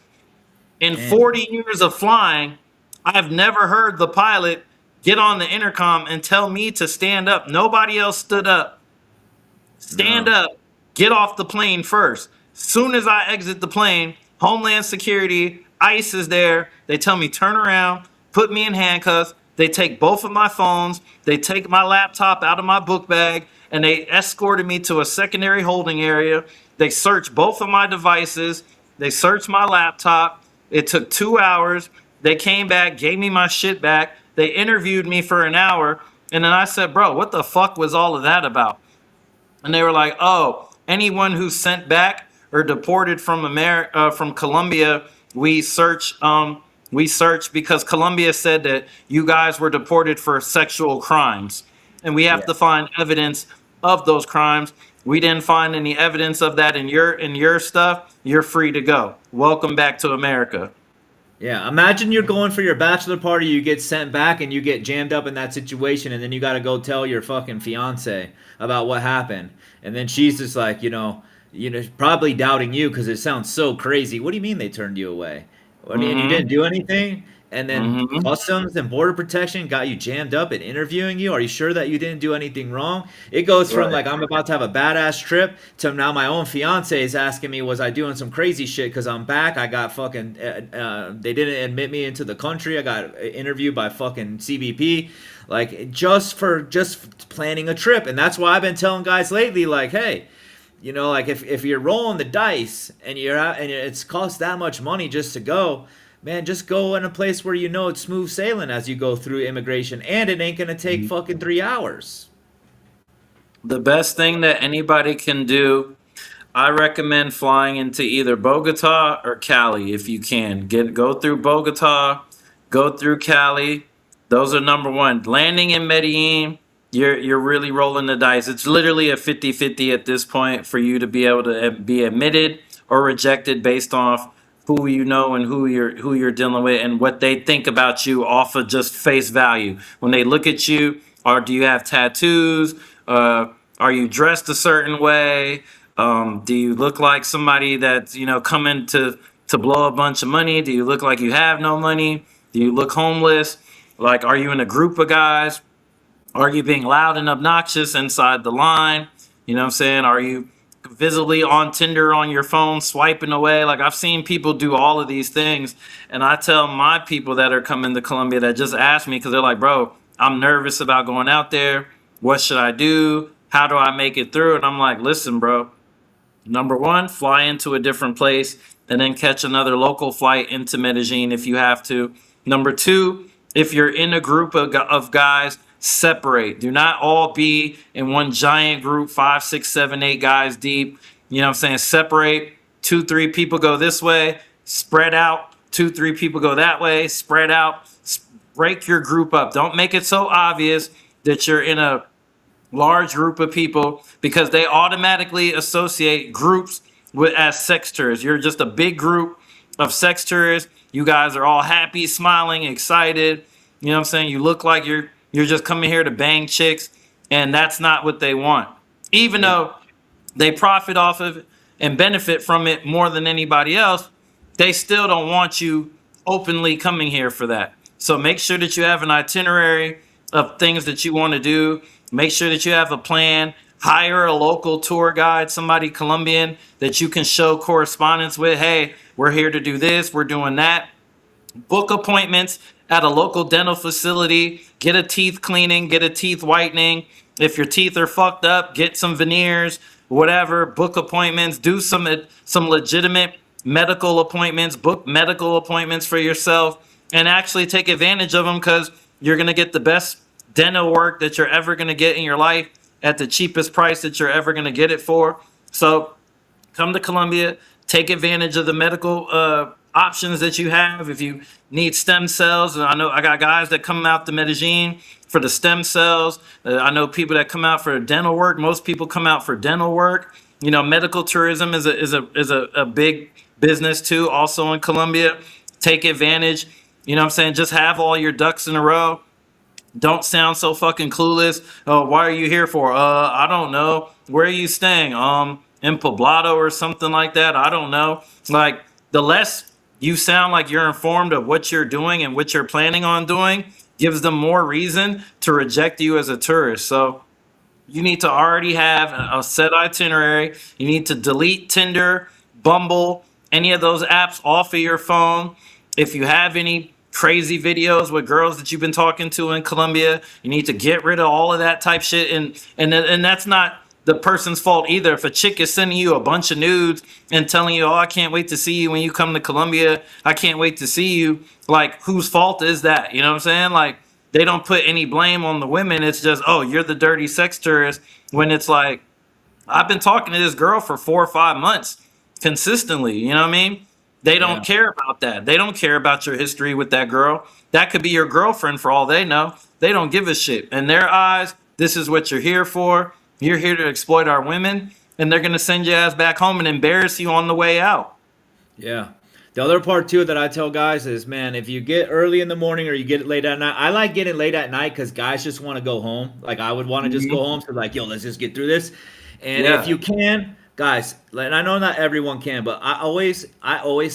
Speaker 2: In
Speaker 1: Damn.
Speaker 2: 40 years of flying, I've never heard the pilot get on the intercom and tell me to stand up. Nobody else stood up. Stand
Speaker 1: No.
Speaker 2: up, get off the plane first. Soon as I exit the plane, Homeland Security, ICE is there. They tell me turn around, put me in handcuffs. They take both of my phones. They take my laptop out of my book bag, and they escorted me to a secondary holding area. They searched both of my devices. They searched my laptop. It took 2 hours. They came back, gave me my shit back. They interviewed me for an hour. And then I said, bro, what the fuck was all of that about? And they were like, oh, anyone who's sent back or deported from from Colombia, we search because Colombia said that you guys were deported for sexual crimes, and we have
Speaker 1: Yeah.
Speaker 2: to find evidence of those crimes. We didn't find any evidence of that in your stuff. You're free to go. Welcome back to America.
Speaker 1: Yeah, imagine you're going for your bachelor party, you get sent back, and you get jammed up in that situation, and then you got to go tell your fucking fiance about what happened, and then she's just like, probably doubting you because it sounds so crazy. What do you mean they turned you away? What do you, and you didn't
Speaker 2: Mm-hmm.
Speaker 1: do anything? And then
Speaker 2: Mm-hmm.
Speaker 1: customs and border protection got you jammed up and interviewing you. Are you sure that you didn't do anything wrong? It goes from
Speaker 2: Right.
Speaker 1: like I'm about to have a badass trip to now my own fiance is asking me, was I doing some crazy shit? Because I'm back. I got fucking. They didn't admit me into the country. I got interviewed by fucking CBP, like just planning a trip. And that's why I've been telling guys lately, like, hey. Like if you're rolling the dice and you're out and it's cost that much money just to go, man, just go in a place where you know it's smooth sailing as you go through immigration, and it ain't gonna take fucking 3 hours.
Speaker 2: The best thing that anybody can do, I recommend flying into either Bogota or Cali if you can. Go through Bogota, go through Cali. Those are number one. Landing in Medellin, you're really rolling the dice. It's literally a 50-50 at this point for you to be able to be admitted or rejected based off who you know and who you're dealing with and what they think about you off of just face value. When they look at you, or do you have tattoos? Are you dressed a certain way? Do you look like somebody that's coming to blow a bunch of money? Do you look like you have no money? Do you look homeless? Like, are you in a group of guys? Are you being loud and obnoxious inside the line? You know what I'm saying? Are you visibly on Tinder on your phone swiping away? Like, I've seen people do all of these things, and I tell my people that are coming to Colombia that just ask me because they're like, bro, I'm nervous about going out there. What should I do? How do I make it through? And I'm like, listen, bro, number one, fly into a different place and then catch another local flight into Medellin if you have to. Number two, if you're in a group of guys, separate. Do not all be in one giant group, 5, 6, 7, 8 guys deep. You know what I'm saying? Separate. 2, 3 people go this way, spread out. 2, 3 people go that way, spread out. Break your group up. Don't make it so obvious that you're in a large group of people because they automatically associate groups as sex tourists. You're just a big group of sex tourists. You guys are all happy, smiling, excited. You know what I'm saying? You look like you're just coming here to bang chicks, and that's not what they want. Even though they profit off of it and benefit from it more than anybody else, they still don't want you openly coming here for that. So make sure that you have an itinerary of things that you want to do. Make sure that you have a plan. Hire a local tour guide, somebody Colombian that you can show correspondence with. Hey, we're here to do this. We're doing that. Book appointments at a local dental facility. Get a teeth cleaning, get a teeth whitening. If your teeth are fucked up, get some veneers, whatever. Book appointments. Do some legitimate medical appointments. Book medical appointments for yourself. and actually take advantage of them, because you're going to get the best dental work that you're ever going to get in your life at the cheapest price that you're ever going to get it for. So come to Colombia, take advantage of the medical options that you have. If you need stem cells, and I know I got guys that come out to Medellin for the stem cells. I know people that come out for dental work. Most people come out for dental work. You know, medical tourism is a big business too, also in Colombia. Take advantage. You know what I'm saying? Just have all your ducks in a row. Don't sound so fucking clueless. Oh, why are you here for? I don't know. Where are you staying? In Poblado or something like that. I don't know. Like, the less you sound like you're informed of what you're doing and what you're planning on doing, gives them more reason to reject you as a tourist. So you need to already have a set itinerary. You need to delete Tinder, Bumble, any of those apps off of your phone. If you have any crazy videos with girls that you've been talking to in Colombia, you need to get rid of all of that type shit. And that's not the person's fault either. If a chick is sending you a bunch of nudes and telling you, oh, I can't wait to see you when you come to Colombia, I can't wait to see you, like, whose fault is that? You know what I'm saying? Like, they don't put any blame on the women. It's just, oh, you're the dirty sex tourist. When it's like, I've been talking to this girl for 4 or 5 months consistently. You know what I mean? They don't care about that. They don't care about your history with that girl. That could be your girlfriend for all they know. They don't give a shit. In their eyes, this is what you're here for. You're here to exploit our women, and they're going to send your ass back home and embarrass you on the way out.
Speaker 1: Yeah. The other part too that I tell guys is, man, if you get early in the morning or you get late at night, I like getting late at night because guys just want to go home. Like, I would want to just go home. So like, yo, let's just get through this. And if you can, guys, and I know not everyone can, but I always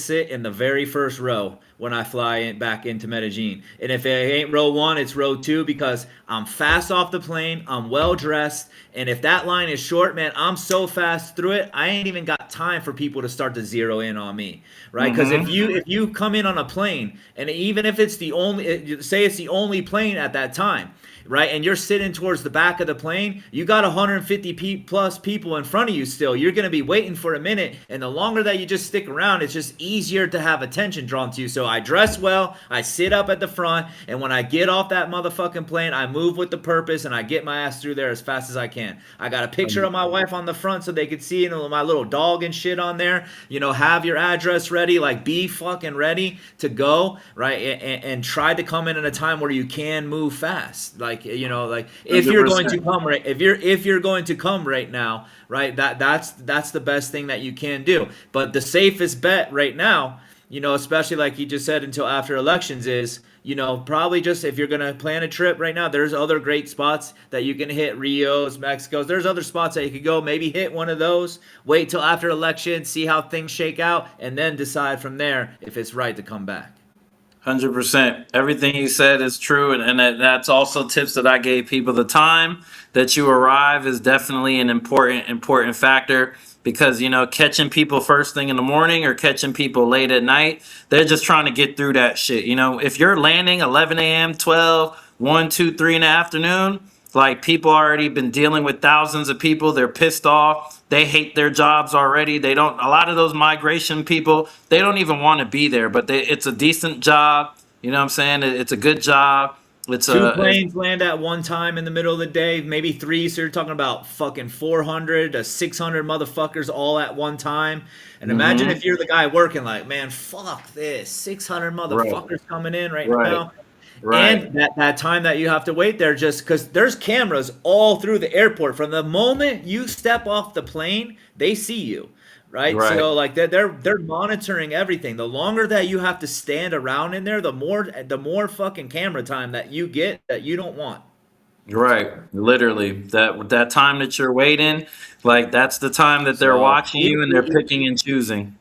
Speaker 1: sit in the very first row when I fly back into Medellin. And if it ain't row 1, it's row 2, because I'm fast off the plane, I'm well dressed, and if that line is short, man, I'm so fast through it, I ain't even got time for people to start to zero in on me, right? Because if you come in on a plane, and even if it's the only plane at that time, right, and you're sitting towards the back of the plane, you got 150 plus people in front of you still. You're going to be waiting for a minute, and the longer that you just stick around, it's just easier to have attention drawn to you. So I dress well, I sit up at the front, and when I get off that motherfucking plane, I move with the purpose, and I get my ass through there as fast as I can. I got a picture of my wife on the front so they could see, my little dog and shit on there. Have your address ready, like, be fucking ready to go, right? And try to come in at a time where you can move fast. Like, if you're going to come right, if you're going to come right now, right, that's the best thing that you can do. But the safest bet right now, especially like you just said, until after elections, is probably just, if you're going to plan a trip right now, there's other great spots that you can hit. Rio's, Mexico's, there's other spots that you could go, maybe hit one of those, wait till after election, see how things shake out, and then decide from there if it's right to come back.
Speaker 2: 100%. Everything you said is true, and that's also tips that I gave people. The time that you arrive is definitely an important factor, because catching people first thing in the morning or catching people late at night, they're just trying to get through that shit. If you're landing 11 a.m., 12, 1, 2, 3 in the afternoon, like, people already been dealing with thousands of people. They're pissed off. They hate their jobs already. A lot of those migration people, they don't even want to be there, but it's a decent job. You know what I'm saying? It's a good job. It's
Speaker 1: 2 planes land at one time in the middle of the day, maybe 3. So you're talking about fucking 400 to 600 motherfuckers all at one time. And imagine if you're the guy working, like, man, fuck this, 600 motherfuckers coming in right now. Right. And that time that you have to wait there, just because there's cameras all through the airport. From the moment you step off the plane, they see you, right? So like they're monitoring everything. The longer that you have to stand around in there, the more fucking camera time that you get that you don't want.
Speaker 2: Right. Literally, that time that you're waiting, like, that's the time that they're watching you, and they're picking and choosing.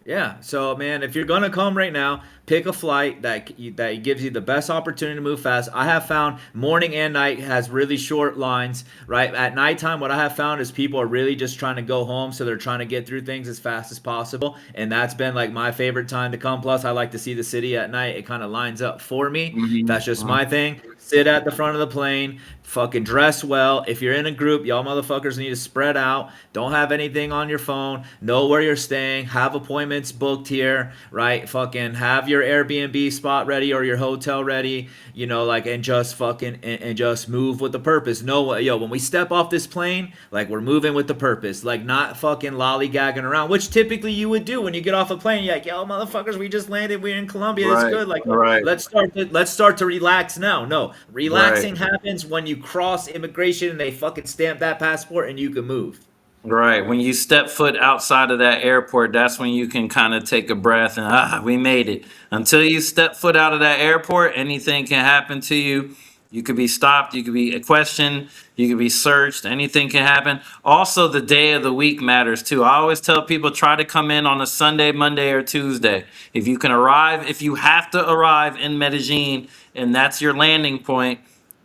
Speaker 1: Yeah, so man, if you're gonna come right now, pick a flight that gives you the best opportunity to move fast. I have found morning and night has really short lines, right? At nighttime, what I have found is people are really just trying to go home, so they're trying to get through things as fast as possible, and that's been like my favorite time to come. Plus, I like to see the city at night. It kind of lines up for me. That's just my thing. Sit at the front of the plane, fucking dress well. If you're in a group, y'all motherfuckers need to spread out. Don't have anything on your phone. Know where you're staying. Have appointments booked here, right? Fucking have your Airbnb spot ready or your hotel ready, like, and just fucking, and just move with the purpose. No, yo, when we step off this plane, like, we're moving with the purpose, like, not fucking lollygagging around, which typically you would do when you get off a plane. You're like, yo, motherfuckers, we just landed. We're in Colombia. It's
Speaker 2: Right,
Speaker 1: good. Like,
Speaker 2: right,
Speaker 1: let's start to relax now. No,
Speaker 2: right.
Speaker 1: relaxing happens when you cross immigration and they fucking stamp that passport and you can move.
Speaker 2: Right. When you step foot outside of that airport, that's when you can kind of take a breath and, we made it. Until you step foot out of that airport, anything can happen to you. You could be stopped, you could be questioned, you could be searched, anything can happen. Also, the day of the week matters too. I always tell people try to come in on a Sunday, Monday, or Tuesday. If you can arrive, if you have to arrive in Medellin and that's your landing point,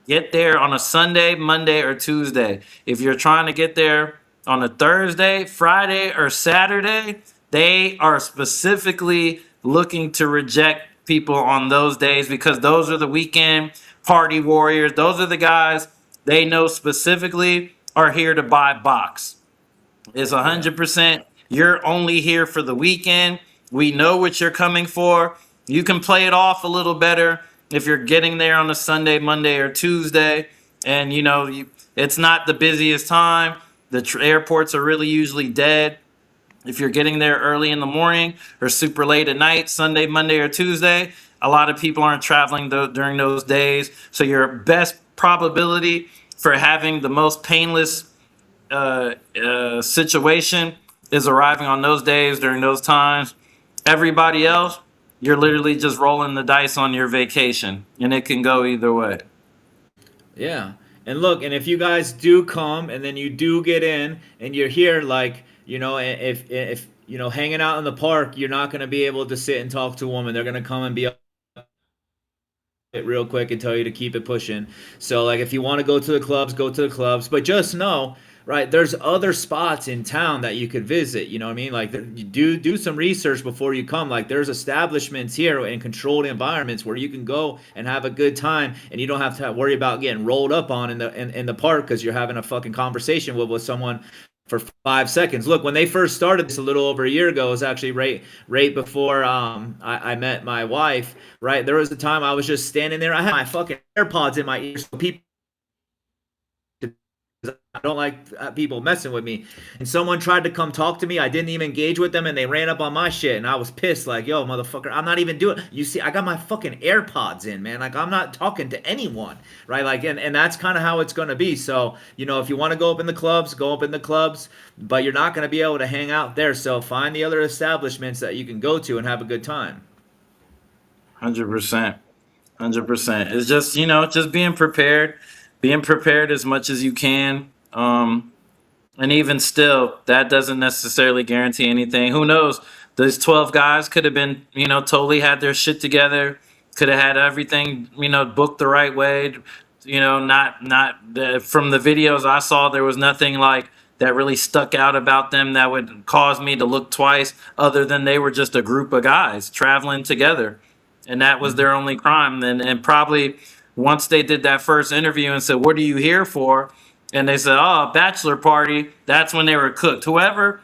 Speaker 2: get there on a Sunday, Monday, or Tuesday. If you're trying to get there on a Thursday, Friday, or Saturday, they are specifically looking to reject people on those days because those are the weekend party warriors. Those are the guys they know specifically are here to buy box. It's
Speaker 1: Yeah.
Speaker 2: 100%. You're only here for the weekend. We know what you're coming for. You can play it off a little better if you're getting there on a Sunday, Monday, or Tuesday, and it's not the busiest time. The airports are really usually dead. If you're getting there early in the morning or super late at night, Sunday, Monday, or Tuesday, a lot of people aren't traveling during those days. So your best probability for having the most painless situation is arriving on those days during those times. Everybody else, you're literally just rolling the dice on your vacation, and it can go either way.
Speaker 1: Yeah. And look, and if you guys do come and then you do get in and you're here, like, if hanging out in the park, you're not going to be able to sit and talk to a woman. They're going to come and be it real quick and tell you to keep it pushing. So, like, if you want to go to the clubs, go to the clubs, but just know, right, there's other spots in town that you could visit. You know what I mean? Like, you do some research before you come. Like, there's establishments here in controlled environments where you can go and have a good time, and you don't have to worry about getting rolled up on in the park because you're having a fucking conversation with someone for 5 seconds. Look, when they first started this a little over a year ago, it was actually right before I met my wife. Right, there was a time I was just standing there. I had my fucking AirPods in my ears, so people. I don't like people messing with me. And someone tried to come talk to me. I didn't even engage with them, and they ran up on my shit. And I was pissed, like, yo, motherfucker, I'm not even doing. You see, I got my fucking AirPods in, man. Like, I'm not talking to anyone, right? Like, and that's kind of how it's gonna be. So, if you want to go up in the clubs, go up in the clubs, but you're not gonna be able to hang out there. So find the other establishments that you can go to and have a good time.
Speaker 2: 100%. 100%. It's just, just being prepared as much as you can. And even still, that doesn't necessarily guarantee anything. Who knows? Those 12 guys could have been, totally had their shit together, could have had everything, booked the right way. From the videos I saw, there was nothing like that really stuck out about them that would cause me to look twice, other than they were just a group of guys traveling together. And that was their only crime. And probably once they did that first interview and said, "What are you here for?" And they said, "Oh, a bachelor party." That's when they were cooked. Whoever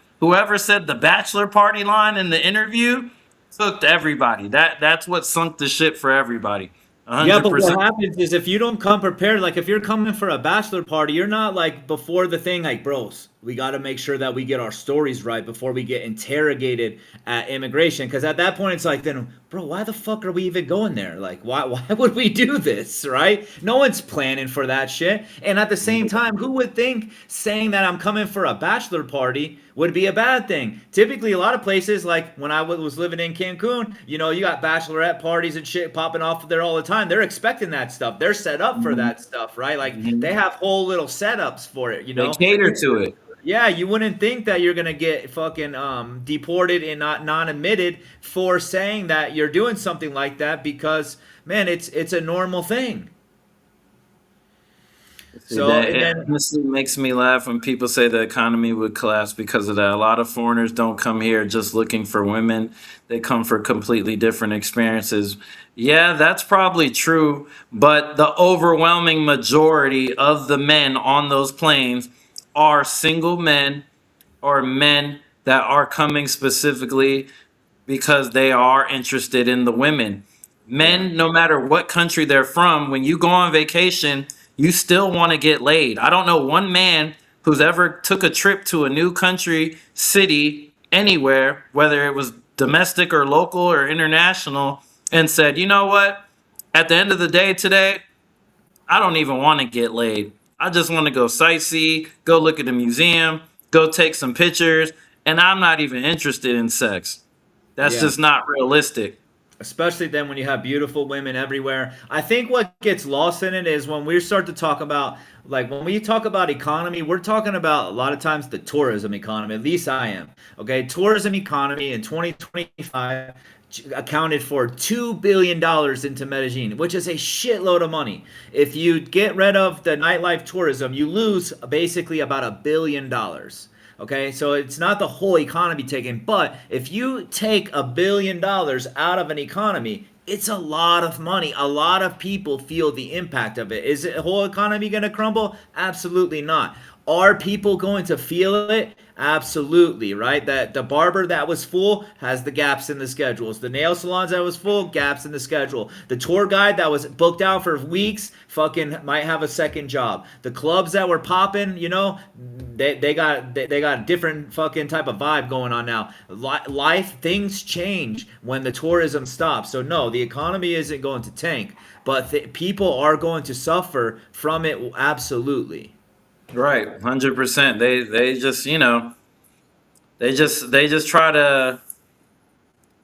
Speaker 2: said the bachelor party line in the interview cooked everybody. That's what sunk the ship for everybody.
Speaker 1: Yeah, but
Speaker 2: 100%.
Speaker 1: what happens is if you don't come prepared, like if you're coming for a bachelor party, you're not like before the thing, like, bros, we got to make sure that we get our stories right before we get interrogated at immigration. Because at that point, it's like, then, bro, why the fuck are we even going there? Like, why would we do this, right? No one's planning for that shit. And at the same time, who would think saying that I'm coming for a bachelor party would be a bad thing? Typically, a lot of places, like when I was living in Cancun, you got bachelorette parties and shit popping off there all the time. They're expecting that stuff. They're set up for
Speaker 2: Mhm.
Speaker 1: that stuff, right? Like they
Speaker 2: Mhm.
Speaker 1: have whole little setups for it,
Speaker 2: They cater to it.
Speaker 1: Yeah, you wouldn't think that you're gonna get fucking deported and not non-admitted for saying that you're doing something like that because man, it's a normal thing. So and
Speaker 2: It
Speaker 1: then
Speaker 2: honestly makes me laugh when people say the economy would collapse because of that. A lot of foreigners don't come here just looking for women. They come for completely different experiences. Yeah, that's probably true, but the overwhelming majority of the men on those planes are single men or men that are coming specifically because they are interested in the women.
Speaker 1: yeah.
Speaker 2: Men, no matter what country they're from, when you go on vacation, you still want to get laid. I don't know one man who's ever took a trip to a new country, city, anywhere, whether it was domestic or local or international, and said, you know what? At the end of the day today, I don't even want to get laid. I just want to go sightsee, go look at the museum, go take some pictures, and I'm not even interested in sex. That's
Speaker 1: Yeah.
Speaker 2: just not realistic.
Speaker 1: Especially then when you have beautiful women everywhere. I think what gets lost in it is when we start to talk about, like, when we talk about economy, we're talking about a lot of times the tourism economy. At least I am. Okay, tourism economy in 2025 accounted for $2 billion into Medellin, which is a shitload of money. If you get rid of the nightlife tourism, you lose basically about $1 billion. Okay, so it's not the whole economy taken, but if you take $1 billion out of an economy, it's a lot of money. A lot of people feel the impact of it. Is the whole economy going to crumble? Absolutely not. Are people going to feel it? Absolutely, right? That the barber that was full has the gaps in the schedules. The nail salons that was full, gaps in the schedule. The tour guide that was booked out for weeks, fucking might have a second job. The clubs that were popping, they got a different fucking type of vibe going on now. Life, things change when the tourism stops. So no, the economy isn't going to tank, but people are going to suffer from it absolutely.
Speaker 2: Right, 100%. They just, they just try to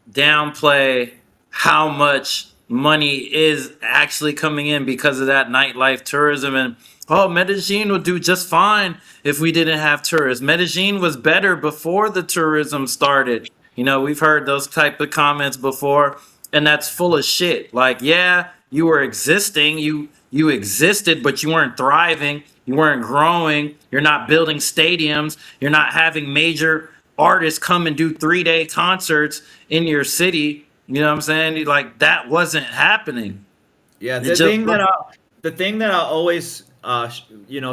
Speaker 2: downplay how much money is actually coming in because of that nightlife tourism. And oh, Medellin would do just fine if we didn't have tourists. Medellin was better before the tourism started. We've heard those type of comments before, and that's full of shit. Like, yeah, you were existing, you existed, but you weren't thriving, you weren't growing, you're not building stadiums, you're not having major artists come and do 3-day concerts in your city. You know what I'm saying? Like, that wasn't happening.
Speaker 1: Yeah,
Speaker 2: It just
Speaker 1: the thing that I always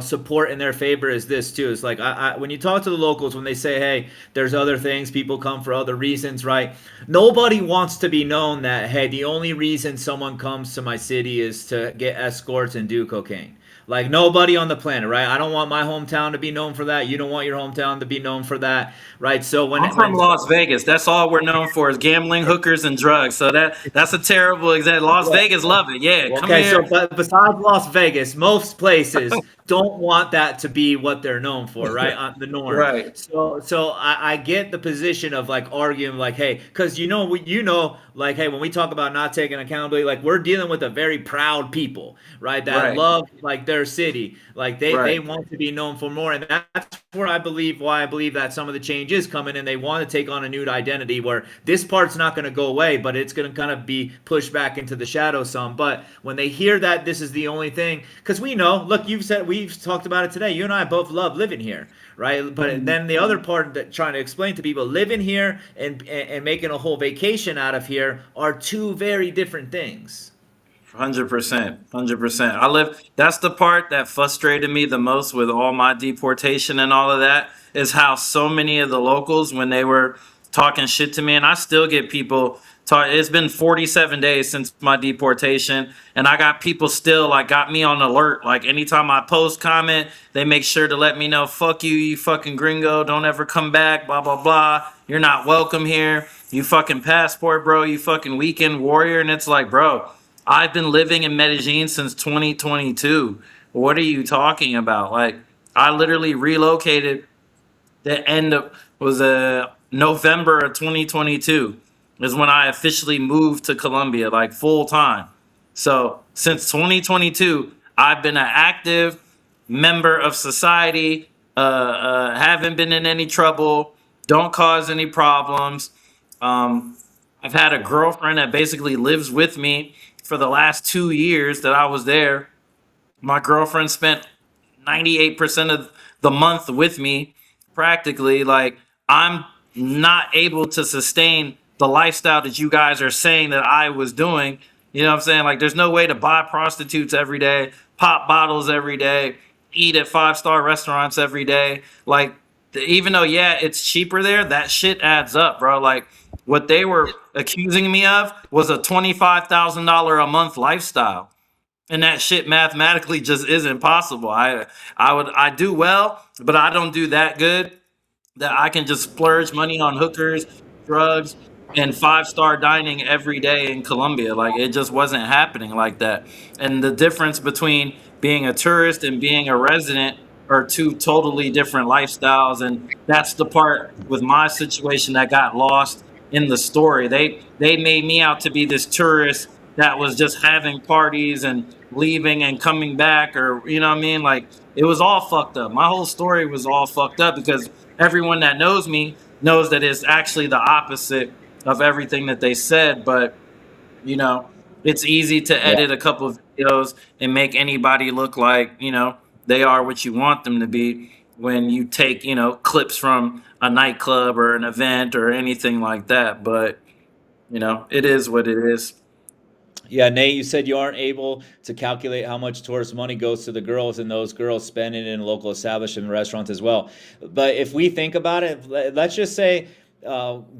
Speaker 1: support in their favor is this too. Is like when you talk to the locals, when they say, "Hey, there's other things. People come for other reasons," right? Nobody wants to be known that, hey, the only reason someone comes to my city is to get escorts and do cocaine. Like nobody on the planet, right? I don't want my hometown to be known for that. You don't want your hometown to be known for that, right? So
Speaker 2: I'm from Las Vegas. That's all we're known for is gambling, hookers, and drugs. So that's a terrible example. Las
Speaker 1: yeah.
Speaker 2: Vegas love it. Yeah, come
Speaker 1: Okay, so
Speaker 2: here.
Speaker 1: but besides Las Vegas, most places don't want that to be what they're known for, right? The norm.
Speaker 2: Right,
Speaker 1: So I get the position of like arguing, like, hey, because like, hey, when we talk about not taking accountability, like we're dealing with a very proud people, right? That
Speaker 2: right,
Speaker 1: love like their city, like they
Speaker 2: right.
Speaker 1: want to be known for more, and that's why I believe that some of the change is coming, and they want to take on a new identity where this part's not going to go away, but it's going to kind of be pushed back into the shadow some. But when they hear that this is the only thing, because we know, look, we've talked about it today. You and I both love living here, right? But then the other part that trying to explain to people, living here and making a whole vacation out of here are two very different things.
Speaker 2: 100%. 100%. That's the part that frustrated me the most with all my deportation and all of that is how so many of the locals, when they were talking shit to me, and I still get people talk. It's been 47 days since my deportation, and I got people still like got me on alert. Like anytime I post comment, they make sure to let me know, fuck you, you fucking gringo, don't ever come back, blah, blah, blah. You're not welcome here. You fucking passport, bro, you fucking weekend warrior. And it's like, bro, I've been living in Medellin since 2022. What are you talking about? Like, I literally relocated the end of was November of 2022 is when I officially moved to Colombia, like full time. So since 2022, I've been an active member of society. Haven't been in any trouble. Don't cause any problems. Um, I've had a girlfriend that basically lives with me for the last 2 years that I was there. My girlfriend spent 98% of the month with me practically. Like, I'm not able to sustain the lifestyle that you guys are saying that I was doing. You know what I'm saying? Like, there's no way to buy prostitutes every day, pop bottles every day, eat at five-star restaurants every day. Like, even though, yeah, it's cheaper there, that shit adds up, bro. Like, what they were accusing me of was a $25,000 a month lifestyle. And that shit mathematically just isn't possible. I do well, but I don't do that good that I can just splurge money on hookers, drugs, and five-star dining every day in Colombia. Like, it just wasn't happening like that. And the difference between being a tourist and being a resident are two totally different lifestyles. And that's the part with my situation that got lost in the story. They made me out to be this tourist that was just having parties and leaving and coming back, or you know what I mean? Like, it was all fucked up. My whole story was all fucked up because everyone that knows me knows that it's actually the opposite of everything that they said. But you know, it's easy to
Speaker 1: Yeah.
Speaker 2: edit a couple of videos and make anybody look like, they are what you want them to be when you take, clips from a nightclub or an event or anything like that. But it is what it is.
Speaker 1: Yeah, Nate, you said you aren't able to calculate how much tourist money goes to the girls, and those girls spend it in local establishment restaurants as well. But if we think about it, let's just say,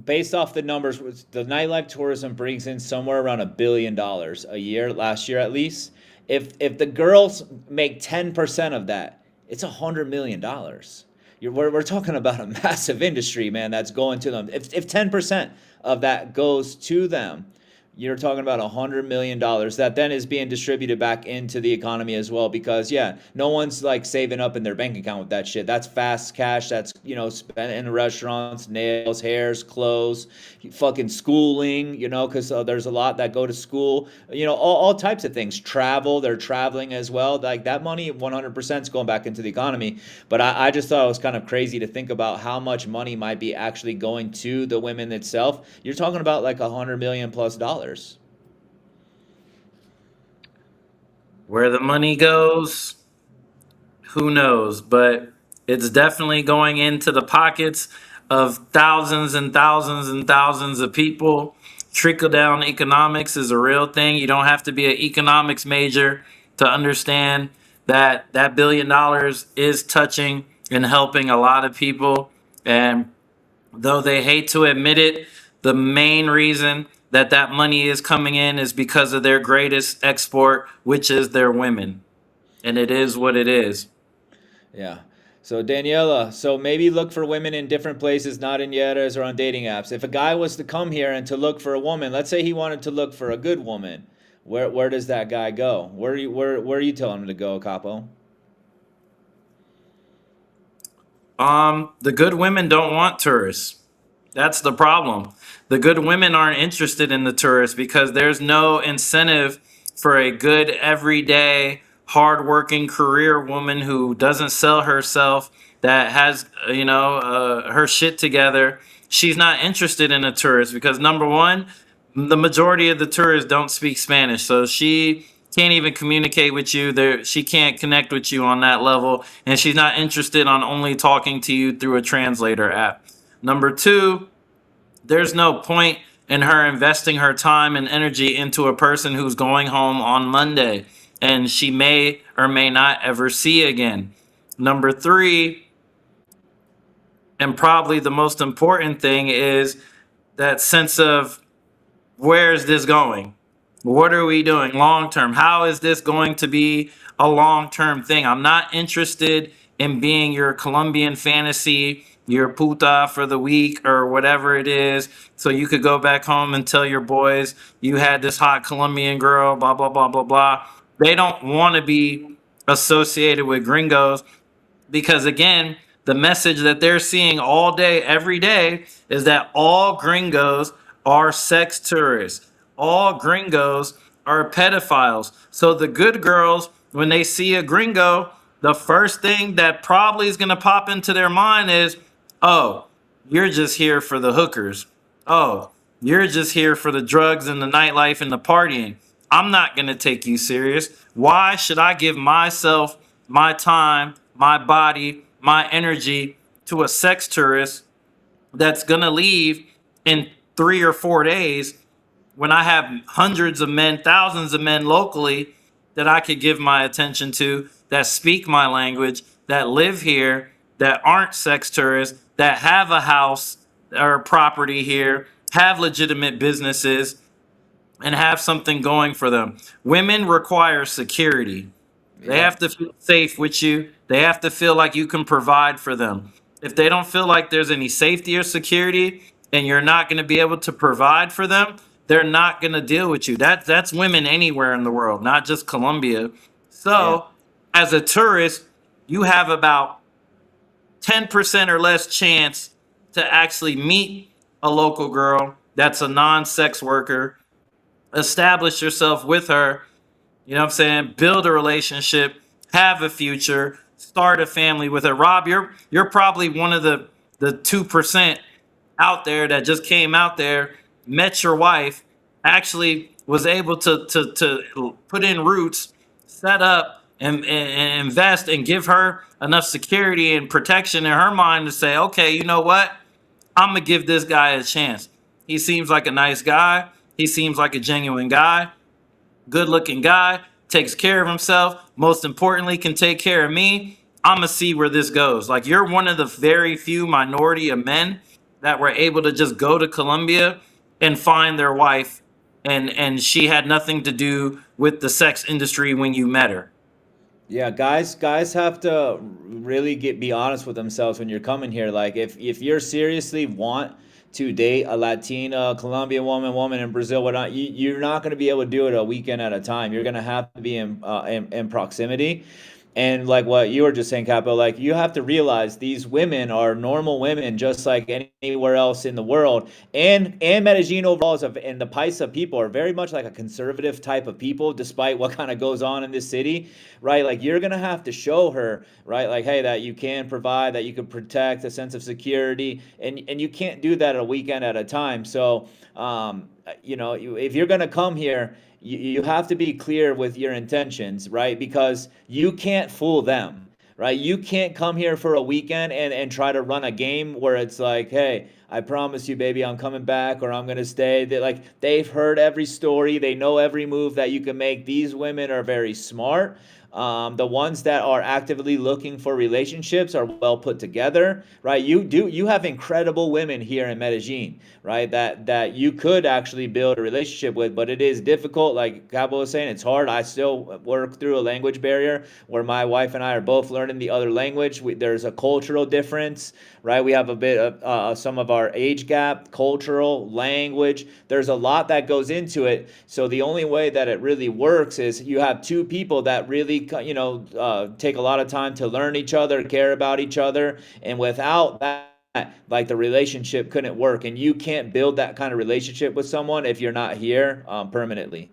Speaker 1: based off the numbers, the nightlife tourism brings in somewhere around $1 billion a year, last year at least. If the girls make 10% of that, it's $100 million. We're talking about a massive industry, man, that's going to them. If 10% of that goes to them, you're talking about $100 million that then is being distributed back into the economy as well. Because yeah, no one's like saving up in their bank account with that shit. That's fast cash. That's spent in restaurants, nails, hairs, clothes, fucking schooling. Because there's a lot that go to school. All types of things. Travel. They're traveling as well. Like that money, 100% is going back into the economy. But I just thought it was kind of crazy to think about how much money might be actually going to the women itself. You're talking about like $100 million plus.
Speaker 2: Where the money goes, who knows? But it's definitely going into the pockets of thousands and thousands and thousands of people. Trickle down economics is a real thing. You don't have to be an economics major to understand that that $1 billion is touching and helping a lot of people. And though they hate to admit it, the main reason that that money is coming in is because of their greatest export, which is their women. And it is what it is.
Speaker 1: Yeah. So Daniela, so maybe look for women in different places, not in Yeras or on dating apps. If a guy was to come here and to look for a woman, let's say he wanted to look for a good woman, where does that guy go? Where are you telling him to go, Capo?
Speaker 2: The good women don't want tourists. That's the problem. The good women aren't interested in the tourists because there's no incentive for a good, everyday, hardworking career woman who doesn't sell herself, that has, her shit together. She's not interested in a tourist because, number one, the majority of the tourists don't speak Spanish. So she can't even communicate with you. She can't connect with you on that level. And she's not interested on only talking to you through a translator app. Number two, there's no point in her investing her time and energy into a person who's going home on Monday and she may or may not ever see again. Number three, and probably the most important thing, is that sense of, where is this going? What are we doing long term? How is this going to be a long term thing? I'm not interested in being your Colombian fantasy, your puta for the week or whatever it is. So you could go back home and tell your boys you had this hot Colombian girl, blah, blah, blah, blah, blah. They don't want to be associated with gringos because, again, the message that they're seeing all day, every day, is that all gringos are sex tourists. All gringos are pedophiles. So the good girls, when they see a gringo, the first thing that probably is going to pop into their mind is, oh, you're just here for the hookers. Oh, you're just here for the drugs and the nightlife and the partying. I'm not going to take you serious. Why should I give myself my time, my body, my energy to a sex tourist that's going to leave in 3 or 4 days when I have hundreds of men, thousands of men locally that I could give my attention to, that speak my language, that live here, that aren't sex tourists, that have a house or property here, have legitimate businesses, and have something going for them. Women require security. They
Speaker 1: Yeah.
Speaker 2: have to feel safe with you. They have to feel like you can provide for them. If they don't feel like there's any safety or security and you're not going to be able to provide for them, they're not going to deal with you. That's women anywhere in the world, not just Colombia.
Speaker 1: Yeah.
Speaker 2: So, as a tourist, you have about 10% or less chance to actually meet a local girl that's a non-sex worker, establish yourself with her, you know what I'm saying? Build a relationship, have a future, start a family with her. Rob, you're probably one of the 2% out there that just came out there, met your wife, actually was able to put in roots, set up and invest and give her enough security and protection in her mind to say, okay, you know what? I'm gonna give this guy a chance. He seems like a nice guy. He seems like a genuine guy, good looking guy, takes care of himself, most importantly, can take care of me. I'm gonna see where this goes. Like, you're one of the very few minority of men that were able to just go to Colombia and find their wife, and she had nothing to do with the sex industry when you met her.
Speaker 1: Yeah, guys have to really be honest with themselves when you're coming here. Like if you're seriously want to date a Latina, Colombian woman in Brazil, whatnot, you're not going to be able to do it a weekend at a time. You're going to have to be in proximity. And like what you were just saying, Capo, like you have to realize these women are normal women just like anywhere else in the world. And Medellin overall and the Paisa people are very much like a conservative type of people, despite what kind of goes on in this city, right? Like you're gonna have to show her, right? Like, hey, that you can provide, that you can protect a sense of security, and you can't do that a weekend at a time. So, if you're gonna come here, you have to be clear with your intentions, right? Because you can't fool them, right? You can't come here for a weekend and try to run a game where it's like, hey, I promise you, baby, I'm coming back or I'm gonna stay. They've heard every story, they know every move that you can make. These women are very smart. The ones that are actively looking for relationships are well put together, right? You have incredible women here in Medellin, right? That you could actually build a relationship with, but it is difficult. Like Cabo was saying, it's hard. I still work through a language barrier where my wife and I are both learning the other language. There's a cultural difference, right? We have a bit of some of our age gap, cultural, language. There's a lot that goes into it. So the only way that it really works is you have two people that really, take a lot of time to learn each other, care about each other, and without that, like the relationship couldn't work. And you can't build that kind of relationship with someone if you're not here permanently.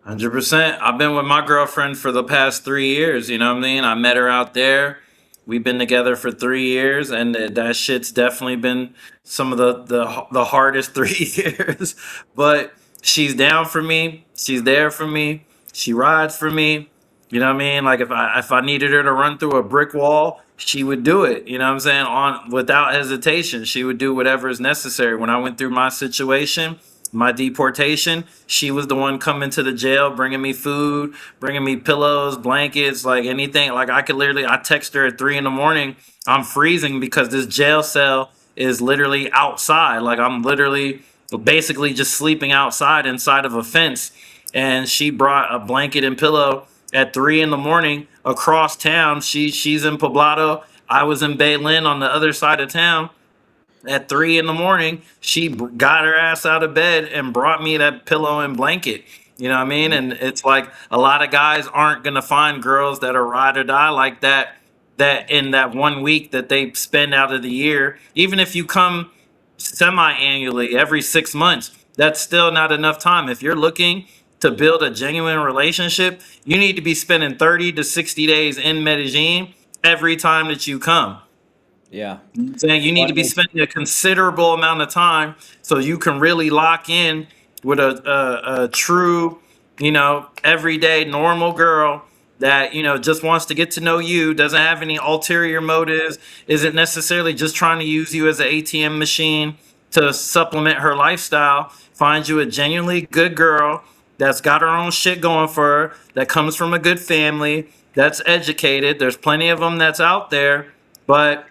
Speaker 2: 100%. I've been with my girlfriend for the past 3 years. You know what I mean? I met her out there. We've been together for 3 years, and that shit's definitely been some of the hardest 3 years. But she's down for me. She's there for me. She rides for me. You know what I mean? Like, if I needed her to run through a brick wall, she would do it. You know what I'm saying? On Without hesitation, she would do whatever is necessary. When I went through my situation, my deportation, she was the one coming to the jail, bringing me food, bringing me pillows, blankets, like anything. Like, I text her at 3 in the morning. I'm freezing because this jail cell is literally outside. Like, I'm literally basically just sleeping outside inside of a fence. And she brought a blanket and pillow at 3 in the morning across town. She's in Poblado. I was in Medellin on the other side of town. At 3 in the morning, she got her ass out of bed and brought me that pillow and blanket. You know what I mean? And it's like a lot of guys aren't gonna find girls that are ride or die like that. That in that 1 week that they spend out of the year, even if you come semi-annually every 6 months, that's still not enough time. If you're looking to build a genuine relationship, you need to be spending 30 to 60 days in Medellin every time that you come.
Speaker 1: Yeah.
Speaker 2: Saying you need to be
Speaker 1: Well,
Speaker 2: spending a considerable amount of time so you can really lock in with a true, everyday normal girl that, just wants to get to know you, doesn't have any ulterior motives, isn't necessarily just trying to use you as an ATM machine to supplement her lifestyle, finds you a genuinely good girl that's got her own shit going for her, that comes from a good family, that's educated. There's plenty of them that's out there, but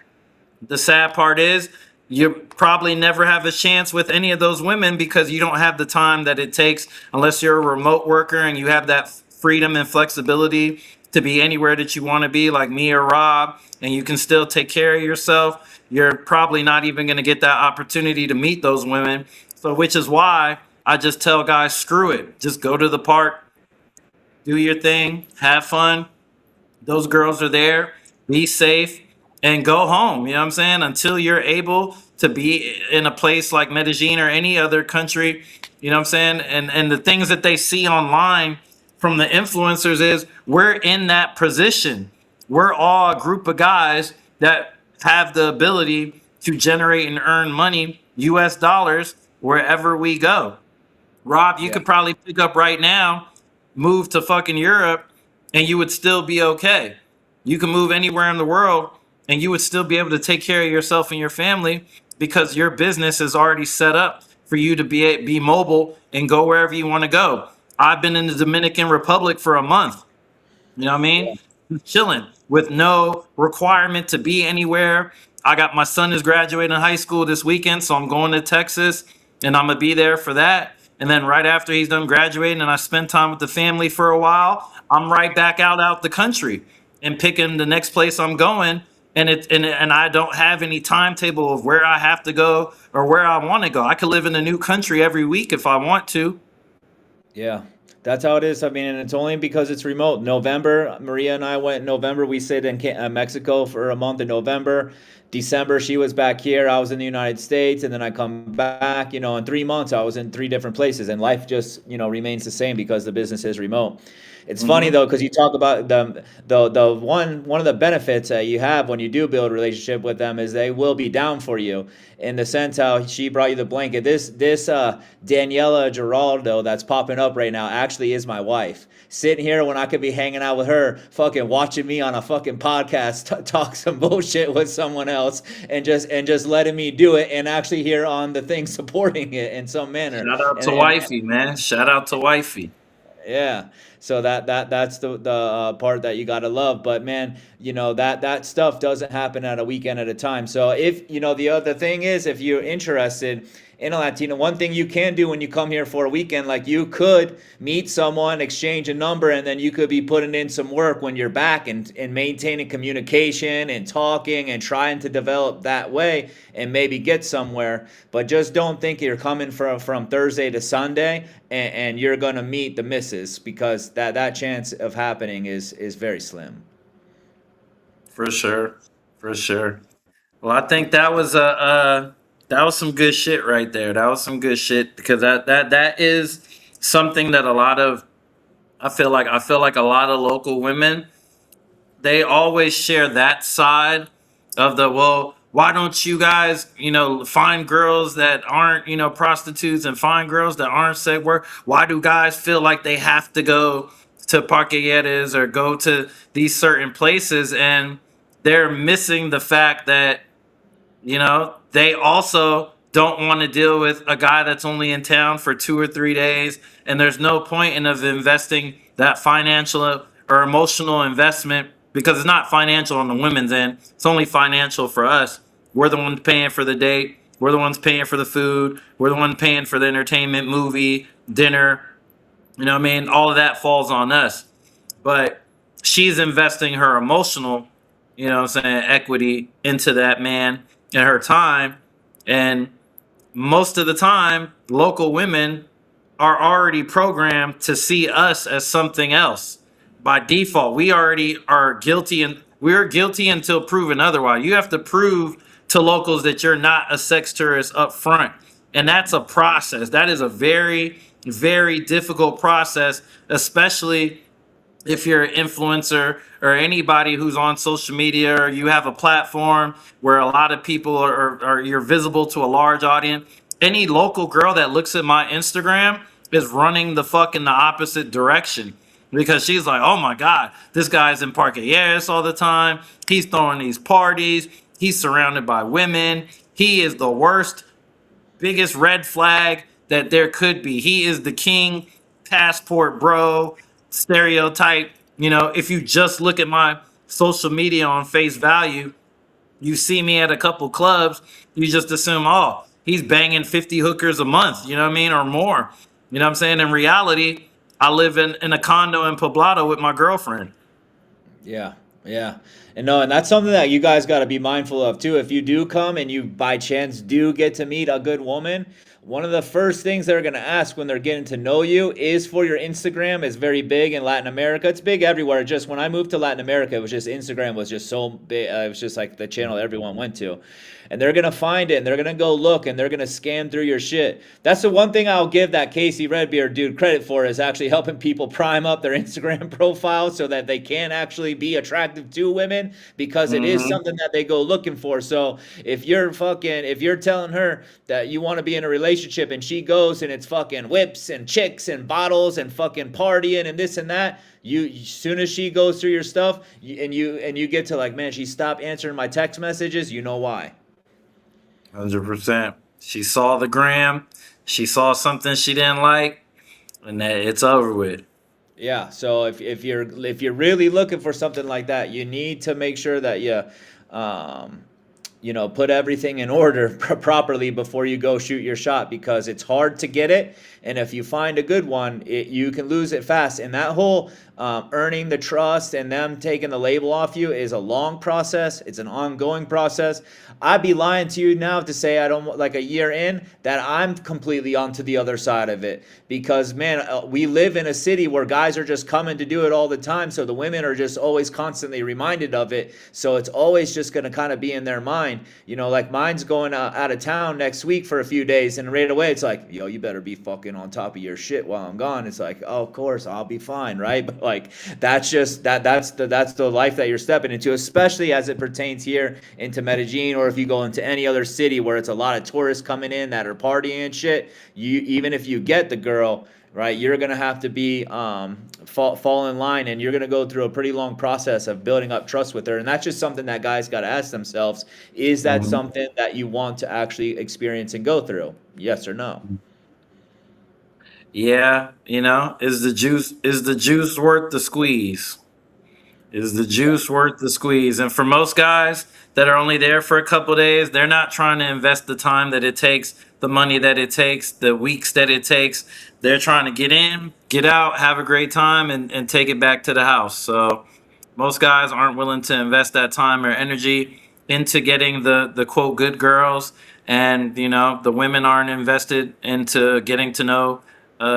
Speaker 2: the sad part is you probably never have a chance with any of those women because you don't have the time that it takes unless you're a remote worker and you have that freedom and flexibility to be anywhere that you want to be, like me or Rob, and you can still take care of yourself. You're probably not even going to get that opportunity to meet those women. So, which is why I just tell guys, screw it. Just go to the park, do your thing, have fun. Those girls are there. Be safe and go home. You know what I'm saying? Until you're able to be in a place like Medellin or any other country, you know what I'm saying? And the things that they see online from the influencers is we're in that position. We're all a group of guys that have the ability to generate and earn money, US dollars, wherever we go. Rob, you
Speaker 1: Yeah.
Speaker 2: could probably pick up right now, move to fucking Europe, and you would still be okay. You can move anywhere in the world and you would still be able to take care of yourself and your family because your business is already set up for you to be mobile and go wherever you want to go. I've been in the Dominican Republic for a month. You know what I mean? Chilling with no requirement to be anywhere. I got my son is graduating high school this weekend, so I'm going to Texas and I'm gonna be there for that. And then right after he's done graduating and I spend time with the family for a while, I'm right back out the country and picking the next place I'm going. And I don't have any timetable of where I have to go or where I want to go. I could live in a new country every week if I want to.
Speaker 1: Yeah, that's how it is. I mean, and it's only because it's remote. November, Maria and I went in November. We stayed in Mexico for a month in November. December, she was back here. I was in the United States, and then I come back. In 3 months, I was in three different places, and life just remains the same because the business is remote. It's funny
Speaker 2: Hmm.
Speaker 1: though, because you talk about the one of the benefits that you have when you do build a relationship with them is they will be down for you in the sense how she brought you the blanket. This Daniela Giraldo that's popping up right now actually is my wife. Sitting here when I could be hanging out with her, fucking watching me on a fucking podcast talk some bullshit with someone else, and just letting me do it, and actually here on the thing supporting it in some manner.
Speaker 2: Shout out
Speaker 1: And
Speaker 2: to Wifey, man. Shout out to Wifey.
Speaker 1: yeah. So that's the part that you gotta love. But man, that stuff doesn't happen at a weekend at a time. So if the other thing is, if you're interested in a Latino, one thing you can do when you come here for a weekend, like you could meet someone, exchange a number, and then you could be putting in some work when you're back and maintaining communication and talking and trying to develop that way and maybe get somewhere. But just don't think you're coming from Thursday to Sunday and you're gonna meet the missus, because that chance of happening is very slim.
Speaker 2: For sure. For sure. Well, I think that was some good shit right there. That was some good shit because that is something that a lot of I feel like a lot of local women, they always share that side of the, well, why don't you guys find girls that aren't prostitutes and find girls that aren't sex work? Why do guys feel like they have to go to parqueyeres or go to these certain places? And they're missing the fact that they also don't want to deal with a guy that's only in town for 2 or 3 days, and there's no point in of investing that financial or emotional investment because it's not financial on the women's end. It's only financial for us. We're the ones paying for the date. We're the ones paying for the food. We're the ones paying for the entertainment, movie, dinner. You know what I mean? All of that falls on us. But she's investing her emotional, what I'm saying, equity into that man and her time. And most of the time, local women are already programmed to see us as something else. By default, we already are guilty, and we're guilty until proven otherwise. You have to prove to locals that you're not a sex tourist up front. And that's a process. That is a very, very difficult process, especially if you're an influencer or anybody who's on social media, or you have a platform where a lot of people are you're visible to a large audience. Any local girl that looks at my Instagram is running the opposite direction. because she's like, oh my God, this guy's in Parques all the time. He's throwing these parties. He's surrounded by women. He is the worst, biggest red flag that there could be. He is the king, passport bro, stereotype. If you just look at my social media on face value, you see me at a couple clubs, you just assume, oh, he's banging 50 hookers a month, you know what I mean, or more. You know what I'm saying? In reality, I live in a condo in Poblado with my girlfriend.
Speaker 1: Yeah, yeah. And no, and that's something that you guys got to be mindful of too. If you do come and you by chance do get to meet a good woman, one of the first things they're going to ask when they're getting to know you is for your Instagram. Is very big in Latin America. It's big everywhere. Just when I moved to Latin America, it was just Instagram was just so big. It was just like the channel everyone went to. And they're gonna find it and they're gonna go look and they're gonna scan through your shit. That's the one thing I'll give that Casey Redbeard dude credit for, is actually helping people prime up their Instagram profile so that they can actually be attractive to women, because it is
Speaker 2: Hmm.
Speaker 1: something that they go looking for. So if you're telling her that you want to be in a relationship and she goes and it's fucking whips and chicks and bottles and fucking partying and this and that, you as soon as she goes through your stuff and you get to like, man, she stopped answering my text messages, you know why.
Speaker 2: 100%. She saw the gram. She saw something she didn't like, and that it's over with.
Speaker 1: Yeah, so if you're really looking for something like that, you need to make sure that um, put everything in order properly before you go shoot your shot, because it's hard to get it. And if you find a good one, you can lose it fast. And that whole earning the trust and them taking the label off you is a long process. It's an ongoing process. I'd be lying to you now to say I don't, like a year in, that I'm completely onto the other side of it. Because man, we live in a city where guys are just coming to do it all the time. So the women are just always constantly reminded of it. So it's always just going to kind of be in their mind. Like mine's going out of town next week for a few days, and right away it's like, yo, you better be fucking on top of your shit while I'm gone. It's like, oh, of course I'll be fine, right? But like that's just that's the life that you're stepping into, especially as it pertains here into Medellin, or if you go into any other city where it's a lot of tourists coming in that are partying and shit. You, even if you get the girl, right, you're gonna have to be fall in line, and you're gonna go through a pretty long process of building up trust with her. And that's just something that guys got to ask themselves: is that
Speaker 2: Mhm.
Speaker 1: something that you want to actually experience and go through? Yes or no?
Speaker 2: Yeah, is the juice worth the squeeze? Is the
Speaker 1: Yeah.
Speaker 2: juice worth the squeeze? And for most guys that are only there for a couple days, they're not trying to invest the time that it takes, the money that it takes, the weeks that it takes. They're trying to get in, get out, have a great time, and take it back to the house. So most guys aren't willing to invest that time or energy into getting the quote good girls, and the women aren't invested into getting to know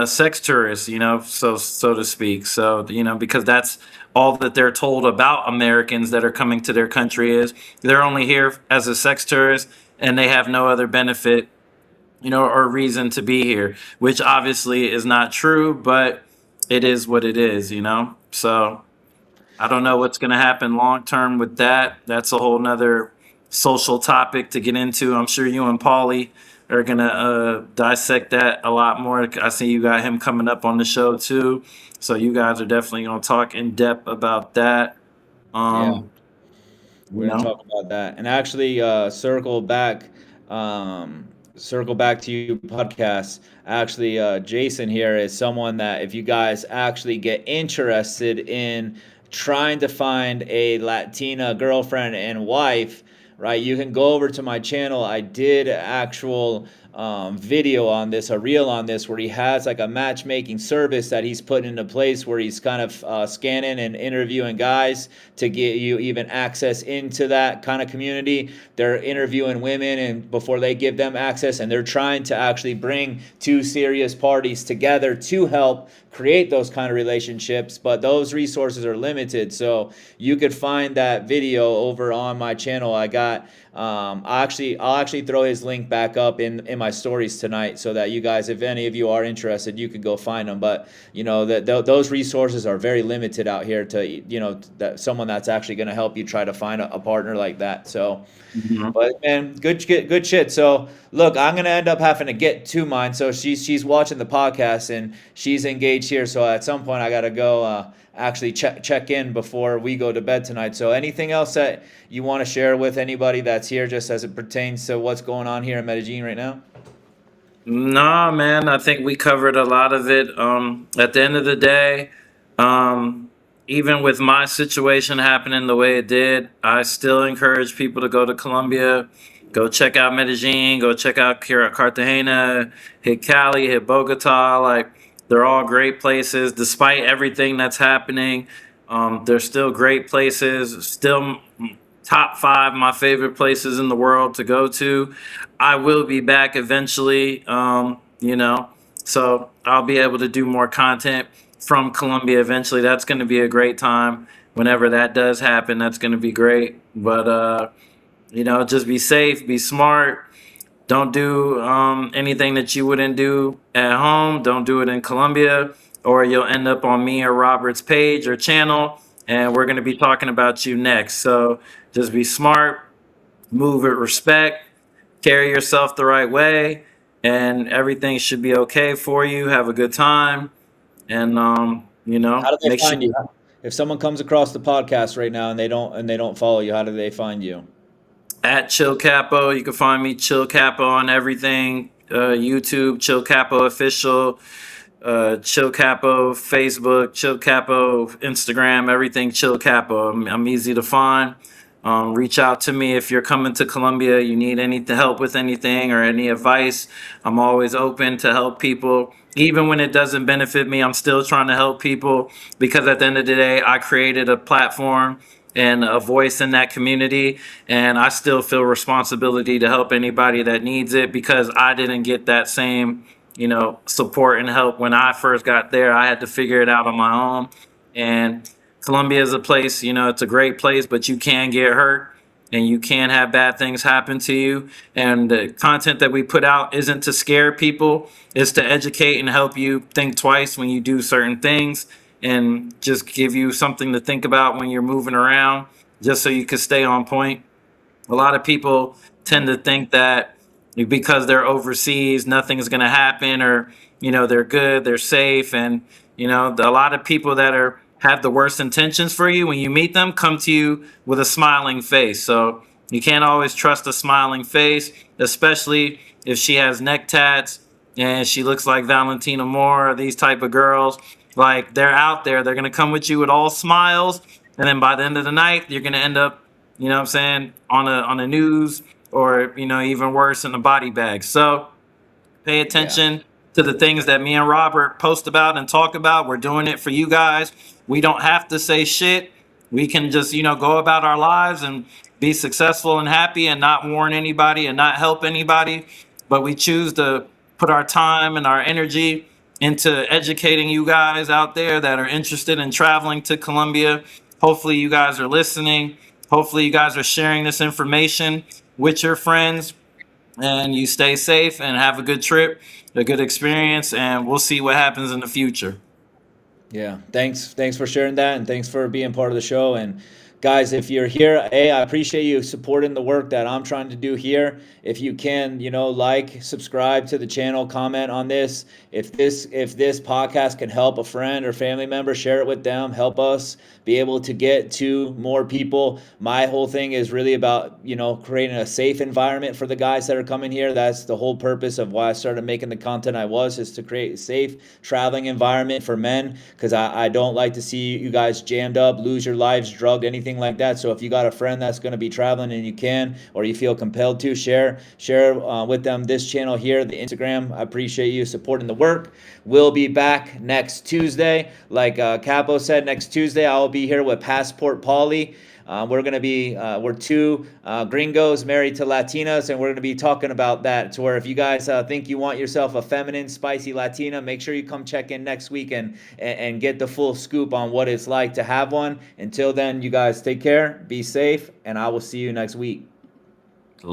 Speaker 2: sex tourists, so to speak. So because that's all that they're told about Americans that are coming to their country, is they're only here as a sex tourist, and they have no other benefit, or reason to be here, which obviously is not true, but it is what it is. So I don't know what's going to happen long term with that. That's a whole nother social topic to get into. I'm sure you and Paulie are going to dissect that a lot more. I see you got him coming up on the show too. So you guys are definitely going to talk in depth about that.
Speaker 1: Yeah.
Speaker 2: Um, you
Speaker 1: We're gonna
Speaker 2: know,
Speaker 1: talk about that, and actually circle back to you podcast. Actually, Jason here is someone that if you guys actually get interested in trying to find a Latina girlfriend and wife, right? You can go over to my channel. I did actual video on this, a reel on this, where he has like a matchmaking service that he's put into place, where he's kind of scanning and interviewing guys to get you even access into that kind of community. They're interviewing women and before they give them access, and they're trying to actually bring two serious parties together to help create those kind of relationships, but those resources are limited. So you could find that video over on my channel. I'll actually throw his link back up in my my stories tonight so that you guys, if any of you are interested, you could go find them. But those resources are very limited out here to that someone that's actually going to help you try to find a partner like that. So.
Speaker 2: Mhm.
Speaker 1: But man, good shit. So look, I'm gonna end up having to get to mine. So she's watching the podcast and she's engaged here. So at some point I gotta go actually check in before we go to bed tonight. So anything else that you want to share with anybody that's here, just as it pertains to what's going on here in Medellin right now?
Speaker 2: No, man, I think we covered a lot of it. At the end of the day, um, even with my situation happening the way it did, I still encourage people to go to Colombia, go check out Medellin, go check out Cartagena, hit Cali, hit Bogota. Like, they're all great places. Despite everything that's happening, they're still great places. Still top five my favorite places in the world to go to. I will be back eventually, so I'll be able to do more content from Colombia eventually. That's going to be a great time. Whenever that does happen, that's going to be great. But, just be safe, be smart. Don't do anything that you wouldn't do at home. Don't do it in Colombia, or you'll end up on me or Robert's page or channel, and we're going to be talking about you next. So just be smart, move with respect, carry yourself the right way, and everything should be okay for you. Have a good time, and
Speaker 1: How do they
Speaker 2: make sure
Speaker 1: find you? If someone comes across the podcast right now and they don't follow you, how do they find you?
Speaker 2: at Chillcapo. You can find me Chillcapo on everything. YouTube, Chillcapo official, Chillcapo Facebook, Chillcapo Instagram, everything Chillcapo. I'm easy to find. Reach out to me if you're coming to Colombia, you need any help with anything or any advice. I'm always open to help people. Even when it doesn't benefit me, I'm still trying to help people, because at the end of the day, I created a platform and a voice in that community, and I still feel responsibility to help anybody that needs it, because I didn't get that same support and help when I first got there. I had to figure it out on my own. And Colombia is a place, it's a great place, but you can get hurt and you can have bad things happen to you. And the content that we put out isn't to scare people, it's to educate and help you think twice when you do certain things, and just give you something to think about when you're moving around, just so you can stay on point. A lot of people tend to think that because they're overseas, nothing's going to happen, or they're good, they're safe. And a lot of people that have the worst intentions for you, when you meet them, come to you with a smiling face. So you can't always trust a smiling face, especially if she has neck tats and she looks like Valentina Moore, these type of girls. Like, they're out there, they're going to come with you with all smiles, and then by the end of the night, you're going to end up, what I'm saying, on a news, or even worse, in a body bag. So pay attention to the things that me and Robert post about and talk about. We're doing it for you guys. We don't have to say shit. We can just go about our lives and be successful and happy, and not warn anybody and not help anybody. But we choose to put our time and our energy into educating you guys out there that are interested in traveling to Colombia. Hopefully you guys are listening. Hopefully you guys are sharing this information with your friends, and you stay safe and have a good trip, a good experience, and we'll see what happens in the future.
Speaker 1: Yeah, thanks for sharing that, and thanks for being part of the show. And guys, if you're here, I appreciate you supporting the work that I'm trying to do here. If you can, like, subscribe to the channel, comment on this. If this podcast can help a friend or family member, share it with them. Help us be able to get to more people. My whole thing is really about creating a safe environment for the guys that are coming here. That's the whole purpose of why I started making the content is to create a safe traveling environment for men, because I don't like to see you guys jammed up, lose your lives, drugged, anything like that. So if you got a friend that's going to be traveling and you can, or you feel compelled to, share with them this channel here, the Instagram. I appreciate you supporting the work. We'll be back next Tuesday. Like Capo said, next Tuesday I'll be here with Passport Polly. We're two gringos married to Latinas, and we're going to be talking about that. To where if you guys think you want yourself a feminine, spicy Latina, make sure you come check in next week and get the full scoop on what it's like to have one. Until then, you guys take care, be safe, and I will see you next week.
Speaker 2: Later.